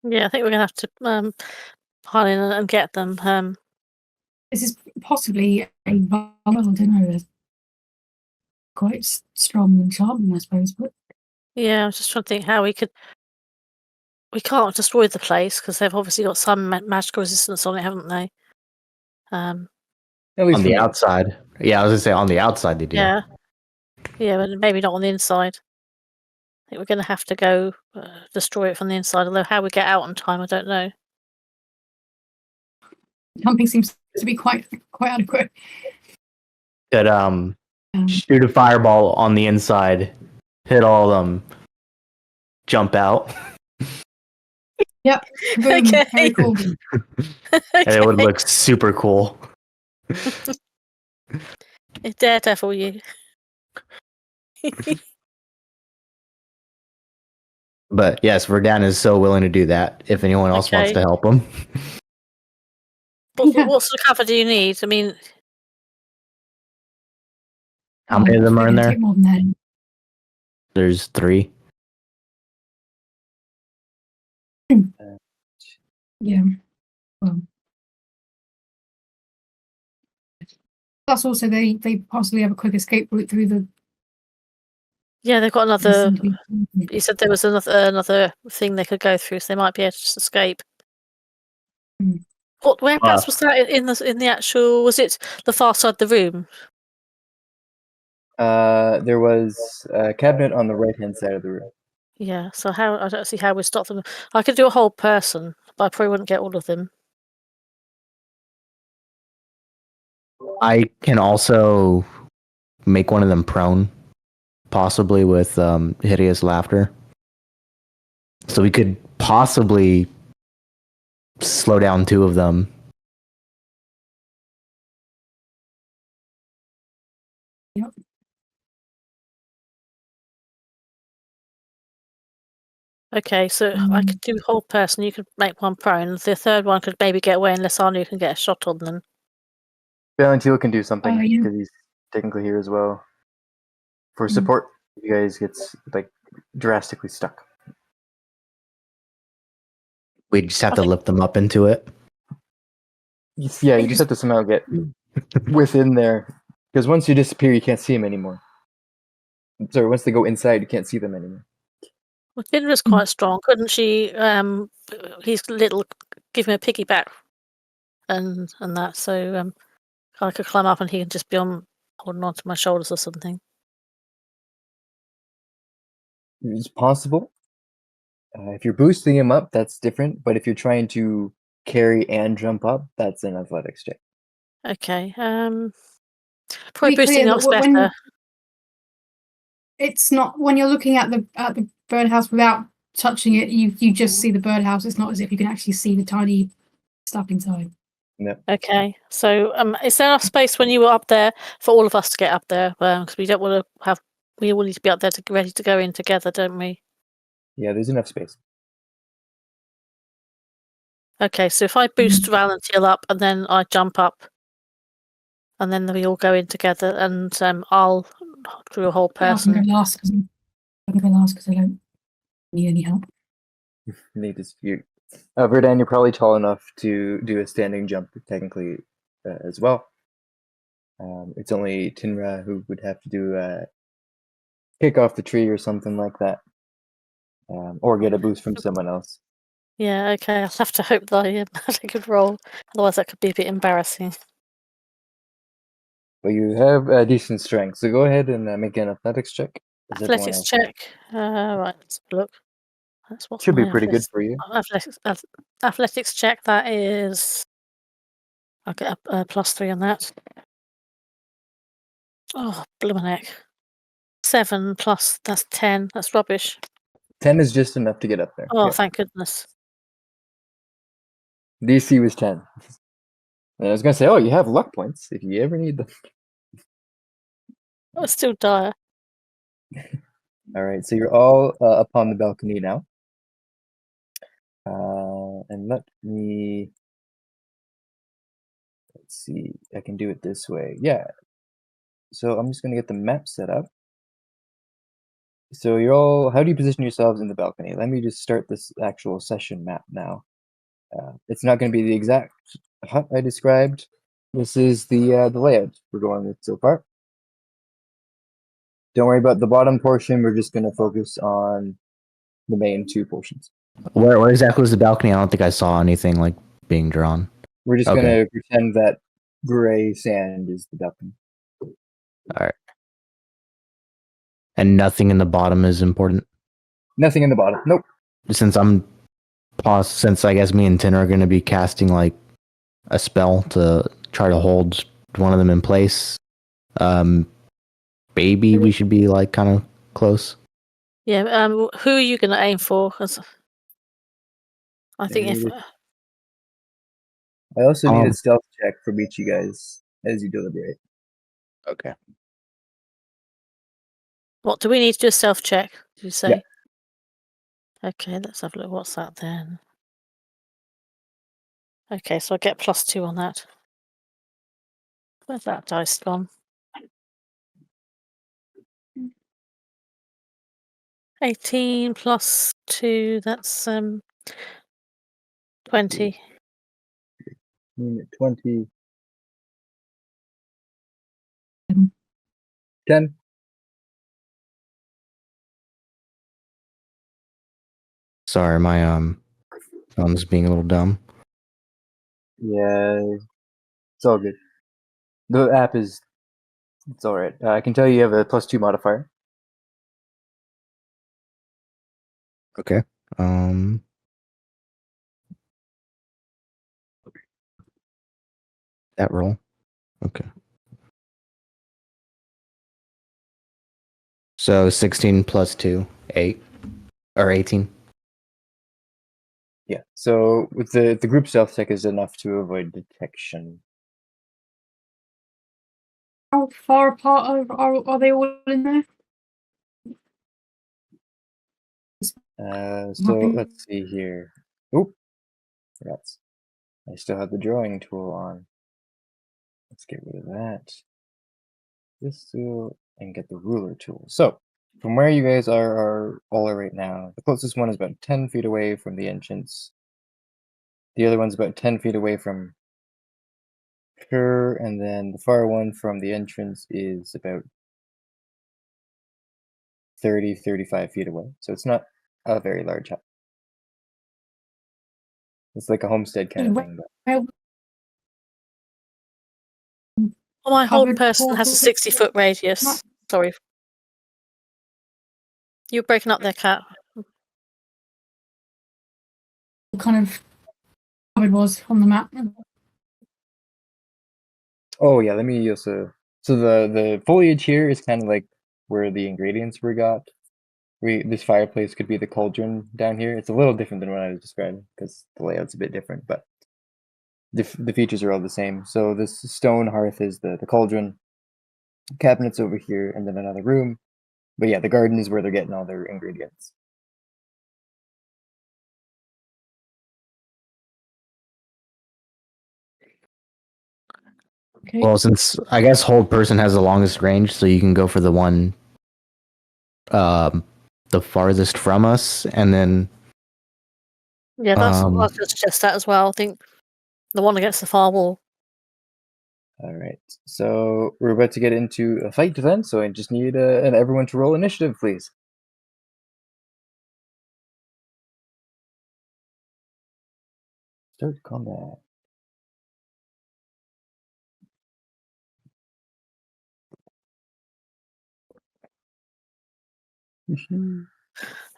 Speaker 3: Yeah, I think we're gonna have to pile in and get them.
Speaker 4: This is possibly a vial, I don't know, quite strong enchantment, I suppose. But
Speaker 3: Yeah, I was just trying to think how we could. We can't destroy the place because they've obviously got some magical resistance on it, haven't they?
Speaker 1: At least
Speaker 2: On
Speaker 1: for
Speaker 2: the
Speaker 1: me.
Speaker 2: outside. Yeah, I was going to say on the outside they do.
Speaker 3: Yeah, yeah, but maybe not on the inside. I think we're going to have to go destroy it from the inside. Although how we get out on time, I don't know.
Speaker 4: jumping seems to be quite adequate.
Speaker 2: Could shoot a fireball on the inside, hit all of them, jump out.
Speaker 4: Yep. Boom.
Speaker 3: Okay.
Speaker 4: Very cool.
Speaker 2: And it would look super cool.
Speaker 3: Daredevil, you.
Speaker 2: But yes, Verdan is so willing to do that if anyone else wants
Speaker 3: Okay.
Speaker 2: to help him.
Speaker 3: What sort of cover do you need? I mean,
Speaker 2: How many of them are in there?
Speaker 4: Take more than that.
Speaker 2: There's 3.
Speaker 4: Yeah. Well. Plus, also they possibly have a quick escape route through the.
Speaker 3: yeah, they've got
Speaker 4: they
Speaker 3: another.
Speaker 4: seem to be-
Speaker 3: You said there was another thing they could go through, so they might be able to just escape.
Speaker 4: Hmm.
Speaker 3: Whereabouts was that in the actual? Was it the far side of the room?
Speaker 1: There was a cabinet on the right-hand side of the room.
Speaker 3: Yeah. So I don't see how we stop them. I could do a whole person, but I probably wouldn't get all of them.
Speaker 2: I can also make one of them prone, possibly with hideous laughter. So we could possibly slow down 2 of them.
Speaker 4: Yep.
Speaker 3: Okay, so I could do a whole person. You could make one prone. The third one could maybe get away unless Anu can get a shot on them.
Speaker 1: Valentine can do something
Speaker 4: yeah.
Speaker 1: because he's technically here as well. For support, you guys gets like drastically stuck.
Speaker 2: We just have to lift them up into it.
Speaker 1: Yeah, you just have to somehow get within there. Because once you disappear, you can't see them anymore. Sorry, once they go inside, you can't see them anymore.
Speaker 3: Well, Tindra's quite strong, couldn't she? He's little, give him a piggyback, and that. So I could climb up, and he can just be on holding on to my shoulders or something.
Speaker 1: It's possible. If you're boosting him up, that's different. But if you're trying to carry and jump up, that's an athletics check.
Speaker 3: Okay.
Speaker 4: Be
Speaker 3: Probably boosting
Speaker 4: clear
Speaker 3: up's
Speaker 4: that when
Speaker 3: better.
Speaker 4: it's not when you're looking at the birdhouse without touching it, you just see the birdhouse. It's not as if you can actually see the tiny stuff inside.
Speaker 1: No.
Speaker 3: Okay. So is there enough space when you were up there for all of us to get up there? Because we don't want to have. We all need to be up there to ready to go in together, don't we?
Speaker 1: Yeah, there's enough space.
Speaker 3: Okay. So if I boost Valentil up and then I jump up, and then we all go in together, and I'll do a whole
Speaker 4: I can go
Speaker 3: person.
Speaker 4: last because I don't need any help.
Speaker 1: Need to dispute. Verdan, you're probably tall enough to do a standing jump, technically, as well. It's only Tinra who would have to do a kick off the tree or something like that, or get a boost from someone else.
Speaker 3: Yeah. Okay. I'll have to hope that I had a good roll. Otherwise, that could be a bit embarrassing.
Speaker 1: But you have a decent strength, so go ahead and make an athletics check. As everyone
Speaker 3: Athletics
Speaker 1: else
Speaker 3: check. Right. Let's have a look. That's what's
Speaker 1: should be
Speaker 3: my
Speaker 1: pretty good for you.
Speaker 3: athletics check. That is. I'll get a +3 on that. Oh, bloomin' heck. 7 plus, that's 10. That's rubbish.
Speaker 1: 10 is just enough to get up there.
Speaker 3: Oh,
Speaker 1: Yeah.
Speaker 3: thank goodness.
Speaker 1: DC was 10. And I was gonna say, oh, you have luck points if you ever need them.
Speaker 3: That was still dire.
Speaker 1: All right, so you're all up on the balcony now. And let's see, I can do it this way. Yeah. So I'm just gonna get the map set up. So you're all, how do you position yourselves in the balcony? Let me just start this actual session map now. It's not gonna be the exact hut I described. This is the layout we're going with so far. Don't worry about the bottom portion. We're just gonna focus on the main two portions.
Speaker 2: Where exactly was the balcony? I don't think I saw anything like being drawn.
Speaker 1: We're just
Speaker 2: Okay.
Speaker 1: gonna pretend that gray sand is the balcony.
Speaker 2: All right. And nothing in the bottom is important.
Speaker 1: Nothing in the bottom. Nope.
Speaker 2: Since I guess me and Tin are going to be casting like a spell to try to hold one of them in place. Maybe we should be like kind of close.
Speaker 3: Yeah, who are you going to aim for? 'Cause I think if.
Speaker 1: I also need a stealth check from each of you guys as you deliberate.
Speaker 2: Okay.
Speaker 3: What do we need to do a self check? Did you say?
Speaker 1: Yeah.
Speaker 3: Okay, let's have a look. What's that then? Okay, so I get +2 on that. Where's that dice gone? 18 plus 2, that's 20.
Speaker 1: 20. 10.
Speaker 2: Sorry, my phone's being a little dumb.
Speaker 1: Yeah, it's all good. The app is, it's all right. I can tell you have a +2 modifier.
Speaker 2: Okay. That roll. Okay. So 16 plus 2, 8 or 18.
Speaker 1: Yeah. So with the group stealth check is enough to avoid detection.
Speaker 4: How far apart are they all in there?
Speaker 1: So
Speaker 4: Okay.
Speaker 1: let's see here. Oop. Forgot. I still have the drawing tool on. Let's get rid of that. This tool and get the ruler tool. So from where you guys are all right now, the closest one is about 10 feet away from the entrance. The other one's about 10 feet away from her, and then the far one from the entrance is about 30, 35 feet away. So it's not a very large house. It's like a homestead kind of thing. But
Speaker 4: Well,
Speaker 3: Well, my hold
Speaker 4: Covered
Speaker 3: person has a
Speaker 4: portal.
Speaker 3: 60-foot radius.
Speaker 4: Not-
Speaker 3: Sorry. You're breaking up there, Kat.
Speaker 4: kind of covered was on the map.
Speaker 1: oh yeah, let me also. So the foliage here is kind of like where the ingredients were got. This fireplace could be the cauldron down here. It's a little different than what I was describing because the layout's a bit different, but the features are all the same. So this stone hearth is the cauldron. Cabinets over here, and then another room. But yeah, the garden is where they're getting all their ingredients.
Speaker 4: Okay.
Speaker 2: Well, since I guess hold person has the longest range, so you can go for the one the farthest from us, and then
Speaker 3: Yeah, that's. I was going to suggest that as well. I think the one against the far wall.
Speaker 1: All right, so we're about to get into a fight then. So I just need everyone to roll initiative, please. Start combat. Mhm.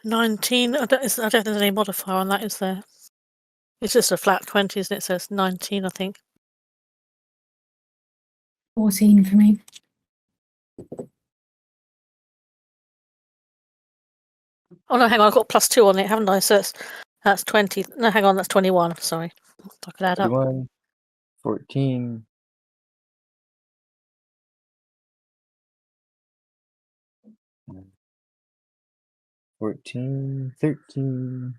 Speaker 3: 19. I don't think there's any modifier on that, is there? It's just a flat 20, isn't it? So it's 19, I think.
Speaker 4: 14 for me.
Speaker 3: Oh no, hang on, I've got +2 on it, haven't I? So that's 20. No, hang on, that's 21. Sorry, I could add up.
Speaker 1: 21, 14. Mm. 14, 13.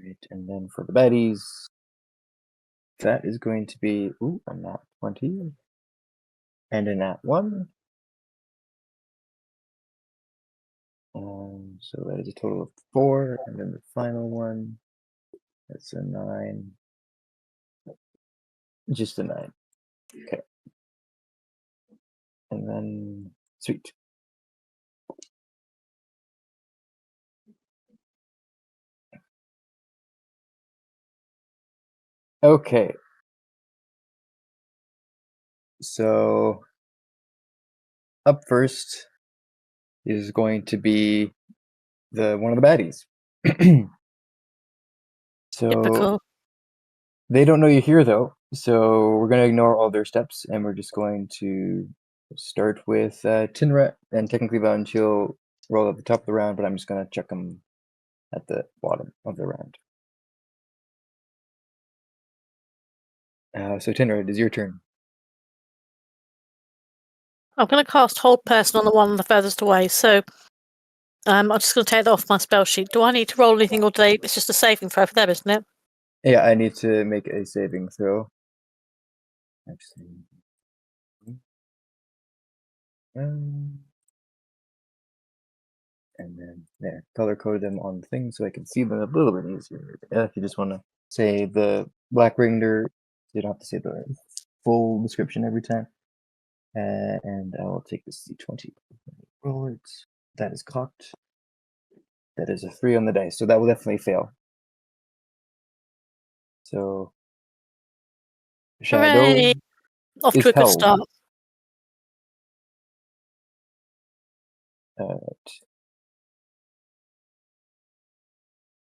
Speaker 1: Right, and then for the baddies, that is going to be a nat 20 and a nat 1. So that is a total of 4, and then the final one, that's a 9. Just a 9. Okay. And then, sweet. Okay. So, up first is going to be one of the baddies. So,
Speaker 3: Typical.
Speaker 1: they don't know you're here though, so we're going to ignore all their steps, and we're just going to start with Tinra, and technically Bound she'll roll at the top of the round, but I'm just going to check them at the bottom of the round. So Tinra, it is your turn.
Speaker 3: I'm going to cast Hold Person on the one the furthest away. So I'm just going to take that off my spell sheet. Do I need to roll anything, or do they? It's just a saving throw for them, isn't it?
Speaker 1: Yeah, I need to make a saving throw. Actually, and then there, color code them on the thing so I can see them a little bit easier. If you just want to say the Black Ringer, you don't have to say the full description every time. And I will take this D20. Roll it. That is cocked. That is a 3 on the dice, so that will definitely fail. So Shadow
Speaker 3: Hooray! Off
Speaker 1: is
Speaker 3: to a good
Speaker 1: held.
Speaker 3: start.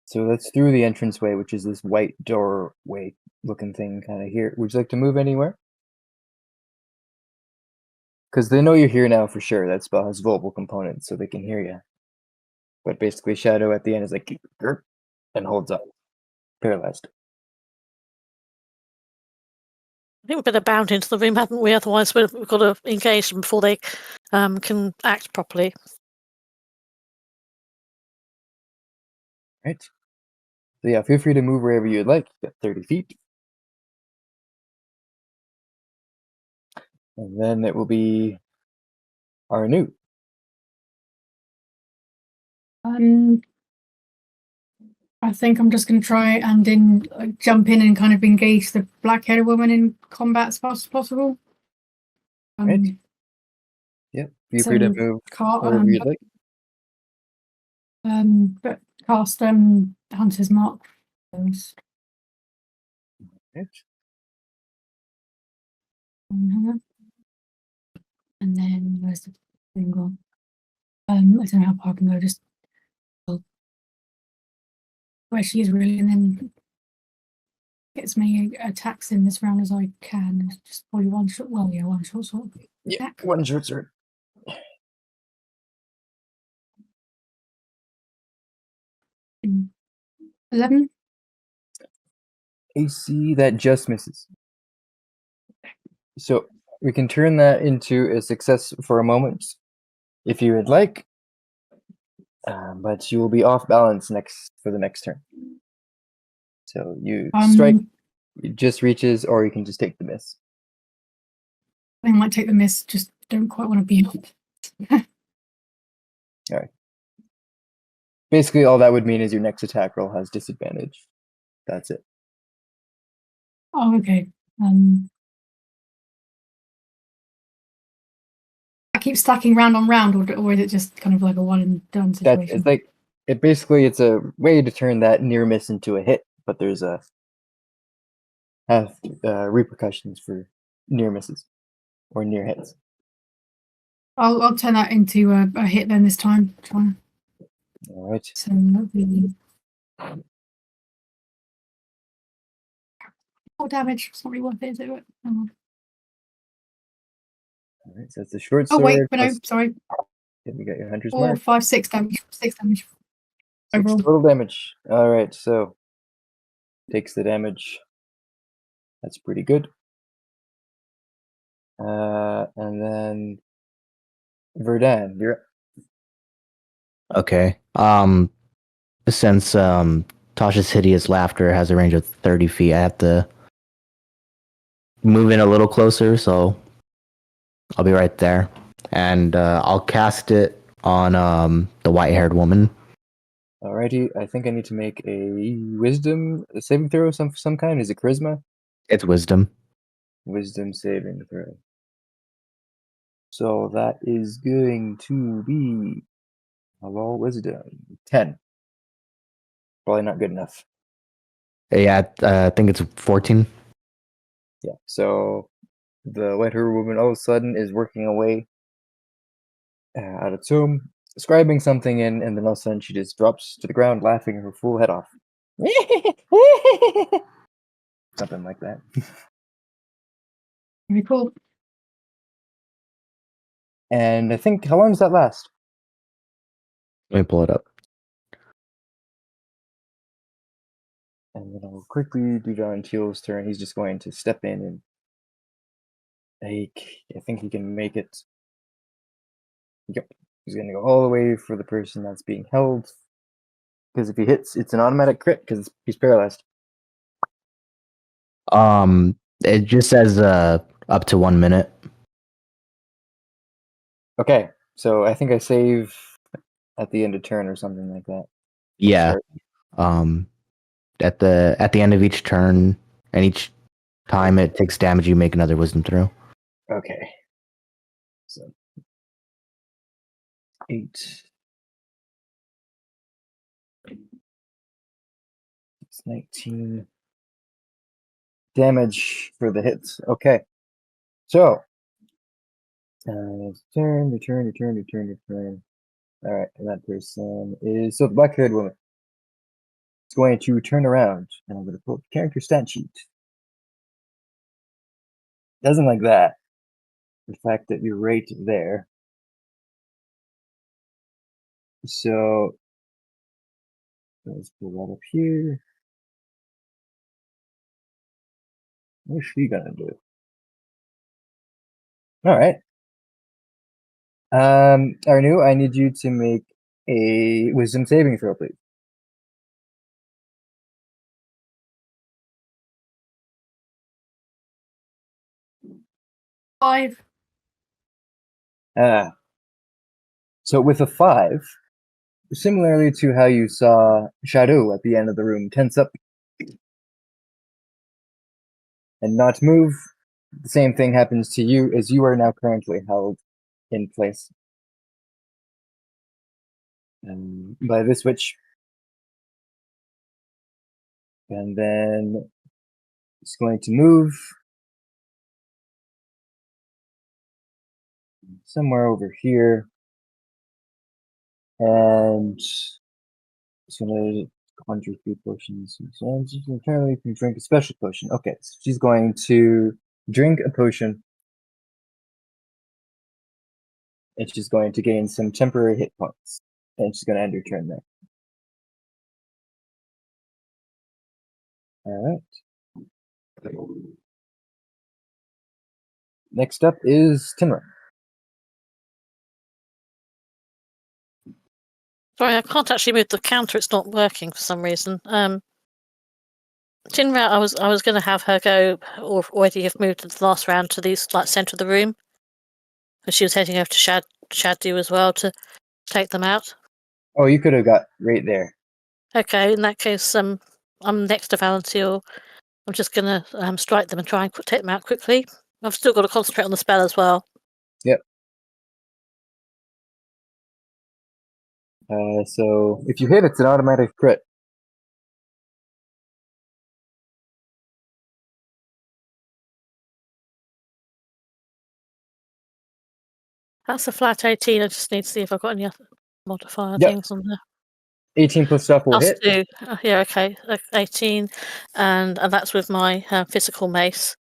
Speaker 1: So that's through the entranceway, which is this white doorway looking thing kind of here. Would you like to move anywhere? Because they know you're here now for sure. That spell has verbal components, so they can hear you. But basically, Shadow at the end is like, "Grr," and holds up, paralyzed.
Speaker 3: I think we better bound into the room, hadn't we? Otherwise, we've got to engage them before they can act properly.
Speaker 1: Right? So yeah, feel free to move wherever you'd like. You got 30 feet. And then it will be Arnu.
Speaker 4: I think I'm just going to try and jump in and kind of engage the black-haired woman in combat as fast as possible.
Speaker 1: Right. Yep. Feel free to move wherever you'd like.
Speaker 4: But cast Hunter's Mark first.
Speaker 1: Right.
Speaker 4: And then where's the thing gone? I don't know how far I can go. Just where she is really, and then get as many attacks in this round as I can. Just probably one shot. Well, yeah, one shot sort of.
Speaker 1: Yeah.
Speaker 4: Attack.
Speaker 1: One short sword.
Speaker 4: 11.
Speaker 1: AC that just misses. So we can turn that into a success for a moment, if you would like. But you will be off balance for the next turn. So you strike, it just reaches, or you can just take the miss.
Speaker 4: I might take the miss. Just don't quite want to be on.
Speaker 1: All right. Basically, all that would mean is your next attack roll has disadvantage. That's it.
Speaker 4: Oh, okay. I keep stacking round on round, or is it just kind of like a one and done situation?
Speaker 1: It's like it's a way to turn that near miss into a hit, but there's repercussions for near misses or near hits.
Speaker 4: I'll turn that into a hit then this time.
Speaker 1: All right.
Speaker 4: So that'll be more damage. It's not really worth it, is it? But,
Speaker 1: All right. So it's a short
Speaker 4: oh
Speaker 1: sword.
Speaker 4: wait, but no, sorry.
Speaker 1: We got your hunter's
Speaker 4: 4,
Speaker 1: mark.
Speaker 4: 5, 6 damage. 6 damage.
Speaker 1: 6
Speaker 4: Overall.
Speaker 1: total damage. All right. So takes the damage. That's pretty good. And then Verdun, you're
Speaker 2: Okay. Since Tasha's hideous laughter has a range of 30 feet, I have to move in a little closer, so I'll be right there. And I'll cast it on the white-haired woman.
Speaker 1: alrighty. I think I need to make a wisdom saving throw of some kind. Is it charisma?
Speaker 2: It's wisdom.
Speaker 1: Wisdom saving throw. So that is going to be hello wisdom 10. Probably not good enough.
Speaker 2: Yeah, I think it's 14.
Speaker 1: Yeah. So the white-haired woman all of a sudden is working away at its home, scribing something in, and then all of a sudden she just drops to the ground, laughing her full head off. Something like that.
Speaker 4: Very cool.
Speaker 1: And I think, how long does that last?
Speaker 2: Let me pull it up.
Speaker 1: And then I'll quickly do John Teal's turn. He's just going to step in and I think he can make it. Yep. He's going to go all the way for the person that's being held. Because if he hits, it's an automatic crit because he's paralyzed.
Speaker 2: It just says up to 1 minute.
Speaker 1: Okay. So I think I save at the end of turn or something like that.
Speaker 2: Yeah.
Speaker 1: Start.
Speaker 2: At the end of each turn and each time it takes damage, you make another wisdom throw.
Speaker 1: Okay. So 8. It's 19 damage for the hits. Okay. So return. All right, and that person is so the black-haired woman. It's going to turn around, and I'm going to pull up the character stat sheet. Doesn't like that. The fact that you're right there. So let's pull that up here. What's she gonna do? All right. Arnu, I need you to make a wisdom saving throw, please.
Speaker 4: 5.
Speaker 1: So with a 5, similarly to how you saw Shadow at the end of the room tense up and not move, the same thing happens to you as you are now currently held in place by this witch. And then it's going to move somewhere over here. And it's going to conjure 3 potions. So just entirely can drink a special potion. Okay, so she's going to drink a potion. And she's going to gain some temporary hit points. And she's going to end her turn there. Alright. Next up is Timur.
Speaker 3: Sorry, I can't actually move the counter. It's not working for some reason. Tinra, I was going to have her go, or already have moved to the last round to the center of the room, and she was heading over to Shadu as well to take them out.
Speaker 1: Oh, you could have got right there.
Speaker 3: Okay, in that case, I'm next to Valentil. I'm just going to strike them and try and take them out quickly. I've still got to concentrate on the spell as well.
Speaker 1: Yep. So if you hit, it's an automatic crit.
Speaker 3: That's a flat 18. I just need to see if I've got any other modifier
Speaker 1: Yep.
Speaker 3: things on there.
Speaker 1: 18 plus stuff will hit.
Speaker 3: +2. Yeah, okay. 18. And that's with my physical mace.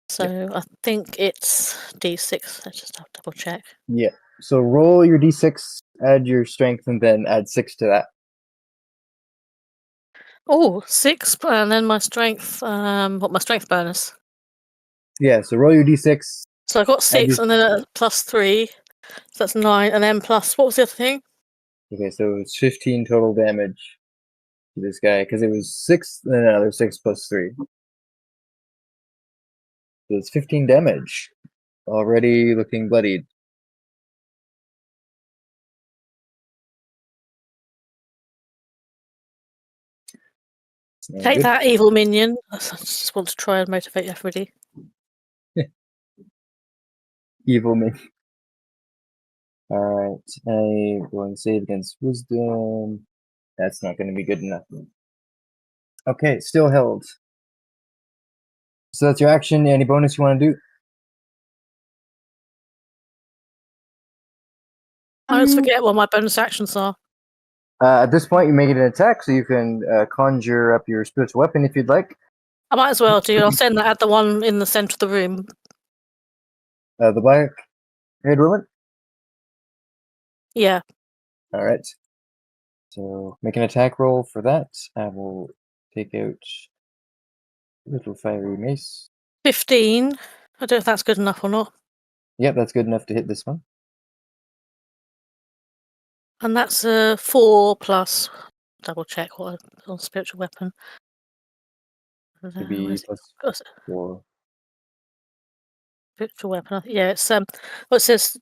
Speaker 3: So I think it's D6. Let's just have to double check.
Speaker 1: Yeah. So roll your d6, add your strength, and then add 6 to that.
Speaker 3: Oh, 6, and then my strength. What my strength bonus?
Speaker 1: Yeah. So roll your d6.
Speaker 3: So I got 6, and then +3. So that's 9, and then plus what was the other thing?
Speaker 1: Okay, so it's 15 total damage to this guy because it was 6, and then another 6 plus 3. So it's 15 damage. Already looking bloodied.
Speaker 3: Take that, evil minion. I just want to try and motivate everybody.
Speaker 1: Evil me. Alright, I go and save against wisdom. That's not going to be good enough. Okay, still held. So that's your action. Any bonus you want to do?
Speaker 3: I always forget what my bonus actions are.
Speaker 1: At this point, you make it an attack, so you can conjure up your spiritual weapon if you'd like.
Speaker 3: I might as well do. I'll send that at the one in the center of the room.
Speaker 1: The black-haired woman?
Speaker 3: Yeah.
Speaker 1: Alright. So make an attack roll for that. I will take out little fiery mace.
Speaker 3: 15. I don't know if that's good enough or not.
Speaker 1: Yep, that's good enough to hit this one.
Speaker 3: And that's a 4 plus. Double check what on spiritual weapon.
Speaker 1: To be plus 4.
Speaker 3: Spiritual weapon. Yeah, it's well, it says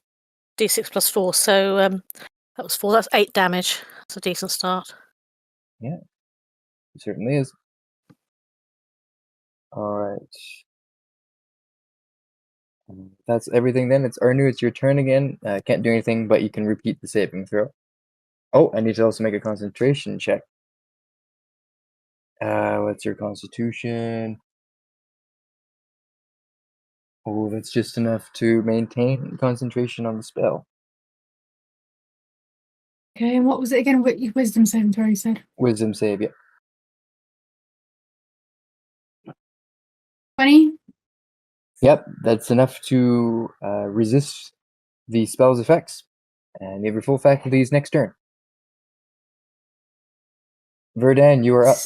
Speaker 3: D6 plus 4, so that was 4. That's 8 damage. It's a decent start.
Speaker 1: Yeah, it certainly is. Alright. That's everything then. It's Arnu, it's your turn again. Can't do anything, but you can repeat the saving throw. Oh, I need to also make a concentration check. What's your constitution? Oh, that's just enough to maintain concentration on the spell.
Speaker 4: Okay, and what was it again? Wisdom saving throw, you said?
Speaker 1: Wisdom save, yeah.
Speaker 4: 20?
Speaker 1: Yep, that's enough to resist the spell's effects. And you have your full faculties next turn. Verdan, you are up.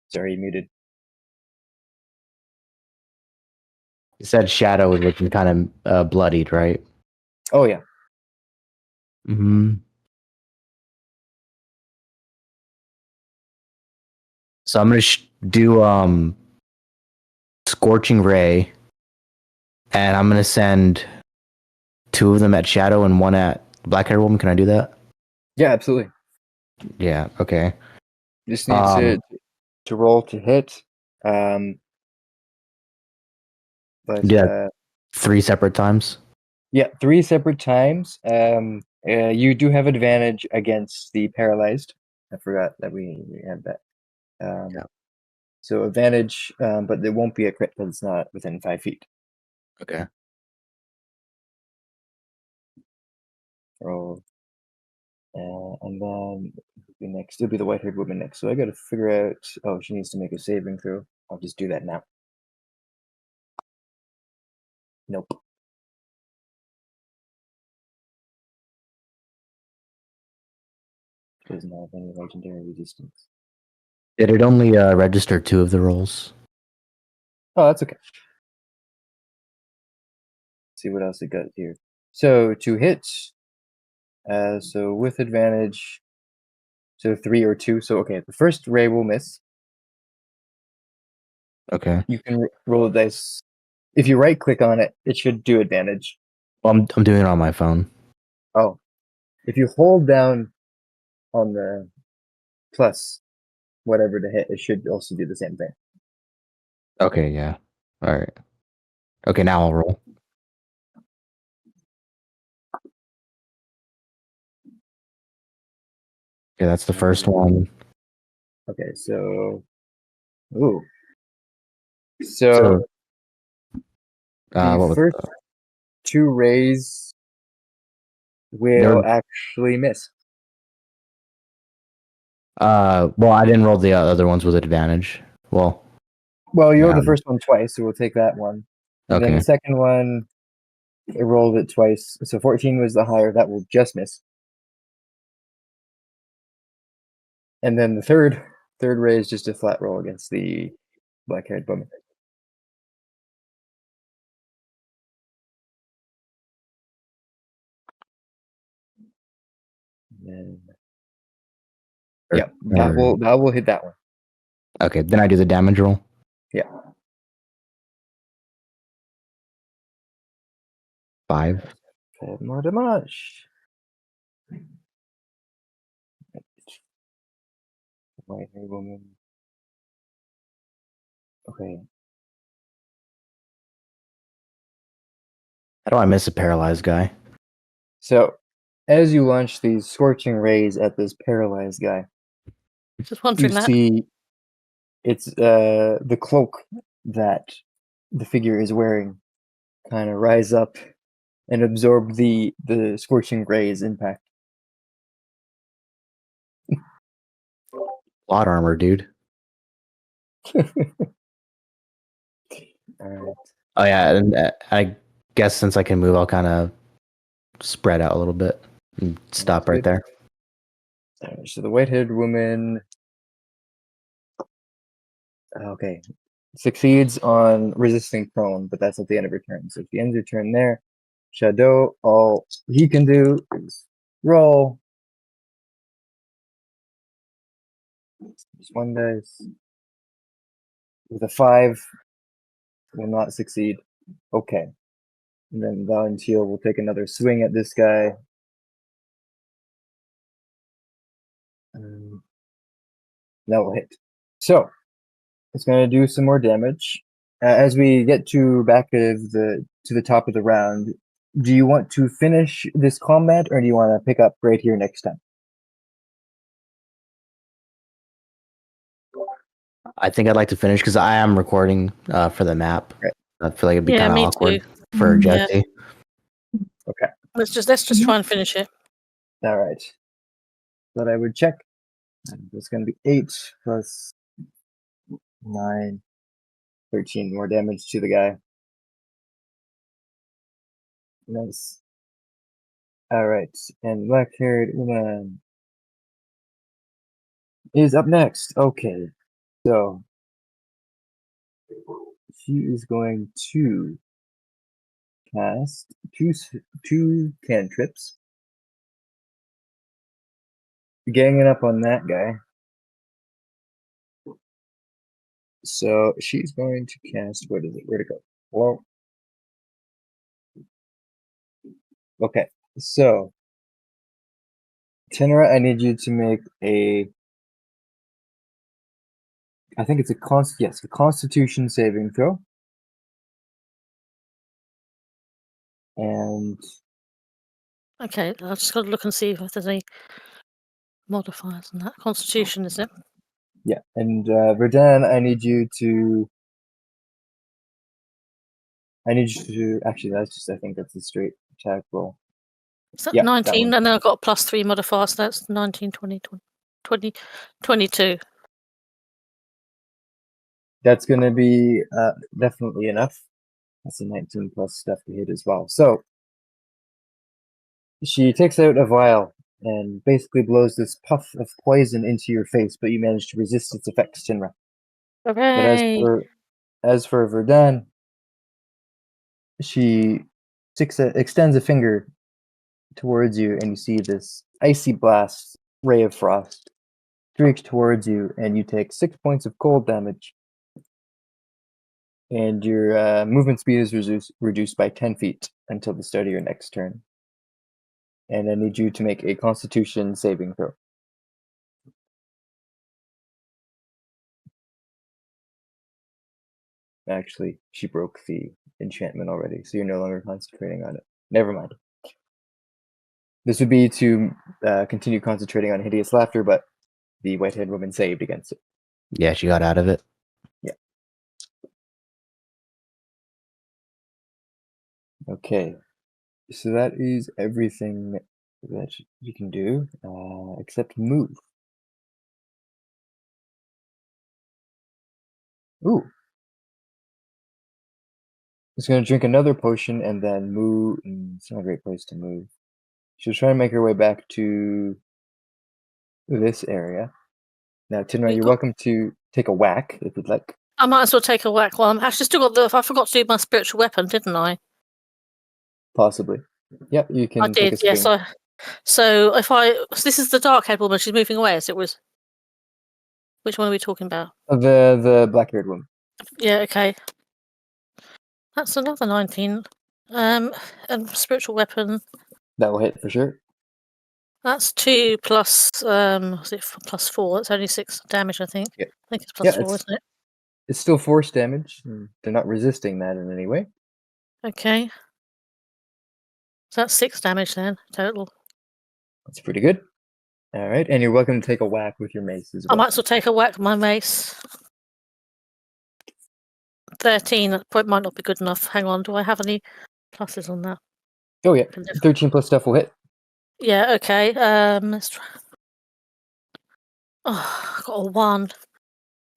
Speaker 1: Sorry, you muted.
Speaker 2: You said Shadow was looking kind of bloodied, right?
Speaker 1: Oh, yeah.
Speaker 2: Mm-hmm. So I'm gonna do Scorching Ray, and I'm gonna send 2 of them at Shadow and 1 at Black-haired woman. Can I do that?
Speaker 1: Yeah, absolutely.
Speaker 2: Yeah. Okay.
Speaker 1: Just need to roll to hit. But
Speaker 2: Do that 3 separate times.
Speaker 1: yeah, 3 separate times. You do have advantage against the paralyzed. I forgot that we had that.
Speaker 2: Yeah.
Speaker 1: So advantage, but there won't be a crit because it's not within 5 feet.
Speaker 2: Okay.
Speaker 1: Roll. And then it'll be the white-haired woman next. So I got to figure out. Oh, she needs to make a saving throw. I'll just do that now. Nope. Doesn't have any legendary resistance.
Speaker 2: Did it only register 2 of the rolls?
Speaker 1: Oh, that's okay. See what else it got here. So 2 hits. So with advantage. So 3 or 2. So okay, the first ray will miss.
Speaker 2: Okay.
Speaker 1: You can roll the dice. If you right click on it, it should do advantage.
Speaker 2: Well, I'm doing it on my phone.
Speaker 1: Oh, if you hold down on the plus whatever to hit, it should also do the same thing.
Speaker 2: Okay. Yeah. All right. Okay. Now I'll roll. Okay, that's the first one.
Speaker 1: Okay, so ooh.
Speaker 2: So,
Speaker 1: The
Speaker 2: what was
Speaker 1: first 2 rays will actually miss.
Speaker 2: well, I didn't roll the other ones with advantage. Well,
Speaker 1: Well, you rolled
Speaker 2: yeah.
Speaker 1: the first one twice, so we'll take that one. And then
Speaker 2: Okay.
Speaker 1: the second one, I rolled it twice. So 14 was the higher, that will just miss. And then the third ray is just a flat roll against the black-haired woman. And then, yeah, that will hit that one.
Speaker 2: Okay, then I do the damage roll.
Speaker 1: Yeah.
Speaker 2: 5.
Speaker 1: 5 more damage. White-haired woman. Okay.
Speaker 2: How do I miss a paralyzed guy?
Speaker 1: So, as you launch these scorching rays at this paralyzed guy,
Speaker 3: Just
Speaker 1: you
Speaker 3: wondering that.
Speaker 1: see it's the cloak that the figure is wearing kind of rise up and absorb the scorching rays impact.
Speaker 2: Plot armor, dude.
Speaker 1: Alright.
Speaker 2: Oh yeah, and I guess since I can move, I'll kind of spread out a little bit and stop right there.
Speaker 1: Alright, so the white-haired woman, okay, succeeds on resisting prone, but that's at the end of her turn. So if she ends her turn there, Shadow, all he can do is roll. Just 1 dice. With a 5, will not succeed. Okay. And then Valentine will take another swing at this guy. That will hit. So it's going to do some more damage. As we get to the top of the round, do you want to finish this combat, or do you want to pick up right here next time?
Speaker 2: I think I'd like to finish because I am recording for the map.
Speaker 1: Right.
Speaker 2: I feel like it'd be
Speaker 3: Yeah,
Speaker 2: kind of
Speaker 3: me
Speaker 2: awkward
Speaker 3: too.
Speaker 2: for
Speaker 4: Yeah.
Speaker 2: Jesse.
Speaker 1: Okay.
Speaker 3: Let's just try and finish it.
Speaker 1: All right. But I would check. It's going to be 8 plus 9, 13 more damage to the guy. Nice. All right. And black-haired woman is up next. Okay. So she is going to cast two cantrips. Ganging up on that guy. So she's going to cast, what is it? Where'd it go? Well, Okay, so Tenra, I need you to make I think it's a Constitution saving throw. And
Speaker 3: Okay, I just got to look and see if there's any modifiers on that. Constitution, is it?
Speaker 1: yeah, and Verdan, I need you to actually I think that's a straight attack roll.
Speaker 3: Is that
Speaker 1: Yeah, that
Speaker 3: 19?
Speaker 1: one.
Speaker 3: And then I've got a +3 modifier, so that's 19, 20, 20, 22.
Speaker 1: That's gonna be definitely enough. That's a 19 plus stuff to hit as well. So she takes out a vial and basically blows this puff of poison into your face, but you manage to resist its effects, Tinra. But
Speaker 3: Hooray!
Speaker 1: as for Verdun, she extends a finger towards you, and you see this icy blast ray of frost streak towards you, and you take 6 points of cold damage. And your movement speed is reduced by 10 feet until the start of your next turn. And I need you to make a Constitution saving throw. Actually, she broke the enchantment already, so you're no longer concentrating on it. Never mind. This would be to continue concentrating on hideous laughter, but the white-haired woman saved against it.
Speaker 2: Yeah, she got out of it.
Speaker 1: Yeah. Okay. So that is everything that you can do, except move. Ooh. She's going to drink another potion and then move. It's not a great place to move. She'll try to make her way back to this area. Now, Tinra, you're welcome to take a whack if you'd like.
Speaker 3: I might as well take a whack while I'm actually still got I forgot to do my spiritual weapon, didn't I?
Speaker 1: Possibly. Yep, you can
Speaker 3: I
Speaker 1: take a
Speaker 3: did, yes.
Speaker 1: swing.
Speaker 3: So this is the dark-haired woman. She's moving away, as it was. Which one are we talking about?
Speaker 1: The black-haired woman.
Speaker 3: Yeah, okay. That's another 19. And spiritual weapon.
Speaker 1: That will hit for sure.
Speaker 3: That's 2 plus was it +4? It's only 6 damage, I think.
Speaker 1: Yeah.
Speaker 3: I think it's +4,
Speaker 1: Yeah,
Speaker 3: isn't it?
Speaker 1: it's still force damage. They're not resisting that in any way.
Speaker 3: Okay. So that's 6 damage then, total.
Speaker 1: That's pretty good. All right, and you're welcome to take a whack with your mace as
Speaker 3: I
Speaker 1: well.
Speaker 3: might as well take a whack with my mace. 13, that point might not be good enough. Hang on, do I have any pluses on that?
Speaker 1: Oh yeah, 13 plus stuff will hit.
Speaker 3: Yeah, okay. Let's try. Oh, I got a 1.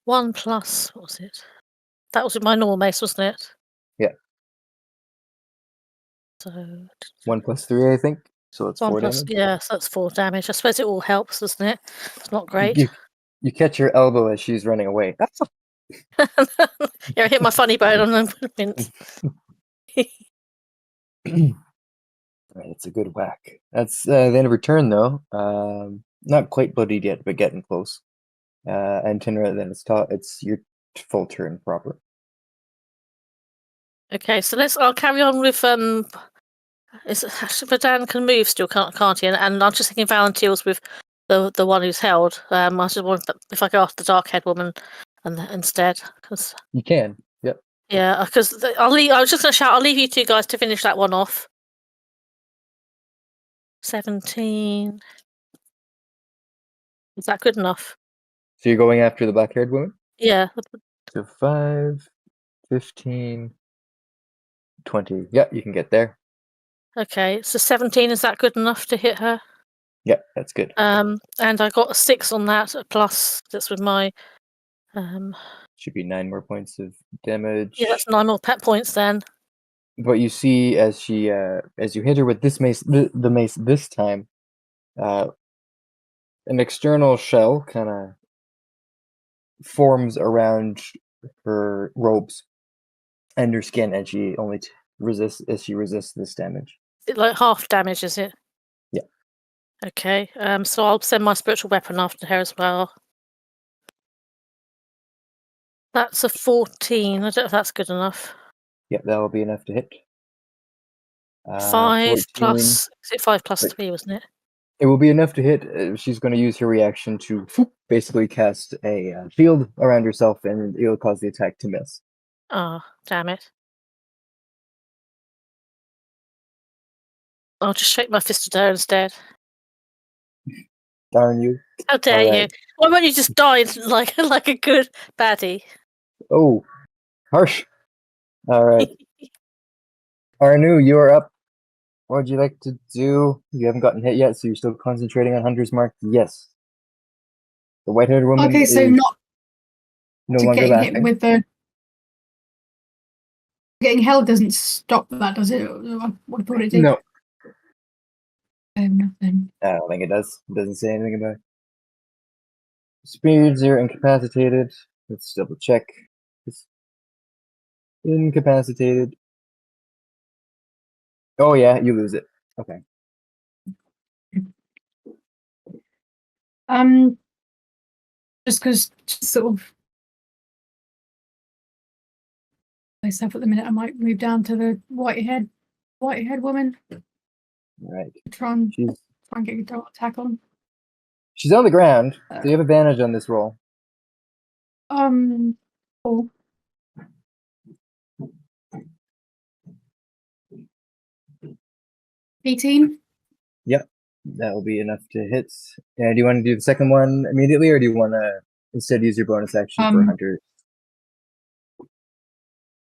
Speaker 3: 1 plus, what was it? That was with my normal mace, wasn't it?
Speaker 1: Yeah.
Speaker 3: So
Speaker 1: 1 plus 3, I think. So it's
Speaker 3: 1
Speaker 1: 4
Speaker 3: plus,
Speaker 1: damage.
Speaker 3: yeah, so that's 4 damage. I suppose it all helps, doesn't it? It's not great.
Speaker 1: You catch her elbow as she's running away.
Speaker 3: Yeah, I hit my funny bone on the mint.
Speaker 1: Right, it's a good whack. That's the end of her turn, though. Not quite bloodied yet, but getting close. And Tinra, then it's your full turn proper.
Speaker 3: Okay, so I'll carry on with Verdan can move still, can't he? And I'm just thinking Valentine's with the one who's held. I just wonder if I go after the dark-haired woman instead, because
Speaker 1: You can. Yep.
Speaker 3: yeah, because I was just gonna shout. I'll leave you two guys to finish that one off. 17. Is that good enough?
Speaker 1: So you're going after the black-haired woman?
Speaker 3: Yeah.
Speaker 1: So 5, 15, 20. Yeah, you can get there.
Speaker 3: Okay, so 17, is that good enough to hit her?
Speaker 1: Yeah, that's good.
Speaker 3: And I got a 6 on that, a plus. That's with my.
Speaker 1: Should be 9 more points of damage.
Speaker 3: Yeah, that's 9 more pet points then.
Speaker 1: But you see, as you hit her with this mace, the mace this time, an external shell kind of forms around her robes and her skin, and she only resists this damage.
Speaker 3: Is it like half damage, is it?
Speaker 1: Yeah.
Speaker 3: Okay. So I'll send my spiritual weapon after her as well. That's a 14. I don't know if that's good enough.
Speaker 1: Yeah, that will be enough to hit.
Speaker 3: Five
Speaker 1: 14.
Speaker 3: plus. Is it 5 plus
Speaker 1: Wait.
Speaker 3: 3, wasn't it?
Speaker 1: It will be enough to hit. She's going to use her reaction to basically cast a shield around herself, and it'll cause the attack to miss.
Speaker 3: Ah, damn it. I'll just shake my fist at her instead.
Speaker 1: Darn you.
Speaker 3: How dare you?
Speaker 1: Alright.
Speaker 3: Why won't you just die like a good baddie?
Speaker 1: Oh, harsh. All right. Arnu, you are up. What would you like to do? You haven't gotten hit yet, so you're still concentrating on Hunter's Mark? Yes. The white-haired woman
Speaker 4: Okay, so
Speaker 1: is
Speaker 4: not
Speaker 1: no
Speaker 4: to
Speaker 1: longer
Speaker 4: getting hit
Speaker 1: laughing.
Speaker 4: with the getting held doesn't stop that, does it? What I thought it did.
Speaker 1: No,
Speaker 4: Nothing.
Speaker 1: I don't think it does. It doesn't say anything about it. Speeds, you're incapacitated. Let's double check. It's incapacitated. Oh yeah, you lose it. Okay.
Speaker 4: Just because sort of myself at the minute, I might move down to the white-haired woman.
Speaker 1: Right.
Speaker 4: Try and
Speaker 1: She's
Speaker 4: get a double attack on.
Speaker 1: she's on the ground, so you have advantage on this roll.
Speaker 4: Cool. 18.
Speaker 1: Yep, that will be enough to hit. And do you want to do the second one immediately, or do you want to instead use your bonus action for Hunter?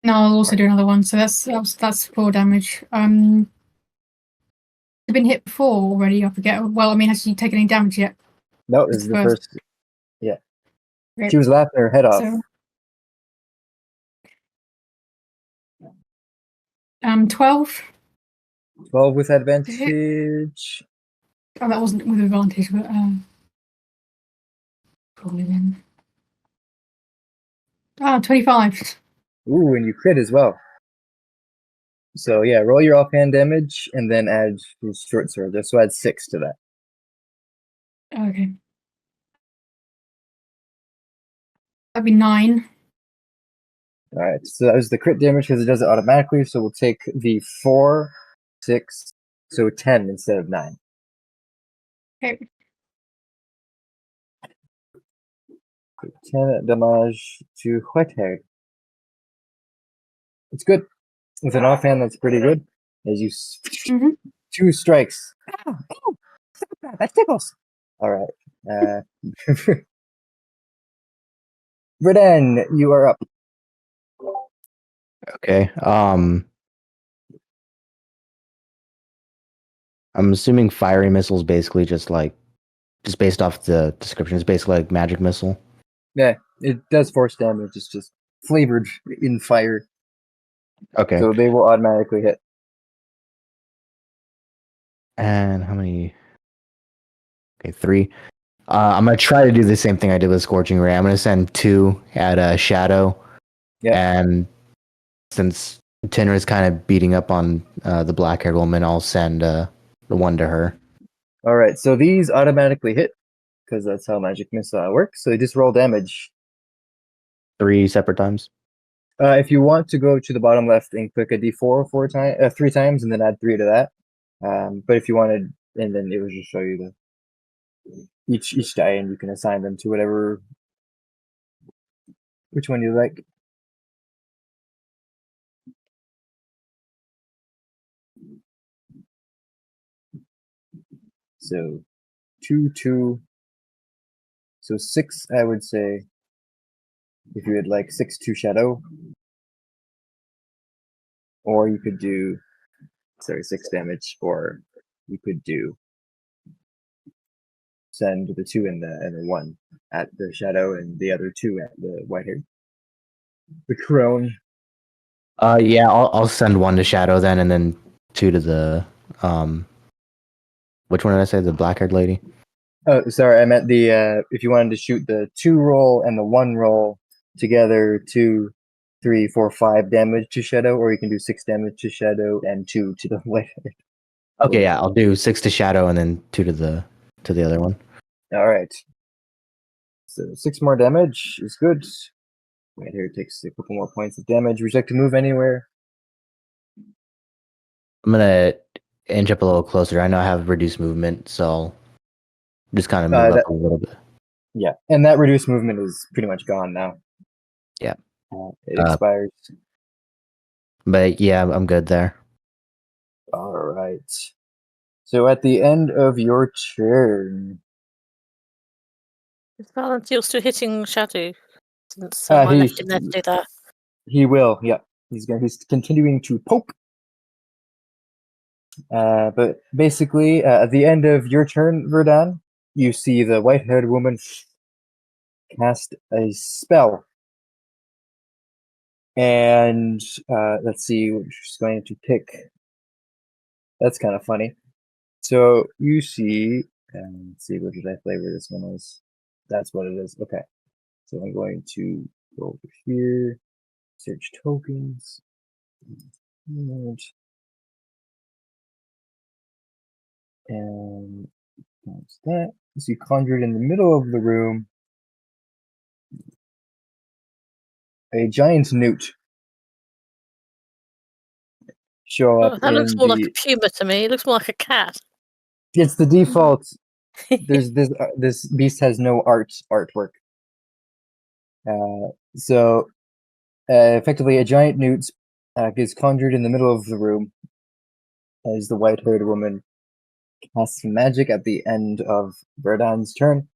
Speaker 4: No, I'll also do another one. So that's 4 damage. I've been hit before already. I forget. Well, I mean, has she taken any damage yet?
Speaker 1: No, this is the first. Yeah,
Speaker 4: Great.
Speaker 1: she was laughing her head off.
Speaker 4: So, 12.
Speaker 1: 12 with advantage.
Speaker 4: Oh, that wasn't with advantage, but probably then. 25.
Speaker 1: Ooh, and you crit as well. So yeah, roll your offhand damage and then add your short sword. So add 6 to that.
Speaker 4: Okay. That'd be 9.
Speaker 1: All right, so that was the crit damage because it does it automatically. So we'll take the 4, 6, so 10 instead of 9.
Speaker 4: Okay.
Speaker 1: 10 damage to Whitehair. It's good. With an offhand, that's pretty good. As you 2 strikes. Ow, ow, stop that! That tickles. All right. Redan, you are up.
Speaker 2: Okay. I'm assuming fiery missiles basically just based off the description, it's basically like magic missile.
Speaker 1: Yeah, it does force damage. It's just flavored in fire.
Speaker 2: Okay.
Speaker 1: So they will automatically hit.
Speaker 2: And how many? Okay, 3. I'm gonna try to do the same thing I did with Scorching Ray. I'm gonna send 2 at Shadow.
Speaker 1: Yeah.
Speaker 2: And since Tinra is kind of beating up on the black-haired woman, I'll send the one to her.
Speaker 1: All right, so these automatically hit because that's how magic missile works. So they just roll damage.
Speaker 2: 3 separate times.
Speaker 1: If you want to go to the bottom left and click a D4 3 times, and then add 3 to that. But if you wanted, and then it will just show you the each die, and you can assign them to which one you like. So 2, 2. So 6, I would say. If you would like 6 to Shadow, or you could do 6 damage, or you could do send the 2 and the 1 at the Shadow and the other 2 at the Whitehair. The Crone.
Speaker 2: Yeah, I'll send 1 to Shadow then, and then 2 to the which one did I say? The black-haired lady.
Speaker 1: Oh, sorry, I meant the if you wanted to shoot the 2 roll and the 1 roll together, 2, 3, 4, 5 damage to Shadow, or you can do 6 damage to Shadow and 2 to the Whitehair.
Speaker 2: Okay, yeah, I'll do 6 to Shadow and then 2 to the other one.
Speaker 1: All right. So 6 more damage is good. Whitehair takes a couple more points of damage. Would you like to move anywhere?
Speaker 2: I'm gonna inch up a little closer. I know I have reduced movement, so just kind of move up a little bit.
Speaker 1: Yeah, and that reduced movement is pretty much gone now.
Speaker 2: Yeah.
Speaker 1: It expires.
Speaker 2: But yeah, I'm good there.
Speaker 1: All right. So at the end of your turn,
Speaker 3: Is Valentine still hitting Shadow? Since I left him there to do that.
Speaker 1: he will. Yeah, he's continuing to poke. But basically, at the end of your turn, Verdun, you see the white-haired woman cast a spell. And let's see what she's going to pick. That's kind of funny. So you see, let's see, what did I flavor this one as? That's what it is. Okay. So I'm going to go over here, search tokens. And that's that. So you conjured in the middle of the room a giant newt. Show up
Speaker 3: That looks
Speaker 1: in
Speaker 3: more like a
Speaker 1: the.
Speaker 3: puma to me. It looks more like a cat.
Speaker 1: It's the default. There's this beast has no artwork. So effectively, a giant newt is conjured in the middle of the room as the white-haired woman casts magic at the end of Verdun's turn,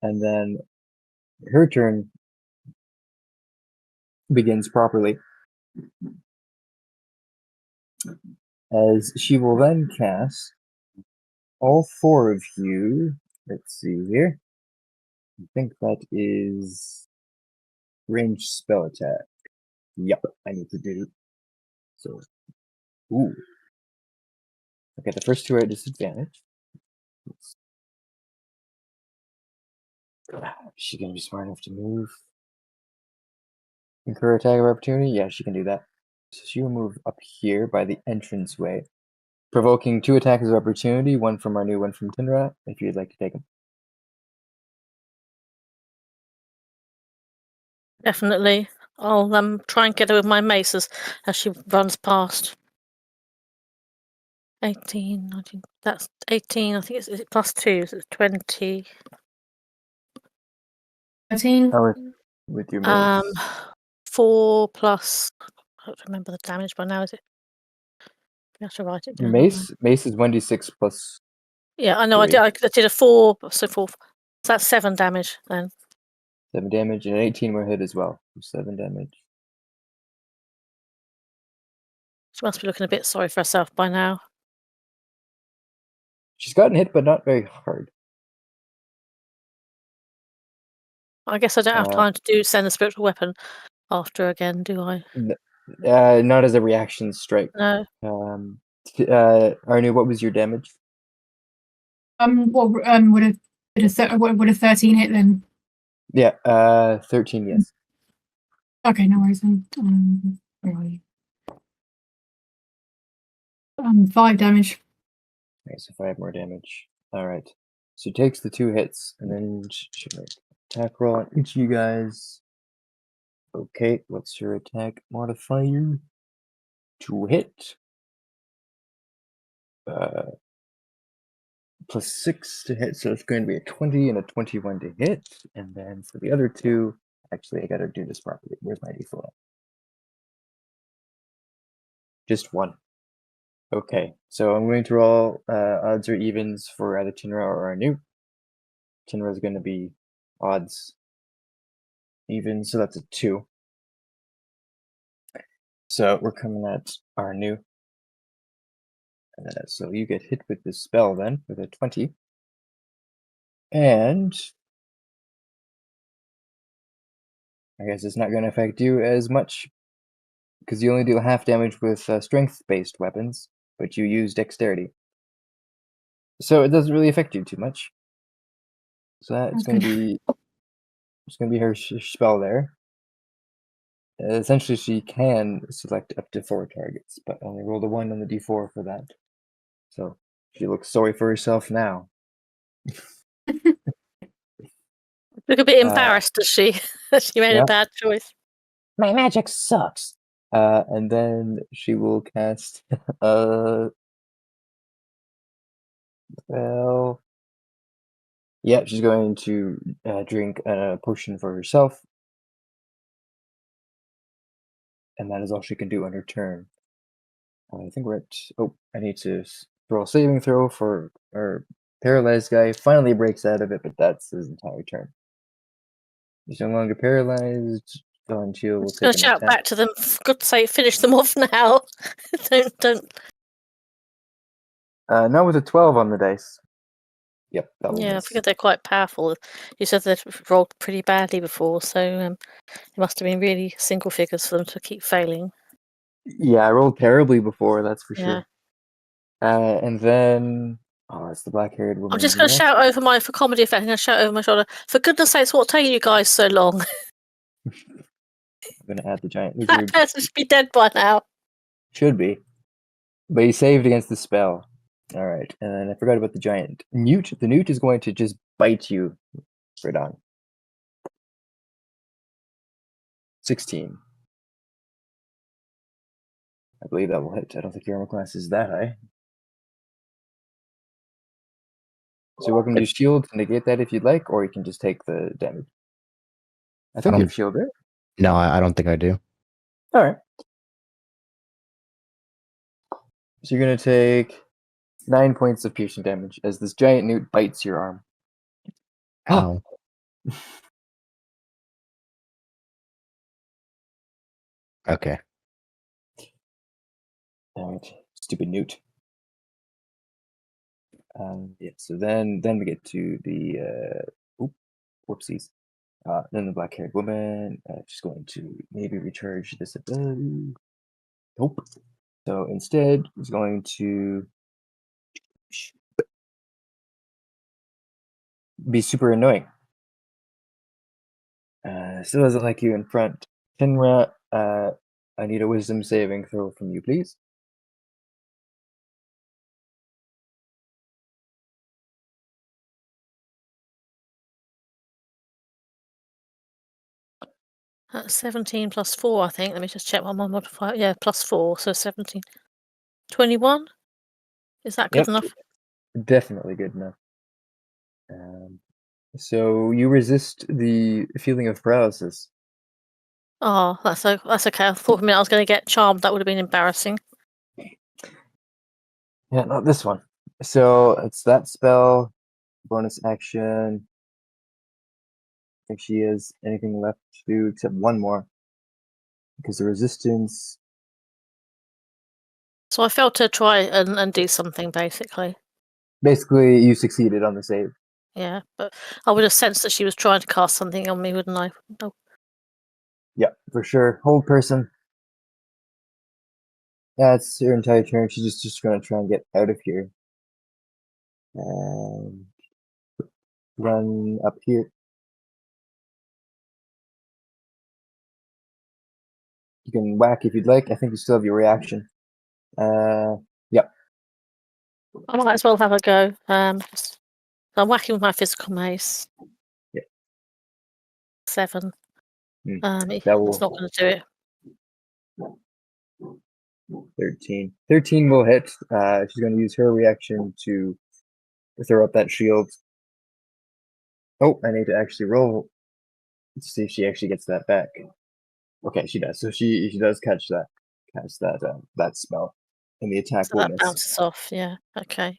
Speaker 1: and then her turn begins properly, as she will then cast all four of you. Let's see here. I think that is ranged spell attack. Yep, I need to do. So, ooh. Okay, the first two are at disadvantage. Is she gonna be smart enough to move? Incur attack of opportunity? Yeah, she can do that. So she will move up here by the entranceway, provoking 2 attacks of opportunity, one from our new one from Tinra, if you'd like to take them.
Speaker 3: Definitely. I'll try and get her with my mace as she runs past. 18, 19, that's 18. I think it's plus 2, so it's 20.
Speaker 4: 13.
Speaker 1: With your mace.
Speaker 3: 4 plus. I don't remember the damage by now, is it? I have to write it down.
Speaker 1: Mace is 1d6 plus.
Speaker 3: Yeah, I know.
Speaker 1: 3.
Speaker 3: I did a 4, so 4. So that's 7 damage then.
Speaker 1: 7 damage, and 18 were hit as well. 7 damage.
Speaker 3: She must be looking a bit sorry for herself by now.
Speaker 1: She's gotten hit, but not very hard.
Speaker 3: I guess I don't have time to send the spiritual weapon after again, do I?
Speaker 1: Not as a reaction strike.
Speaker 3: No.
Speaker 1: Arnu, what was your damage?
Speaker 4: Would a 13 hit then?
Speaker 1: Yeah, 13, yes.
Speaker 4: Okay, no worries then. Where are you? 5 damage.
Speaker 1: Okay, so 5 more damage. Alright. So she takes the 2 hits, and then she make attack roll on each of you guys. Okay, what's your attack modifier? To hit. Plus 6 to hit, so it's going to be a 20 and a 21 to hit. And then for the other 2, actually, I gotta do this properly. Where's my d4? Just 1. Okay, so I'm going to roll odds or evens for either Tinra or Arnu. Tinra is going to be odds even, so that's a 2. So we're coming at Arnu. So you get hit with this spell then, with a 20. And I guess it's not going to affect you as much, because you only do half damage with strength-based weapons, but you use dexterity. So it doesn't really affect you too much. So that's going to be her spell there. Essentially, she can select up to 4 targets, but only rolled a 1 on the d4 for that. So she looks sorry for herself now.
Speaker 3: Look a bit embarrassed, does she? She made a bad choice.
Speaker 1: My magic sucks. And then she will cast well, yeah, she's going to drink a potion for herself, and that is all she can do on her turn. I think we're at. Oh, I need to roll a saving throw for our paralyzed guy. Finally breaks out of it, but that's his entire turn. He's no longer paralyzed. Dawn Shield
Speaker 3: I'm
Speaker 1: will
Speaker 3: just going
Speaker 1: take
Speaker 3: to
Speaker 1: an
Speaker 3: shout
Speaker 1: attack.
Speaker 3: back to them. For God's sake, finish them off now. don't.
Speaker 1: Not with a 12 on the dice. Yep, that will
Speaker 3: Yeah, I
Speaker 1: miss.
Speaker 3: figured they're quite powerful. You said they'd rolled pretty badly before, so it must have been really single figures for them to keep failing.
Speaker 1: Yeah, I rolled terribly before, that's for
Speaker 3: Yeah.
Speaker 1: sure. And then it's the black-haired woman.
Speaker 3: I'm just going to shout over for comedy effect. I'm going to shout over my shoulder. For goodness sakes, what's taking you guys so long?
Speaker 1: I'm gonna add the giant
Speaker 3: That
Speaker 1: lizard.
Speaker 3: person should be dead by now.
Speaker 1: Should be, but he saved against the spell. All right, and then I forgot about the giant newt. The newt is going to just bite you right on. 16. I believe that will hit. I don't think your armor class is that high. So you're welcome to use shield to negate that if you'd like, or you can just take the damage. I think you have shield, right?
Speaker 2: No, I don't think I do.
Speaker 1: All right. So you're gonna take 9 points of piercing damage as this giant newt bites your arm.
Speaker 2: Ow. Okay.
Speaker 1: All right, stupid newt. Yeah. So then we get to the whoopsies. Then the black-haired woman. She's going to maybe recharge this ability. Nope. So instead, he's going to be super annoying. Still doesn't like you in front. Finra, I need a wisdom saving throw from you, please.
Speaker 3: That's 17 plus 4, I think. Let me just check what my modifier. Yeah, plus 4, so 17. 21? Is that good
Speaker 1: Yep,
Speaker 3: enough?
Speaker 1: definitely good enough. So you resist the feeling of paralysis.
Speaker 3: Oh, that's okay. I thought for a minute I was going to get charmed. That would have been embarrassing.
Speaker 1: Yeah, not this one. So it's that spell, bonus action. I think she has anything left to do except one more. Because the resistance.
Speaker 3: So I failed to try and do something, basically.
Speaker 1: Basically, you succeeded on the save.
Speaker 3: Yeah, but I would have sensed that she was trying to cast something on me, wouldn't I? Oh.
Speaker 1: Yeah, for sure. Hold person. That's her entire turn. She's just going to try and get out of here. And run up here. You can whack if you'd like. I think you still have your reaction. Yep.
Speaker 3: I might as well have a go. I'm whacking with my physical mace.
Speaker 1: Yeah.
Speaker 3: 7.
Speaker 1: That
Speaker 3: It's
Speaker 1: will
Speaker 3: not going to do it.
Speaker 1: 13. 13 will hit. She's going to use her reaction to throw up that shield. Oh, I need to actually roll to see if she actually gets that back. Okay, she does. So she does catch that spell, and the attack
Speaker 3: So
Speaker 1: will
Speaker 3: that
Speaker 1: miss.
Speaker 3: bounces off. Yeah. Okay.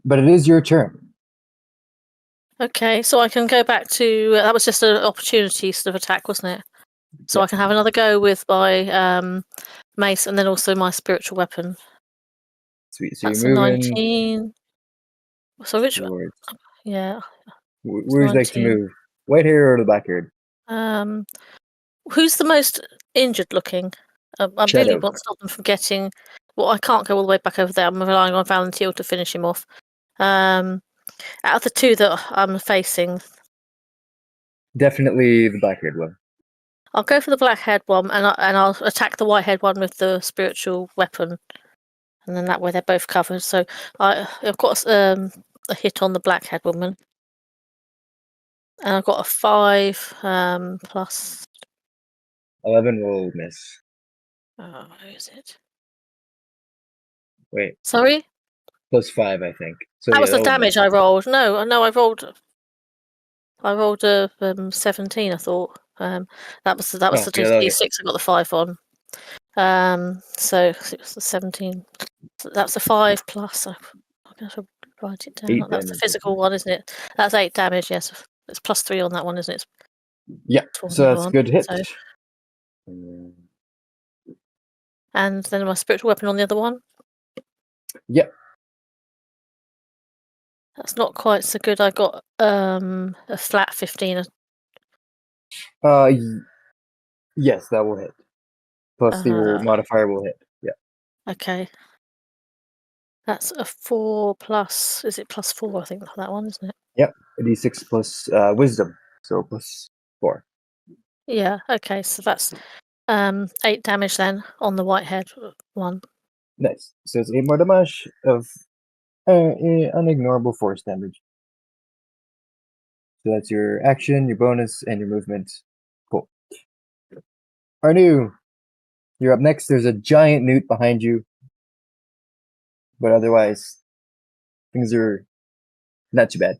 Speaker 1: But it is your turn.
Speaker 3: Okay. So I can go back to that was just an opportunity sort of attack, wasn't it? So
Speaker 1: Yeah.
Speaker 3: I can have another go with my mace and then also my spiritual weapon.
Speaker 1: Sweet. So
Speaker 3: That's a
Speaker 1: you're moving
Speaker 3: 19. So which?
Speaker 1: towards.
Speaker 3: Yeah.
Speaker 1: Where would you like to
Speaker 3: 19.
Speaker 1: move? White hair or the black haired?
Speaker 3: Who's the most injured looking? I really
Speaker 1: Shadow.
Speaker 3: want to stop them from getting. Well, I can't go all the way back over there. I'm relying on Valentil to finish him off. Out of the two that I'm facing,
Speaker 1: Definitely the black haired one.
Speaker 3: I'll go for the black-haired one, and I'll attack the white-haired one with the spiritual weapon, and then that way they're both covered. So I've got a hit on the black-haired woman, and I've got a 5 plus.
Speaker 1: 11 will miss.
Speaker 3: Where is it?
Speaker 1: Wait,
Speaker 3: Sorry?
Speaker 1: +5, I think. So
Speaker 3: That
Speaker 1: yeah,
Speaker 3: was the
Speaker 1: that'll
Speaker 3: damage I rolled. No, I rolled a 17, I thought. That was the
Speaker 1: Oh, yeah, that'll hit.
Speaker 3: D6 I got the 5 on. So it was the 17. So that's a 5 plus. I guess I'll write it down.
Speaker 1: 8
Speaker 3: That's the
Speaker 1: damage.
Speaker 3: physical one, isn't it? That's 8 damage, yes. It's +3 on that one, isn't it?
Speaker 1: Yeah,
Speaker 3: It's 4 on
Speaker 1: so
Speaker 3: the
Speaker 1: that's
Speaker 3: other
Speaker 1: a
Speaker 3: one.
Speaker 1: good hit.
Speaker 3: So, and then my spiritual weapon on the other one.
Speaker 1: Yep.
Speaker 3: That's not quite so good. I got a flat 15.
Speaker 1: Yes, that will hit. Plus your modifier will hit. Yeah.
Speaker 3: Okay. That's a 4 plus. Is it +4? I think that one, isn't it?
Speaker 1: Yep. A d6 plus wisdom, so +4.
Speaker 3: Yeah. Okay. So that's 8 damage then on the whitehead one.
Speaker 1: Nice. So it's 8 more damage of unignorable force damage. So that's your action, your bonus, and your movement. Cool. Arnu, you're up next. There's a giant newt behind you. But otherwise, things are not too bad.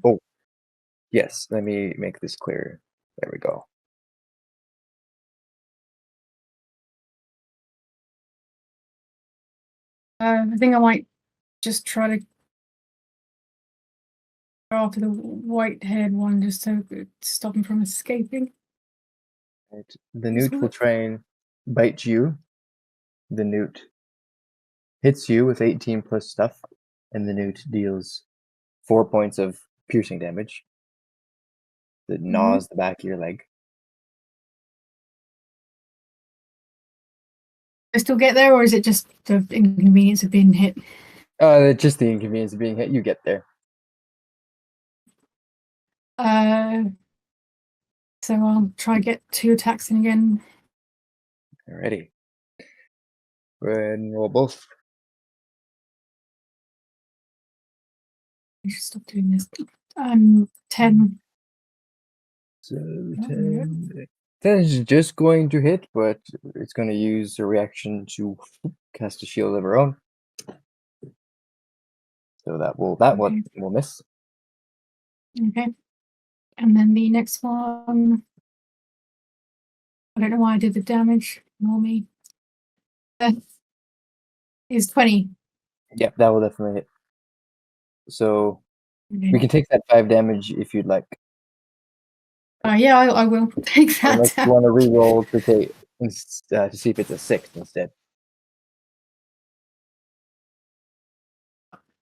Speaker 1: Oh, yes. Let me make this clear. There we go.
Speaker 4: I think I might just try to go after the white-haired one just to stop him from escaping.
Speaker 1: Right. The newt will try and bite you. The newt hits you with 18 plus stuff, and the newt deals 4 points of piercing damage. That gnaws the back of your leg.
Speaker 4: I still get there, or is it just the inconvenience of being hit?
Speaker 1: Just the inconvenience of being hit. You get there.
Speaker 4: So I'll try to get 2 attacks in again.
Speaker 1: Alrighty. Go ahead and roll both.
Speaker 4: I should stop doing this. 10.
Speaker 1: So 10. 10 is just going to hit, but it's going to use a reaction to cast a shield of her own. So that one will miss.
Speaker 4: Okay. And then the next one. I don't know why I did the damage. Nor me. Is 20.
Speaker 1: Yep, that will definitely hit. So we can take that 5 damage if you'd like.
Speaker 4: Yeah, I will take that.
Speaker 1: Unless you want to re-roll to take to see if it's a 6 instead.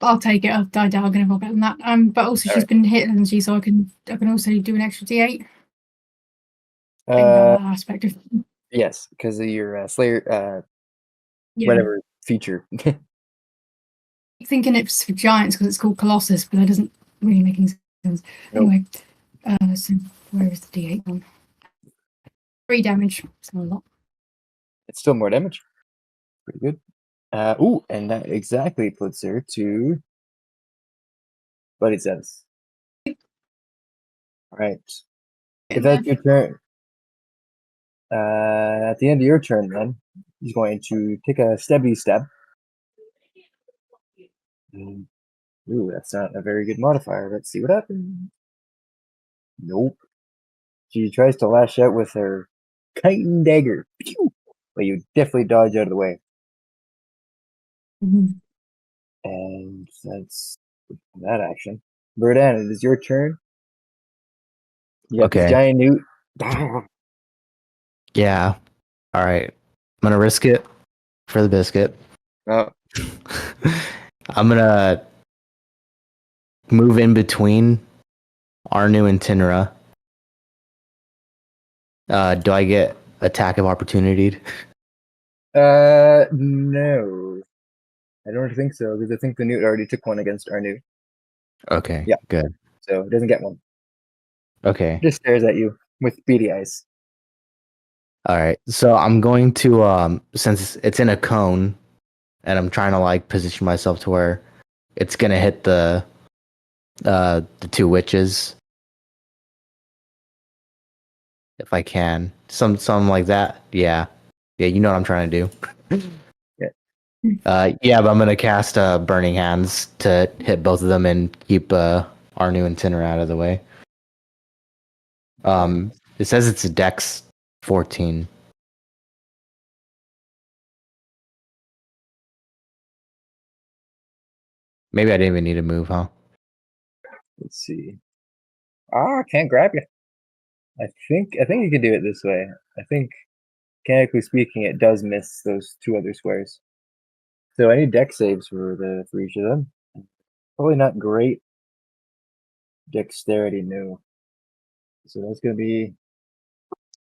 Speaker 4: I'll take it. I doubt I'm going to roll better than that. But also she's been hit, hasn't she? So I can also do an extra D8. Aspect of.
Speaker 1: Yes, because of your Slayer,
Speaker 4: Yeah.
Speaker 1: whatever feature.
Speaker 4: Thinking it's for giants because it's called Colossus, but that doesn't really make any sense.
Speaker 1: Nope.
Speaker 4: Anyway, so where is the D8 one? 3 damage. It's not a lot.
Speaker 1: It's still more damage. Pretty good. Ooh, and that exactly puts her to what it says. All right. If that's your turn, at the end of your turn, then he's going to take a stabby stab. Ooh, that's not a very good modifier. Let's see what happens. Nope. She tries to lash out with her chitin dagger. Pew! But you definitely dodge out of the way.
Speaker 4: Mhm.
Speaker 1: And that's that action. Burdan, it is your turn. You got this
Speaker 2: Okay.
Speaker 1: giant newt.
Speaker 2: Yeah. All right. I'm gonna risk it for the biscuit.
Speaker 1: Oh,
Speaker 2: I'm gonna move in between Arnu and Tinra. Do I get attack of opportunity?
Speaker 1: no. I don't think so, because I think the newt already took one against Arnu.
Speaker 2: Okay.
Speaker 1: Yeah.
Speaker 2: Good.
Speaker 1: So it doesn't get one.
Speaker 2: Okay.
Speaker 1: Just stares at you with beady eyes.
Speaker 2: All right. So I'm going to since it's in a cone and I'm trying to like position myself to where it's gonna hit the two witches if I can. Some like that. Yeah, you know what I'm trying to do. Yeah, but I'm gonna cast Burning Hands to hit both of them and keep Arnu and Tinner out of the way. It says it's a Dex 14. Maybe I didn't even need to move, huh?
Speaker 1: Let's see. I can't grab you. I think you can do it this way. I think, mechanically speaking, it does miss those two other squares. So I need dex saves for each of them. Probably not great. Dexterity, no. So that's gonna be,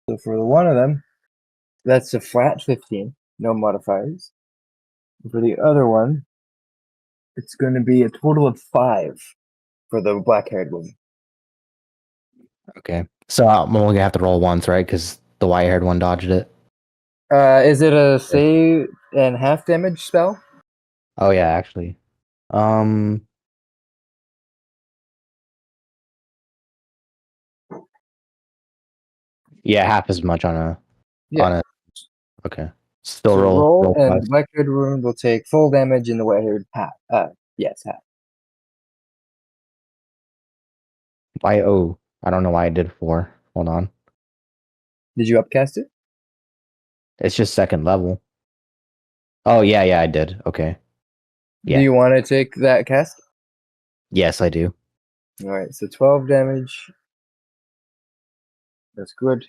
Speaker 1: so for the one of them, that's a flat 15, no modifiers. And for the other one, it's gonna be a total of 5 for the black-haired woman.
Speaker 2: Okay. So I'm only gonna have to roll once, right? Because the white-haired one dodged it.
Speaker 1: Is it a save and half damage spell?
Speaker 2: Oh yeah, actually. Yeah, half as much on a
Speaker 1: Yeah.
Speaker 2: Okay. Still
Speaker 1: So
Speaker 2: roll
Speaker 1: roll, and
Speaker 2: 5.
Speaker 1: the black-haired woman will take full damage, and the white-haired half. Yes, half.
Speaker 2: I don't know why I did 4. Hold on.
Speaker 1: Did you upcast it?
Speaker 2: It's just second level. Oh yeah, I did. Okay. Yeah.
Speaker 1: Do you want to take that cast?
Speaker 2: Yes, I do.
Speaker 1: All right, so 12 damage. That's good.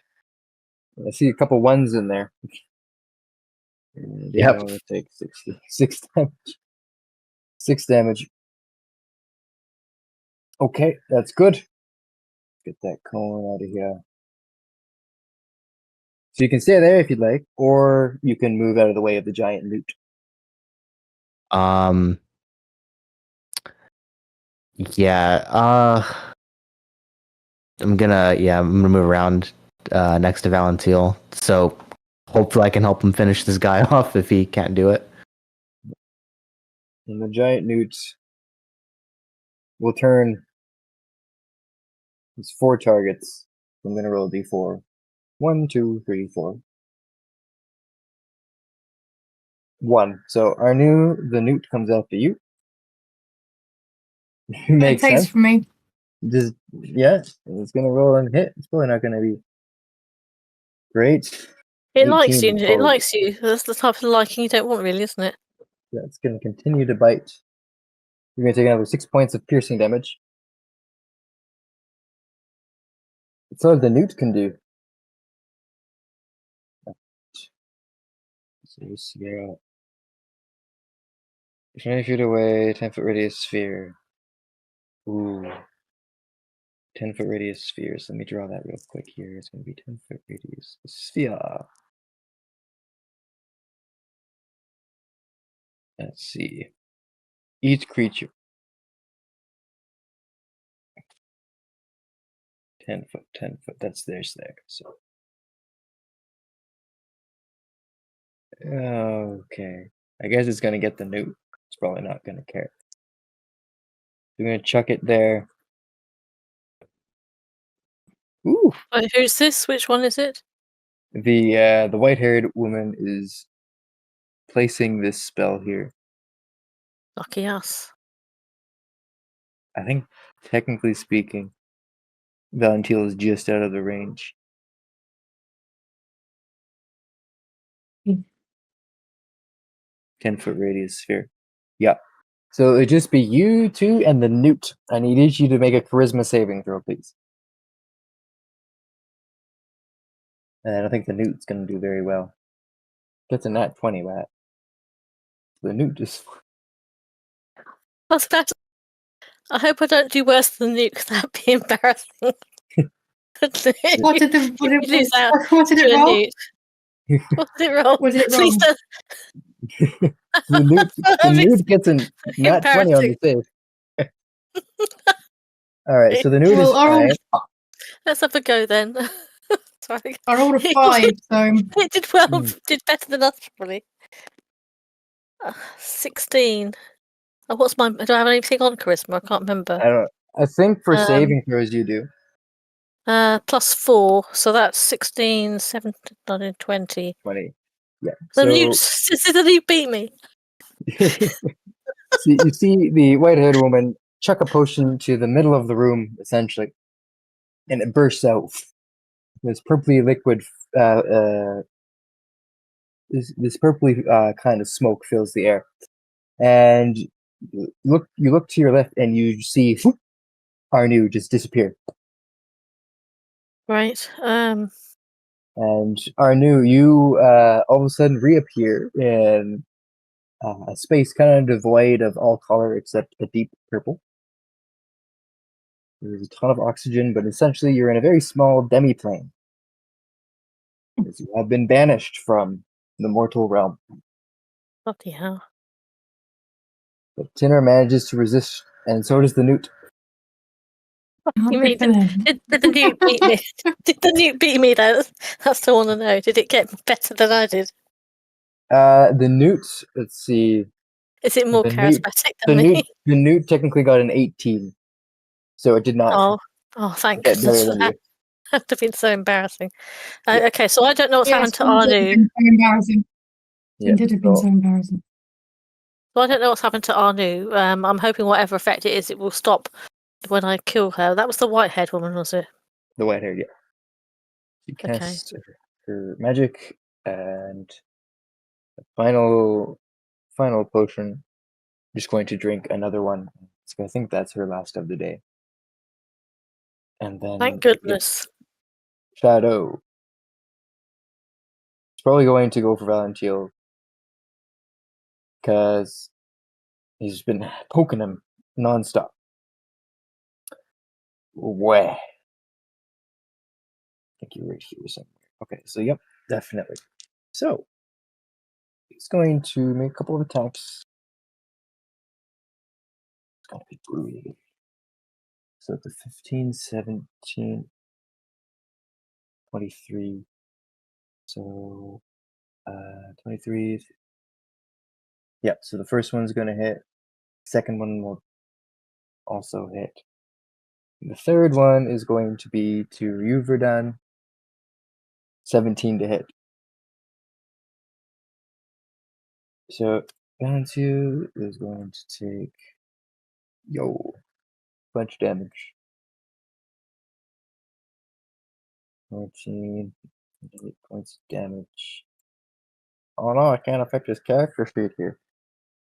Speaker 1: I see a couple ones in there. And the other
Speaker 2: Yep.
Speaker 1: one will take 6 damage. 6 damage. Okay, that's good. Get that cone out of here. So you can stay there if you'd like, or you can move out of the way of the giant newt.
Speaker 2: Yeah, I'm gonna move around next to Valentiel. So hopefully I can help him finish this guy off if he can't do it.
Speaker 1: And the giant newt will turn. It's 4 targets. I'm going to roll a d4. 1, 2, 3, 4. 1. So the newt comes after you. Makes
Speaker 4: It takes
Speaker 1: sense.
Speaker 4: from me.
Speaker 1: Just, yeah, it's going to roll and hit. It's probably not going to be great.
Speaker 3: It likes you.
Speaker 1: 18
Speaker 3: It
Speaker 1: total.
Speaker 3: likes you. That's the type of liking you don't want, really, isn't it?
Speaker 1: That's going to continue to bite. You're going to take another 6 points of piercing damage. That's all the newt can do. So you scare out. 20 feet away, 10-foot radius sphere. Ooh. 10-foot radius spheres. Let me draw that real quick here. It's going to be 10-foot radius sphere. Let's see. Each creature. 10 foot, 10 foot. That's their stack. So. Okay. I guess it's going to get the newt. It's probably not going to care. We're going to chuck it there. Ooh.
Speaker 3: Wait, who's this? Which one is it?
Speaker 1: The white-haired woman is placing this spell here.
Speaker 3: Lucky us.
Speaker 1: I think, technically speaking, Valentiel is just out of the range. 10-foot radius sphere. Yeah. So it'd just be you two and the newt. I need each of you to make a charisma saving throw, please. And I don't think the newt's going to do very well. Gets a nat 20 that. The newt just.
Speaker 3: That's better. I hope I don't do worse than Nuke, because that'd be embarrassing.
Speaker 4: What did the what
Speaker 3: You
Speaker 4: did,
Speaker 3: lose out
Speaker 4: what did
Speaker 3: to
Speaker 4: it
Speaker 3: a
Speaker 4: roll?
Speaker 3: Newt. What did it roll?
Speaker 4: Was it
Speaker 3: Please
Speaker 4: wrong?
Speaker 3: don't.
Speaker 1: The newt gets a nat 20 on the save. Alright, so the newt is
Speaker 4: Well,
Speaker 1: fine.
Speaker 3: Let's have a go then. Sorry.
Speaker 4: I rolled a 5, so
Speaker 3: It did well. Did better than us, probably. 16. What's my? Do I have anything on charisma? I can't remember.
Speaker 1: I don't. I think for
Speaker 3: Um,
Speaker 1: saving throws you do.
Speaker 3: +4, so that's 16, 17, 19, 20.
Speaker 1: 20. Yeah.
Speaker 3: The
Speaker 1: So
Speaker 3: newt, the newt beat me.
Speaker 1: you see the white-haired woman chuck a potion to the middle of the room, essentially, and it bursts out. This purpley liquid, this purpley kind of smoke fills the air, and you look to your left, and you see whoop, Arnu just disappear.
Speaker 3: Right.
Speaker 1: And Arnu, you all of a sudden reappear in a space kind of devoid of all color except a deep purple. There's a ton of oxygen, but essentially you're in a very small demi-plane. As you have been banished from the mortal realm.
Speaker 3: Bloody hell.
Speaker 1: But Tinner manages to resist, and so does the newt.
Speaker 4: Oh,
Speaker 3: You
Speaker 4: good
Speaker 3: mean,
Speaker 4: for them.
Speaker 3: did the newt beat me? Did the newt beat me though? That's what I want to know. Did it get better than I did?
Speaker 1: The newt, let's see.
Speaker 3: Is it more
Speaker 1: The newt,
Speaker 3: charismatic than me?
Speaker 1: the newt technically got an 18, so it did not
Speaker 3: Thank
Speaker 1: get
Speaker 3: goodness
Speaker 1: better
Speaker 3: for
Speaker 1: than
Speaker 3: that.
Speaker 1: you.
Speaker 3: That would have been so embarrassing.
Speaker 1: Yeah.
Speaker 3: Okay, so I don't know what's
Speaker 4: Yes,
Speaker 3: happened to
Speaker 4: it did have
Speaker 3: Arnu.
Speaker 4: been so embarrassing.
Speaker 1: Yeah,
Speaker 4: It did have been so embarrassing.
Speaker 3: So I don't know what's happened to Arnu. I'm hoping whatever effect it is, it will stop when I kill her. That was the white-haired woman, was it?
Speaker 1: the white hair, yeah. She
Speaker 3: Okay.
Speaker 1: casts her magic, and the final potion. Just going to drink another one. So I think that's her last of the day. And then
Speaker 3: Thank goodness.
Speaker 1: Shadow. He's probably going to go for Valentine because he's been poking him nonstop. Where? I think you're right here somewhere. Okay, so yep, definitely. So he's going to make a couple of attacks. It's gonna be brutal. So the 15, 17, 23. So 23. Yep, so the first one's gonna hit. Second one will also hit. The third one is going to be to you, Verdun. 17 to hit. So Valentine is going to take bunch of damage. 14, 8 points of damage. Oh no, I can't affect his character sheet here.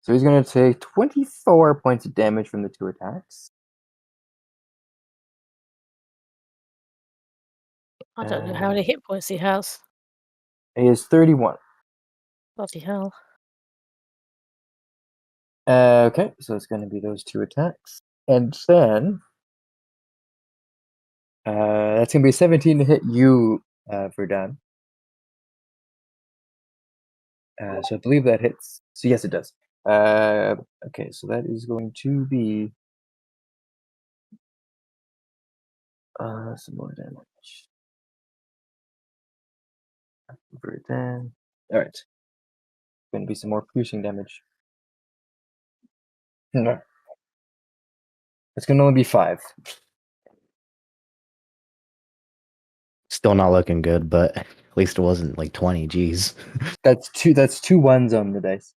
Speaker 1: So he's going to take 24 points of damage from the 2 attacks.
Speaker 3: I don't know how many hit points he has.
Speaker 1: He is 31.
Speaker 3: Bloody hell.
Speaker 1: Okay, so it's going to be those 2 attacks. And then that's going to be 17 to hit you, Verdun. So I believe that hits. So yes, it does. Okay, so that is going to be some more damage. Verdun. All right. Going to be some more piercing damage. No. It's going to only be 5.
Speaker 2: Still not looking good, but at least it wasn't like 20. Jeez.
Speaker 1: That's 2. That's 2 ones on the dice.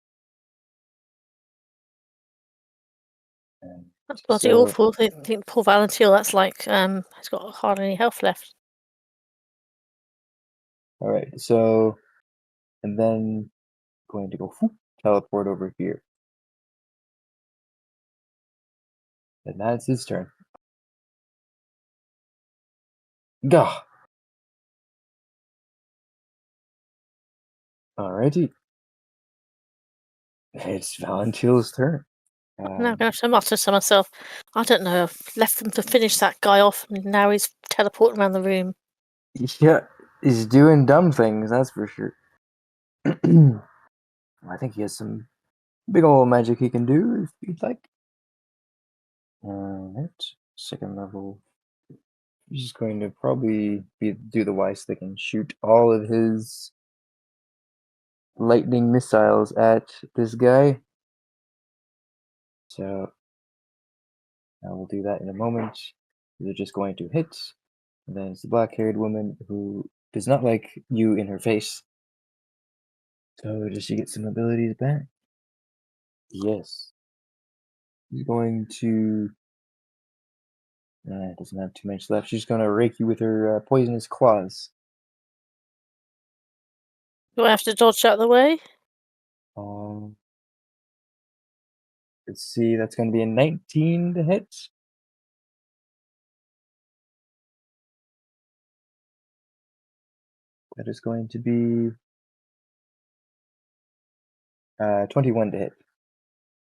Speaker 3: That's bloody
Speaker 1: So,
Speaker 3: awful. I think poor Valentine, that's like, he's got hardly any health left.
Speaker 1: all right. So, and then going to go teleport over here. And that's his turn. Gah. Alrighty. It's Valentine's turn.
Speaker 3: Now I'm going to have to mutter to myself, I don't know, I've left them to finish that guy off and now he's teleporting around the room.
Speaker 1: Yeah, he's doing dumb things, that's for sure. I think he has some big old magic he can do if you'd like. Alright, second level. He's just going to probably do the wise thing and shoot all of his lightning missiles at this guy. So I will do that in a moment. They're just going to hit. And then it's the black-haired woman who does not like you in her face. So does she get some abilities back? Yes. She's going to... doesn't have too much left. She's going to rake you with her poisonous claws.
Speaker 3: Do I have to dodge out of the way?
Speaker 1: Let's see, that's going to be a 19 to hit. That is going to be 21 to hit.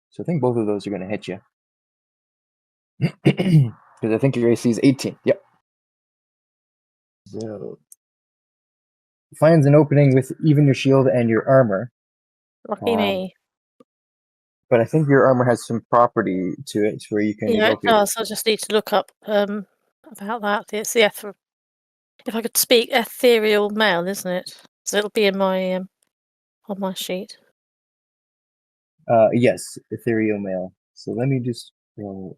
Speaker 1: So I think both of those are going to hit you. Because I think your AC is 18. Yep. So finds an opening with even your shield and your armor.
Speaker 3: Lucky me.
Speaker 1: But I think your armor has some property to it where you can
Speaker 3: Yeah, it
Speaker 1: evoke it.
Speaker 3: does. I just need to look up about that. It's the if I could speak, ethereal mail, isn't it? So it'll be in my on my sheet.
Speaker 1: Yes, ethereal mail. So let me just roll.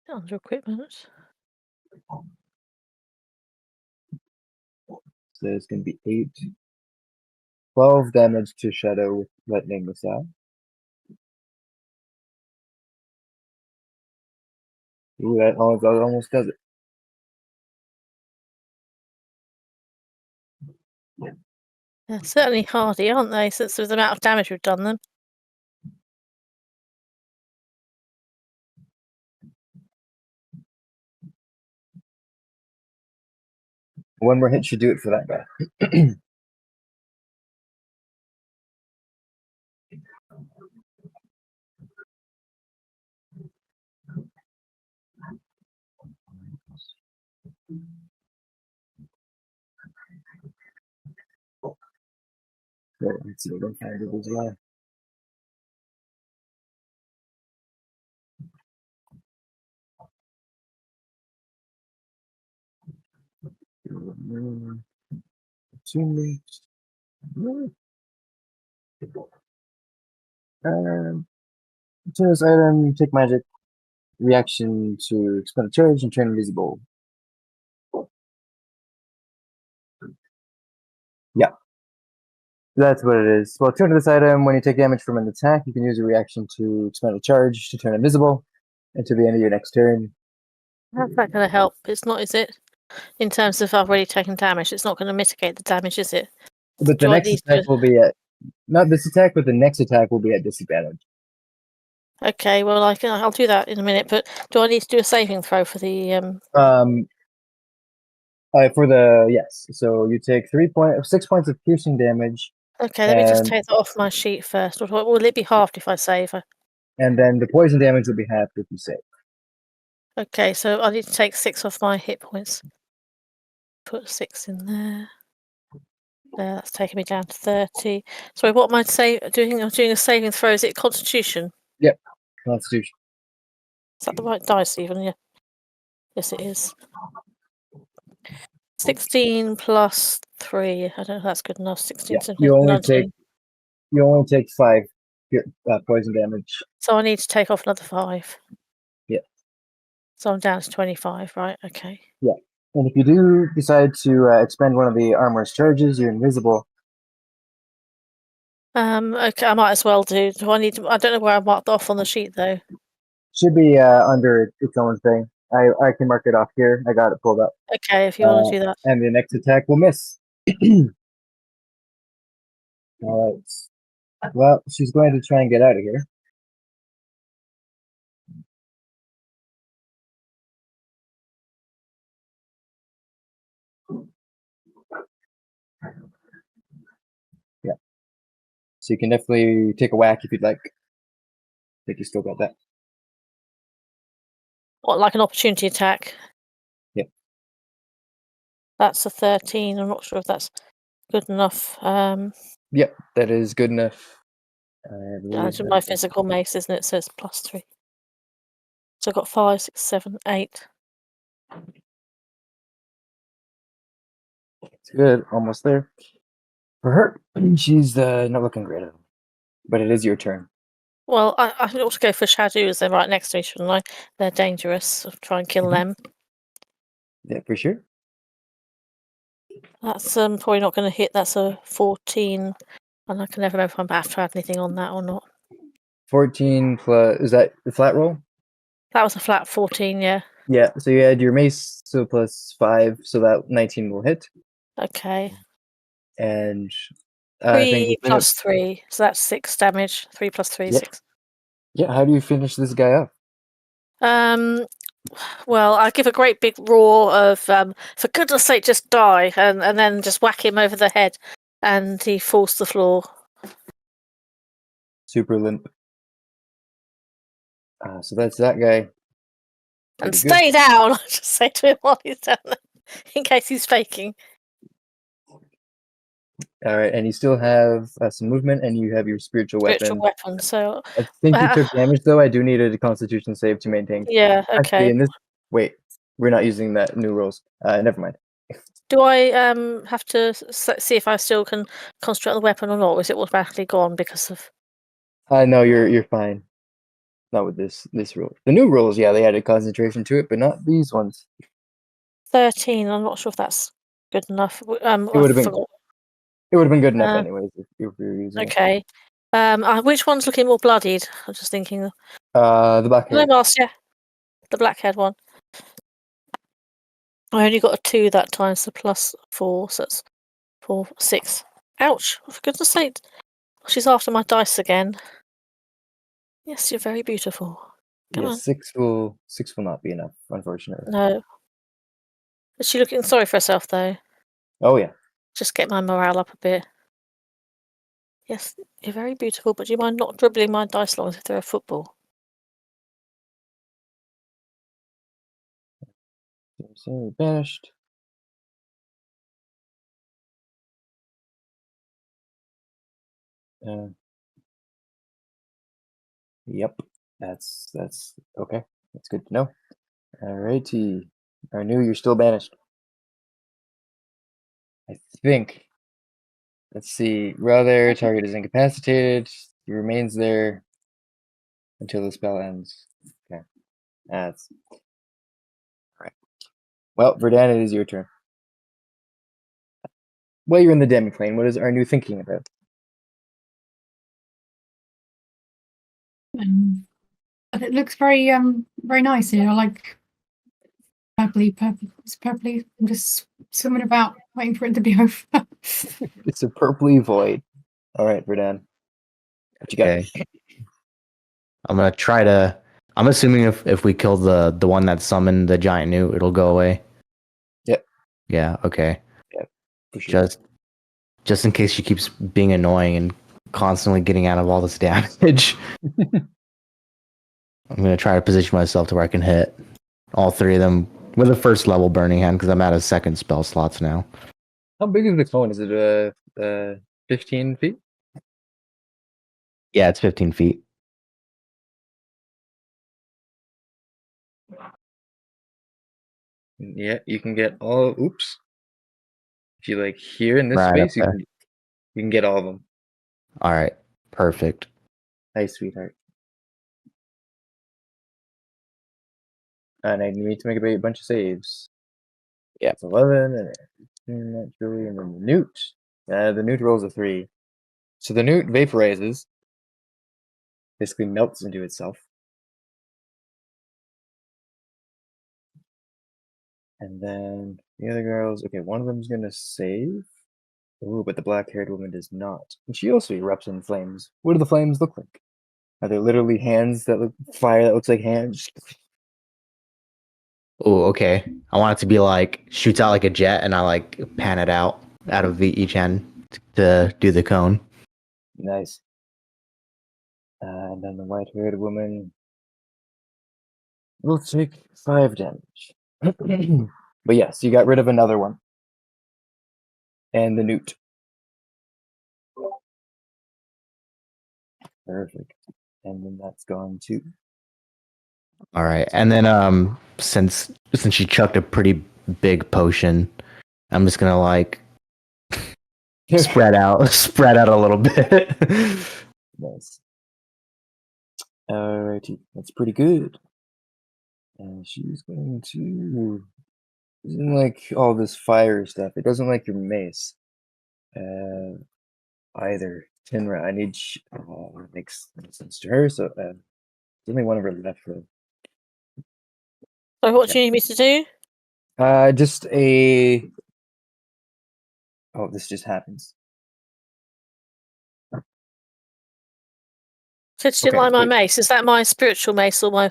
Speaker 3: Under equipment.
Speaker 1: So it's going to be 8. 12 damage to Shadow with lightning missile. Ooh, that almost does it.
Speaker 3: They're certainly hardy, aren't they? Since with the amount of damage we've done them.
Speaker 1: One more hit should do it for that guy. Let's see, don't find it as well. Choose item, take magic, reaction to expend a charge, and turn invisible. Yeah. That's what it is. Well, turn to this item. When you take damage from an attack, you can use a reaction to expend a charge to turn invisible until the end of your next turn.
Speaker 3: How's that going to help? It's not, is it? In terms of I've already taken damage, it's not going to mitigate the damage, is it?
Speaker 1: But the next attack will be at not this attack, but the next attack will be at disadvantage.
Speaker 3: Okay, well I'll do that in a minute. But do I need to do a saving throw for the
Speaker 1: Yes. So you take 6 points of piercing damage.
Speaker 3: Okay, let me just take that off my sheet first. Or will it be halved if I save?
Speaker 1: And then the poison damage will be halved if you save.
Speaker 3: Okay, so I need to take 6 off my hit points. Put 6 in there. There, that's taking me down to 30. Sorry, what am I doing? I'm doing a saving throw. Is it Constitution?
Speaker 1: Yep, Constitution.
Speaker 3: Is that the right dice even? Yeah. Yes, it is. 16 plus 3. I don't know if that's good enough. 16,
Speaker 1: Yeah,
Speaker 3: 17,
Speaker 1: you only
Speaker 3: 19.
Speaker 1: take 5 poison damage.
Speaker 3: So I need to take off another 5.
Speaker 1: Yeah.
Speaker 3: So I'm down to 25, right? Okay.
Speaker 1: Yeah. And if you do decide to expend one of the armor's charges, you're invisible.
Speaker 3: Okay, I might as well do. Do I need to? I don't know where I marked off on the sheet though.
Speaker 1: Should be under its own thing. I can mark it off here. I got it pulled up.
Speaker 3: Okay, if you want to do that.
Speaker 1: And the next attack will miss. All right. Well, she's going to try and get out of here. Yeah. So you can definitely take a whack if you'd like. I think you still got that.
Speaker 3: What, like an opportunity attack?
Speaker 1: Yep.
Speaker 3: That's a 13. I'm not sure if that's good enough.
Speaker 1: Yep, that is good enough.
Speaker 3: That's my physical mace, isn't it? So it's plus 3. So I've got 5, 6, 7, 8.
Speaker 1: It's good. Almost there. For her, she's not looking great at all. But it is your turn.
Speaker 3: Well, I should also go for shadows. They're right next to me, shouldn't I? They're dangerous. I'll try and kill them.
Speaker 1: Yeah, for sure.
Speaker 3: That's probably not going to hit. That's a 14. And I can never remember if I have to add anything on that or not.
Speaker 1: 14 plus, is that the flat roll?
Speaker 3: That was a flat 14, yeah.
Speaker 1: Yeah, so you add your mace, so plus 5, so that 19 will hit.
Speaker 3: Okay.
Speaker 1: And I think
Speaker 3: 3
Speaker 1: you
Speaker 3: plus 3. So that's 6 damage. 3 plus 3,
Speaker 1: Yeah.
Speaker 3: 6.
Speaker 1: Yeah, how do you finish this guy up?
Speaker 3: Well, I give a great big roar of, for goodness sake, just die, and then just whack him over the head, and he falls to the floor.
Speaker 1: Super limp. So that's that guy.
Speaker 3: And
Speaker 1: Pretty good.
Speaker 3: stay down, I just say to him while he's down there, in case he's faking.
Speaker 1: All right, and you still have some movement, and you have your spiritual
Speaker 3: Spiritual
Speaker 1: weapon.
Speaker 3: weapon, so,
Speaker 1: I think you took damage, though. I do need a Constitution save to maintain.
Speaker 3: yeah,
Speaker 1: Actually,
Speaker 3: okay.
Speaker 1: in this, wait, we're not using that new rolls. Never mind.
Speaker 3: Do I have to see if I still can concentrate on the weapon or not, or is it automatically gone because of...
Speaker 1: No, you're fine. Not with this rule. The new rules, yeah, they added concentration to it, but not these ones.
Speaker 3: 13, I'm not sure if that's good enough.
Speaker 1: It would have been.
Speaker 3: forgot.
Speaker 1: It would have been good enough, anyways, if you were using it.
Speaker 3: Okay. Which one's looking more bloodied? I'm just thinking.
Speaker 1: The black
Speaker 3: No,
Speaker 1: hair.
Speaker 3: mask, yeah. The black-haired one. I only got a 2 that time, so plus 4, so it's 4, 6. Ouch! For goodness sake. She's after my dice again. Yes, you're very beautiful. Come
Speaker 1: Yeah,
Speaker 3: on.
Speaker 1: 6 will not be enough, unfortunately.
Speaker 3: No. Is she looking sorry for herself, though?
Speaker 1: Oh yeah.
Speaker 3: Just get my morale up a bit. Yes, you're very beautiful, but do you mind not dribbling my dice long as if they're a football?
Speaker 1: So banished. Yep, that's okay. That's good to know. Alrighty, I knew you're still banished. I think. Let's see. Rather, target is incapacitated. He remains there until the spell ends. Okay, that's right. Well, Verdana, it is your turn. Well, you're in the demiplane. What is Arnu thinking about?
Speaker 4: But it looks very very nice here. I like purpley. It's purpley. I'm just swimming about, waiting for it to be over.
Speaker 1: It's a purpley void. All right, Verdan. What you got?
Speaker 2: Okay. I'm gonna try to. I'm assuming if we kill the one that summoned the giant newt, it'll go away.
Speaker 1: Yep.
Speaker 2: Yeah. Okay.
Speaker 1: For sure.
Speaker 2: Just in case she keeps being annoying and constantly getting out of all this damage. I'm gonna try to position myself to where I can hit all 3 of them with a first level burning hand because I'm out of second spell slots now.
Speaker 1: How big is the cone? Is it 15 feet?
Speaker 2: Yeah, it's 15 feet.
Speaker 1: Yeah, you can get all. Oops. If you like here in this
Speaker 2: Right up
Speaker 1: space,
Speaker 2: there.
Speaker 1: you can get all of them.
Speaker 2: All right. Perfect.
Speaker 1: Nice, sweetheart. And I need to make a bunch of saves.
Speaker 2: Yeah.
Speaker 1: It's 11, and naturally, and then the newt. The newt rolls a 3. So the newt vaporizes, basically melts into itself. And then the other girls, okay, one of them's gonna save. Ooh, but the black-haired woman does not. And she also erupts in flames. What do the flames look like? Are they literally hands that look fire that looks like hands?
Speaker 2: Oh, okay. I want it to be like shoots out like a jet, and I like pan it out of each hand to do the cone.
Speaker 1: Nice. And then the white-haired woman will take 5 damage. But yes, you got rid of another one. And the newt. Perfect. And then that's gone too.
Speaker 2: All right, and then since she chucked a pretty big potion, I'm just gonna like spread out a little bit.
Speaker 1: Nice. Alrighty, that's pretty good. And she's going to. Doesn't like all this fire stuff. It doesn't like your mace. Either. Tinra, I need. Makes sense to her. So there's only one of her left. For
Speaker 3: So what
Speaker 1: Yeah.
Speaker 3: do you need me to do?
Speaker 1: just a. Oh, this just happens.
Speaker 3: Said she didn't
Speaker 1: Okay,
Speaker 3: like my
Speaker 1: so-
Speaker 3: mace. Is that my spiritual mace or my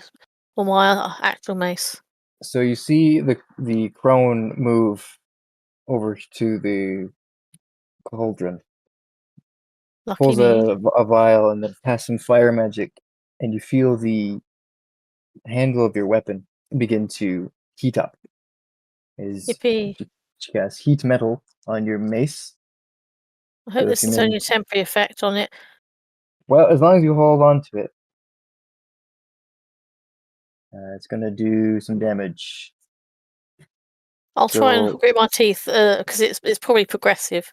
Speaker 3: actual mace?
Speaker 1: So you see the crone move over to the cauldron,
Speaker 3: Lucky
Speaker 1: pulls
Speaker 3: me.
Speaker 1: a vial, and then casts some fire magic, and you feel the handle of your weapon begin to heat up.
Speaker 3: Yippee.
Speaker 1: She casts heat metal on your mace.
Speaker 3: I hope
Speaker 1: So
Speaker 3: this
Speaker 1: if
Speaker 3: is
Speaker 1: you
Speaker 3: only a temporary effect on it.
Speaker 1: Well, as long as you hold on to it, it's gonna do some damage.
Speaker 3: I'll try and
Speaker 1: So
Speaker 3: grit my teeth because it's probably progressive.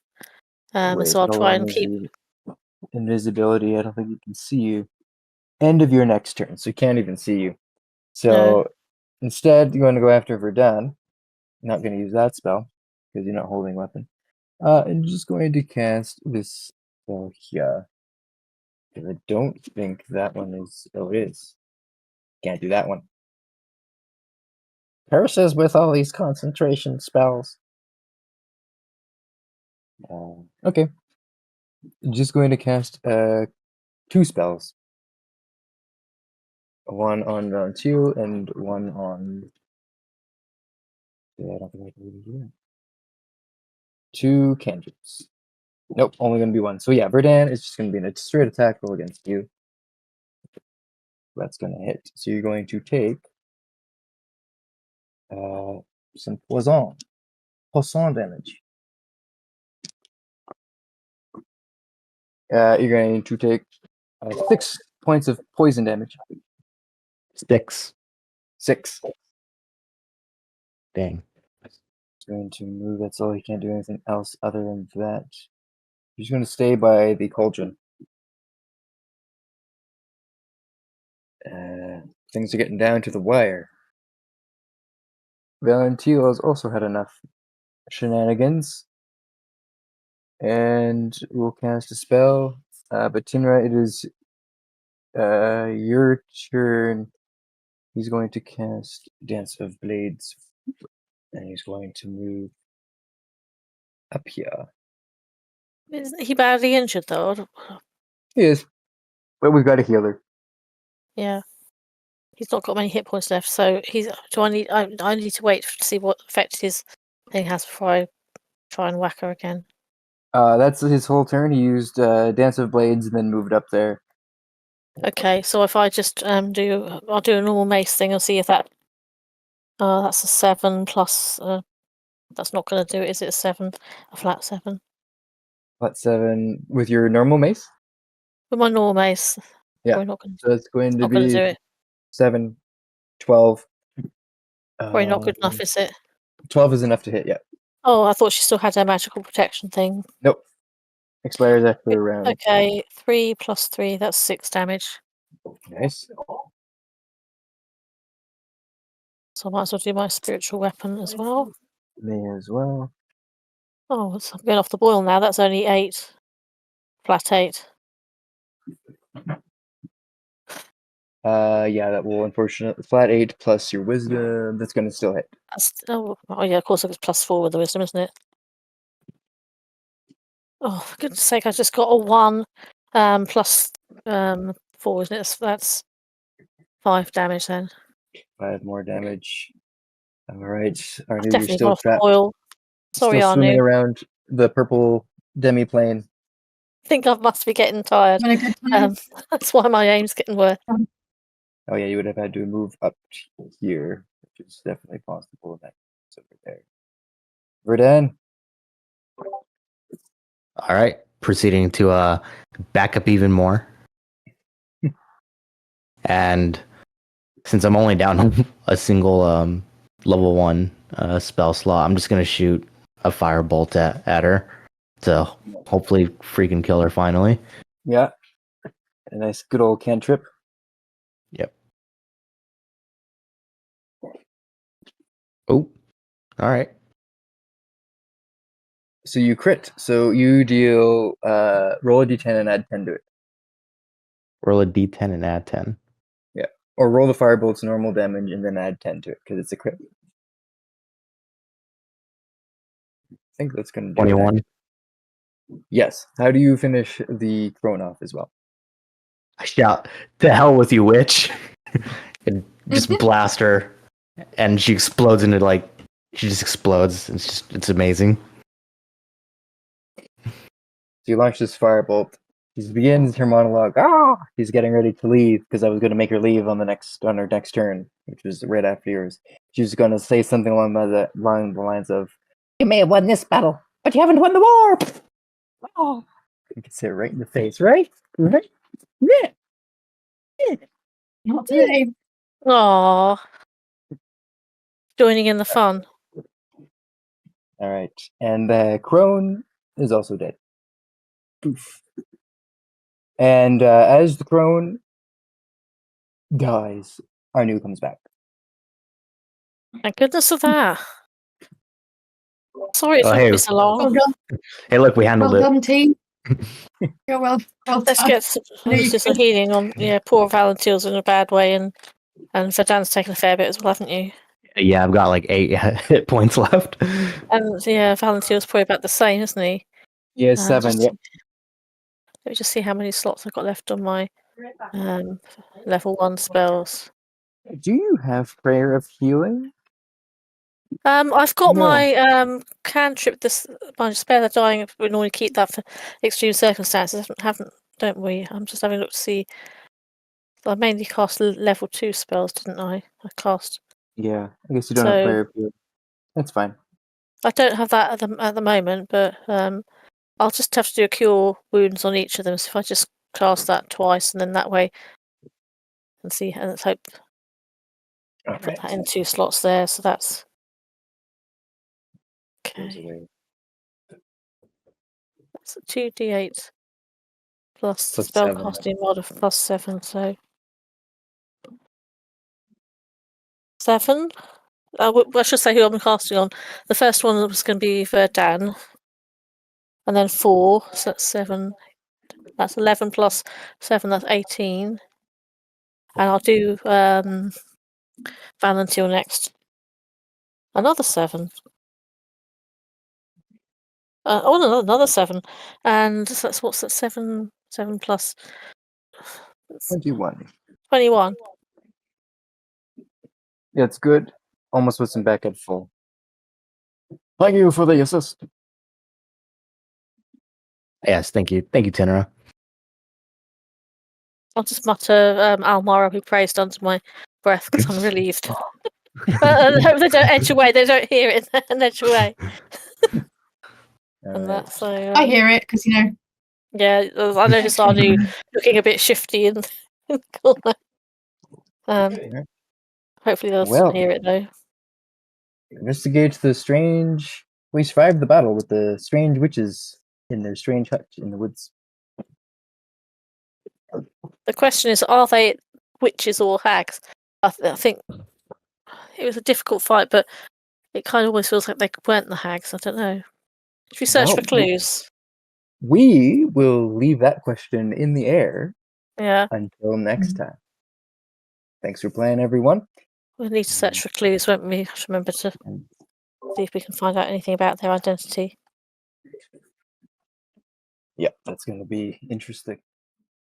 Speaker 1: wait,
Speaker 3: So I'll
Speaker 1: how
Speaker 3: try
Speaker 1: long
Speaker 3: and
Speaker 1: is
Speaker 3: keep.
Speaker 1: the invisibility? I don't think you can see you. End of your next turn, so you can't even see you. So instead, you're going to go after Verdun. You're not going to use that spell because you're not holding a weapon. And you're just going to cast this spell here. Because I don't think that one is. Oh, it is. Can't do that one. Curses with all these concentration spells. Okay. Just going to cast 2 spells. One on round 2 and one on. Yeah, I don't think I can really do that. 2 cantrips. Nope, only going to be 1. So yeah, Verdan is just going to be a straight attack roll against you. That's going to hit. So you're going to take some poison damage. You're going to take 6 points of poison damage.
Speaker 2: 6.
Speaker 1: 6.
Speaker 2: Dang.
Speaker 1: It's going to move. That's all. He can't do anything else other than that. He's going to stay by the cauldron. Things are getting down to the wire. Valentino has also had enough shenanigans. And we'll cast a spell. But Tinra, it is your turn. He's going to cast Dance of Blades. And he's going to move up here.
Speaker 3: Isn't he badly injured though?
Speaker 1: He is. But we've got a healer.
Speaker 3: Yeah. He's not got many hit points left, so he's. Do I need? I need to wait to see what effect his thing has before I try and whack her again.
Speaker 1: That's his whole turn. He used Dance of Blades and then moved up there.
Speaker 3: Okay, so if I just I'll do a normal mace thing and see if that. That's a 7 plus. That's not going to do it, is it? A flat 7.
Speaker 1: Flat 7 with your normal mace?
Speaker 3: With my normal mace,
Speaker 1: Yeah.
Speaker 3: probably not going
Speaker 1: So it's going to
Speaker 3: not going to
Speaker 1: be
Speaker 3: do it.
Speaker 1: 7, 12.
Speaker 3: Probably not good enough, is it?
Speaker 1: 12 is enough to hit, yeah.
Speaker 3: Oh, I thought she still had her magical protection thing.
Speaker 1: Nope. Expires after a round.
Speaker 3: Okay, 3 plus 3, that's 6 damage.
Speaker 1: Nice.
Speaker 3: So I might as well do my spiritual weapon as well.
Speaker 1: Me as well.
Speaker 3: Oh, I'm going off the boil now. That's only 8. Flat 8.
Speaker 1: Yeah, that will unfortunately flat 8 plus your wisdom. That's going to still hit.
Speaker 3: Oh yeah, of course it's plus 4 with the wisdom, isn't it? Oh, for goodness sake, I just got a 1 plus 4, isn't it? That's 5 damage then.
Speaker 1: 5 more damage. All right,
Speaker 3: I've
Speaker 1: Arnu, you're
Speaker 3: definitely gone
Speaker 1: still
Speaker 3: off the
Speaker 1: trapped.
Speaker 3: boil. Sorry,
Speaker 1: Still swimming
Speaker 3: Arnu.
Speaker 1: around the purple demi-plane.
Speaker 3: I think I must be getting tired.
Speaker 4: Had a good time.
Speaker 3: That's why my aim's getting worse.
Speaker 1: Oh yeah, you would have had to move up here, which is definitely possible. That's over there. Verdan.
Speaker 2: All right. Proceeding to back up even more. And since I'm only down a single level 1 spell slot, I'm just going to shoot a firebolt at her. to hopefully freaking kill her finally.
Speaker 1: Yeah. A nice good old cantrip.
Speaker 2: Yep. Oh, all right.
Speaker 1: So you crit. So you deal roll a d10 and add 10 to it.
Speaker 2: Roll a d10 and add 10.
Speaker 1: Yeah. Or roll the firebolt's normal damage and then add 10 to it because it's a crit. I think that's going to do
Speaker 2: 21.
Speaker 1: it. Yes. How do you finish the crone off as well?
Speaker 2: I shout, "To hell with you, witch!" and just blast her, and she explodes into she just explodes. It's amazing.
Speaker 1: So you launch this firebolt. She begins her monologue. She's getting ready to leave because I was going to make her leave on her next turn, which was right after yours. She's going to say something along the lines of, "You may have won this battle, but you haven't won the war." Oh, you can say it right in the face, right? Right? Yeah.
Speaker 4: Not today.
Speaker 3: Aww. Joining in the fun.
Speaker 1: All right, and the crone is also dead. Poof. And as the crone dies, Arnu comes back.
Speaker 3: Thank goodness for that. Sorry it
Speaker 2: Oh,
Speaker 3: took
Speaker 2: hey.
Speaker 3: me so long.
Speaker 4: Well done,
Speaker 2: Hey, look, we handled
Speaker 4: well
Speaker 2: it.
Speaker 4: done, team. You're well
Speaker 3: Let's
Speaker 4: done.
Speaker 3: get some,
Speaker 4: I know you
Speaker 3: some
Speaker 4: can.
Speaker 3: healing on poor Valentil's in a bad way, and Verdan's taken a fair bit as well, haven't you?
Speaker 2: Yeah, I've got like 8 hit points left.
Speaker 3: And yeah, Valentil's probably about the same, isn't he?
Speaker 1: Yeah, 7. Yep.
Speaker 3: Let me just see how many slots I've got left on my level 1 spells.
Speaker 1: Do you have Prayer of Healing?
Speaker 3: I've got
Speaker 1: No.
Speaker 3: my cantrip. My spare the dying. We normally keep that for extreme circumstances. Don't we? I'm just having a look to see. I mainly cast level 2 spells, didn't I? I cast.
Speaker 1: Yeah, I guess you don't have Prayer of Healing. That's fine.
Speaker 3: I don't have that at the moment, but I'll just have to do a cure wounds on each of them. So if I just cast that twice, and then that way, and see, and let's hope
Speaker 1: All
Speaker 3: put
Speaker 1: right.
Speaker 3: that in 2 slots there. So that's
Speaker 1: Goes
Speaker 3: okay.
Speaker 1: away.
Speaker 3: That's a 2d8 plus
Speaker 1: Plus
Speaker 3: spell
Speaker 1: 7.
Speaker 3: casting mod of plus 7. So 7. I should say who I'm casting on. The first one was going to be Verdan, and then 4. So that's 7. That's 11 plus 7. That's 18. And I'll do Valentil next. Another 7. No, another 7. And that's what's that? 7 plus
Speaker 1: 21.
Speaker 3: 21.
Speaker 1: Yeah, it's good. Almost puts him back at full. Thank you for the assist.
Speaker 2: Yes, thank you. Thank you, Tenera.
Speaker 3: I'll just mutter Almara who praised under my breath because I'm relieved. I hope they don't edge away. They don't hear it and edge away. And that, so
Speaker 4: I hear it because
Speaker 3: yeah, I noticed Ardu looking a bit shifty in the corner. Hopefully they'll
Speaker 1: Well.
Speaker 3: hear it though.
Speaker 1: Investigate the strange. We survived the battle with the strange witches in their strange hut in the woods.
Speaker 3: The question is, are they witches or hags? I think it was a difficult fight, but it kind of always feels like they weren't the hags. I don't know. Should we search
Speaker 1: Well,
Speaker 3: for clues?
Speaker 1: We will leave that question in the air
Speaker 3: Yeah,
Speaker 1: until next time. Thanks for playing, everyone.
Speaker 3: we'll need to search for clues, won't we? Have to remember to see if we can find out anything about their identity.
Speaker 1: Yep, that's going to be interesting.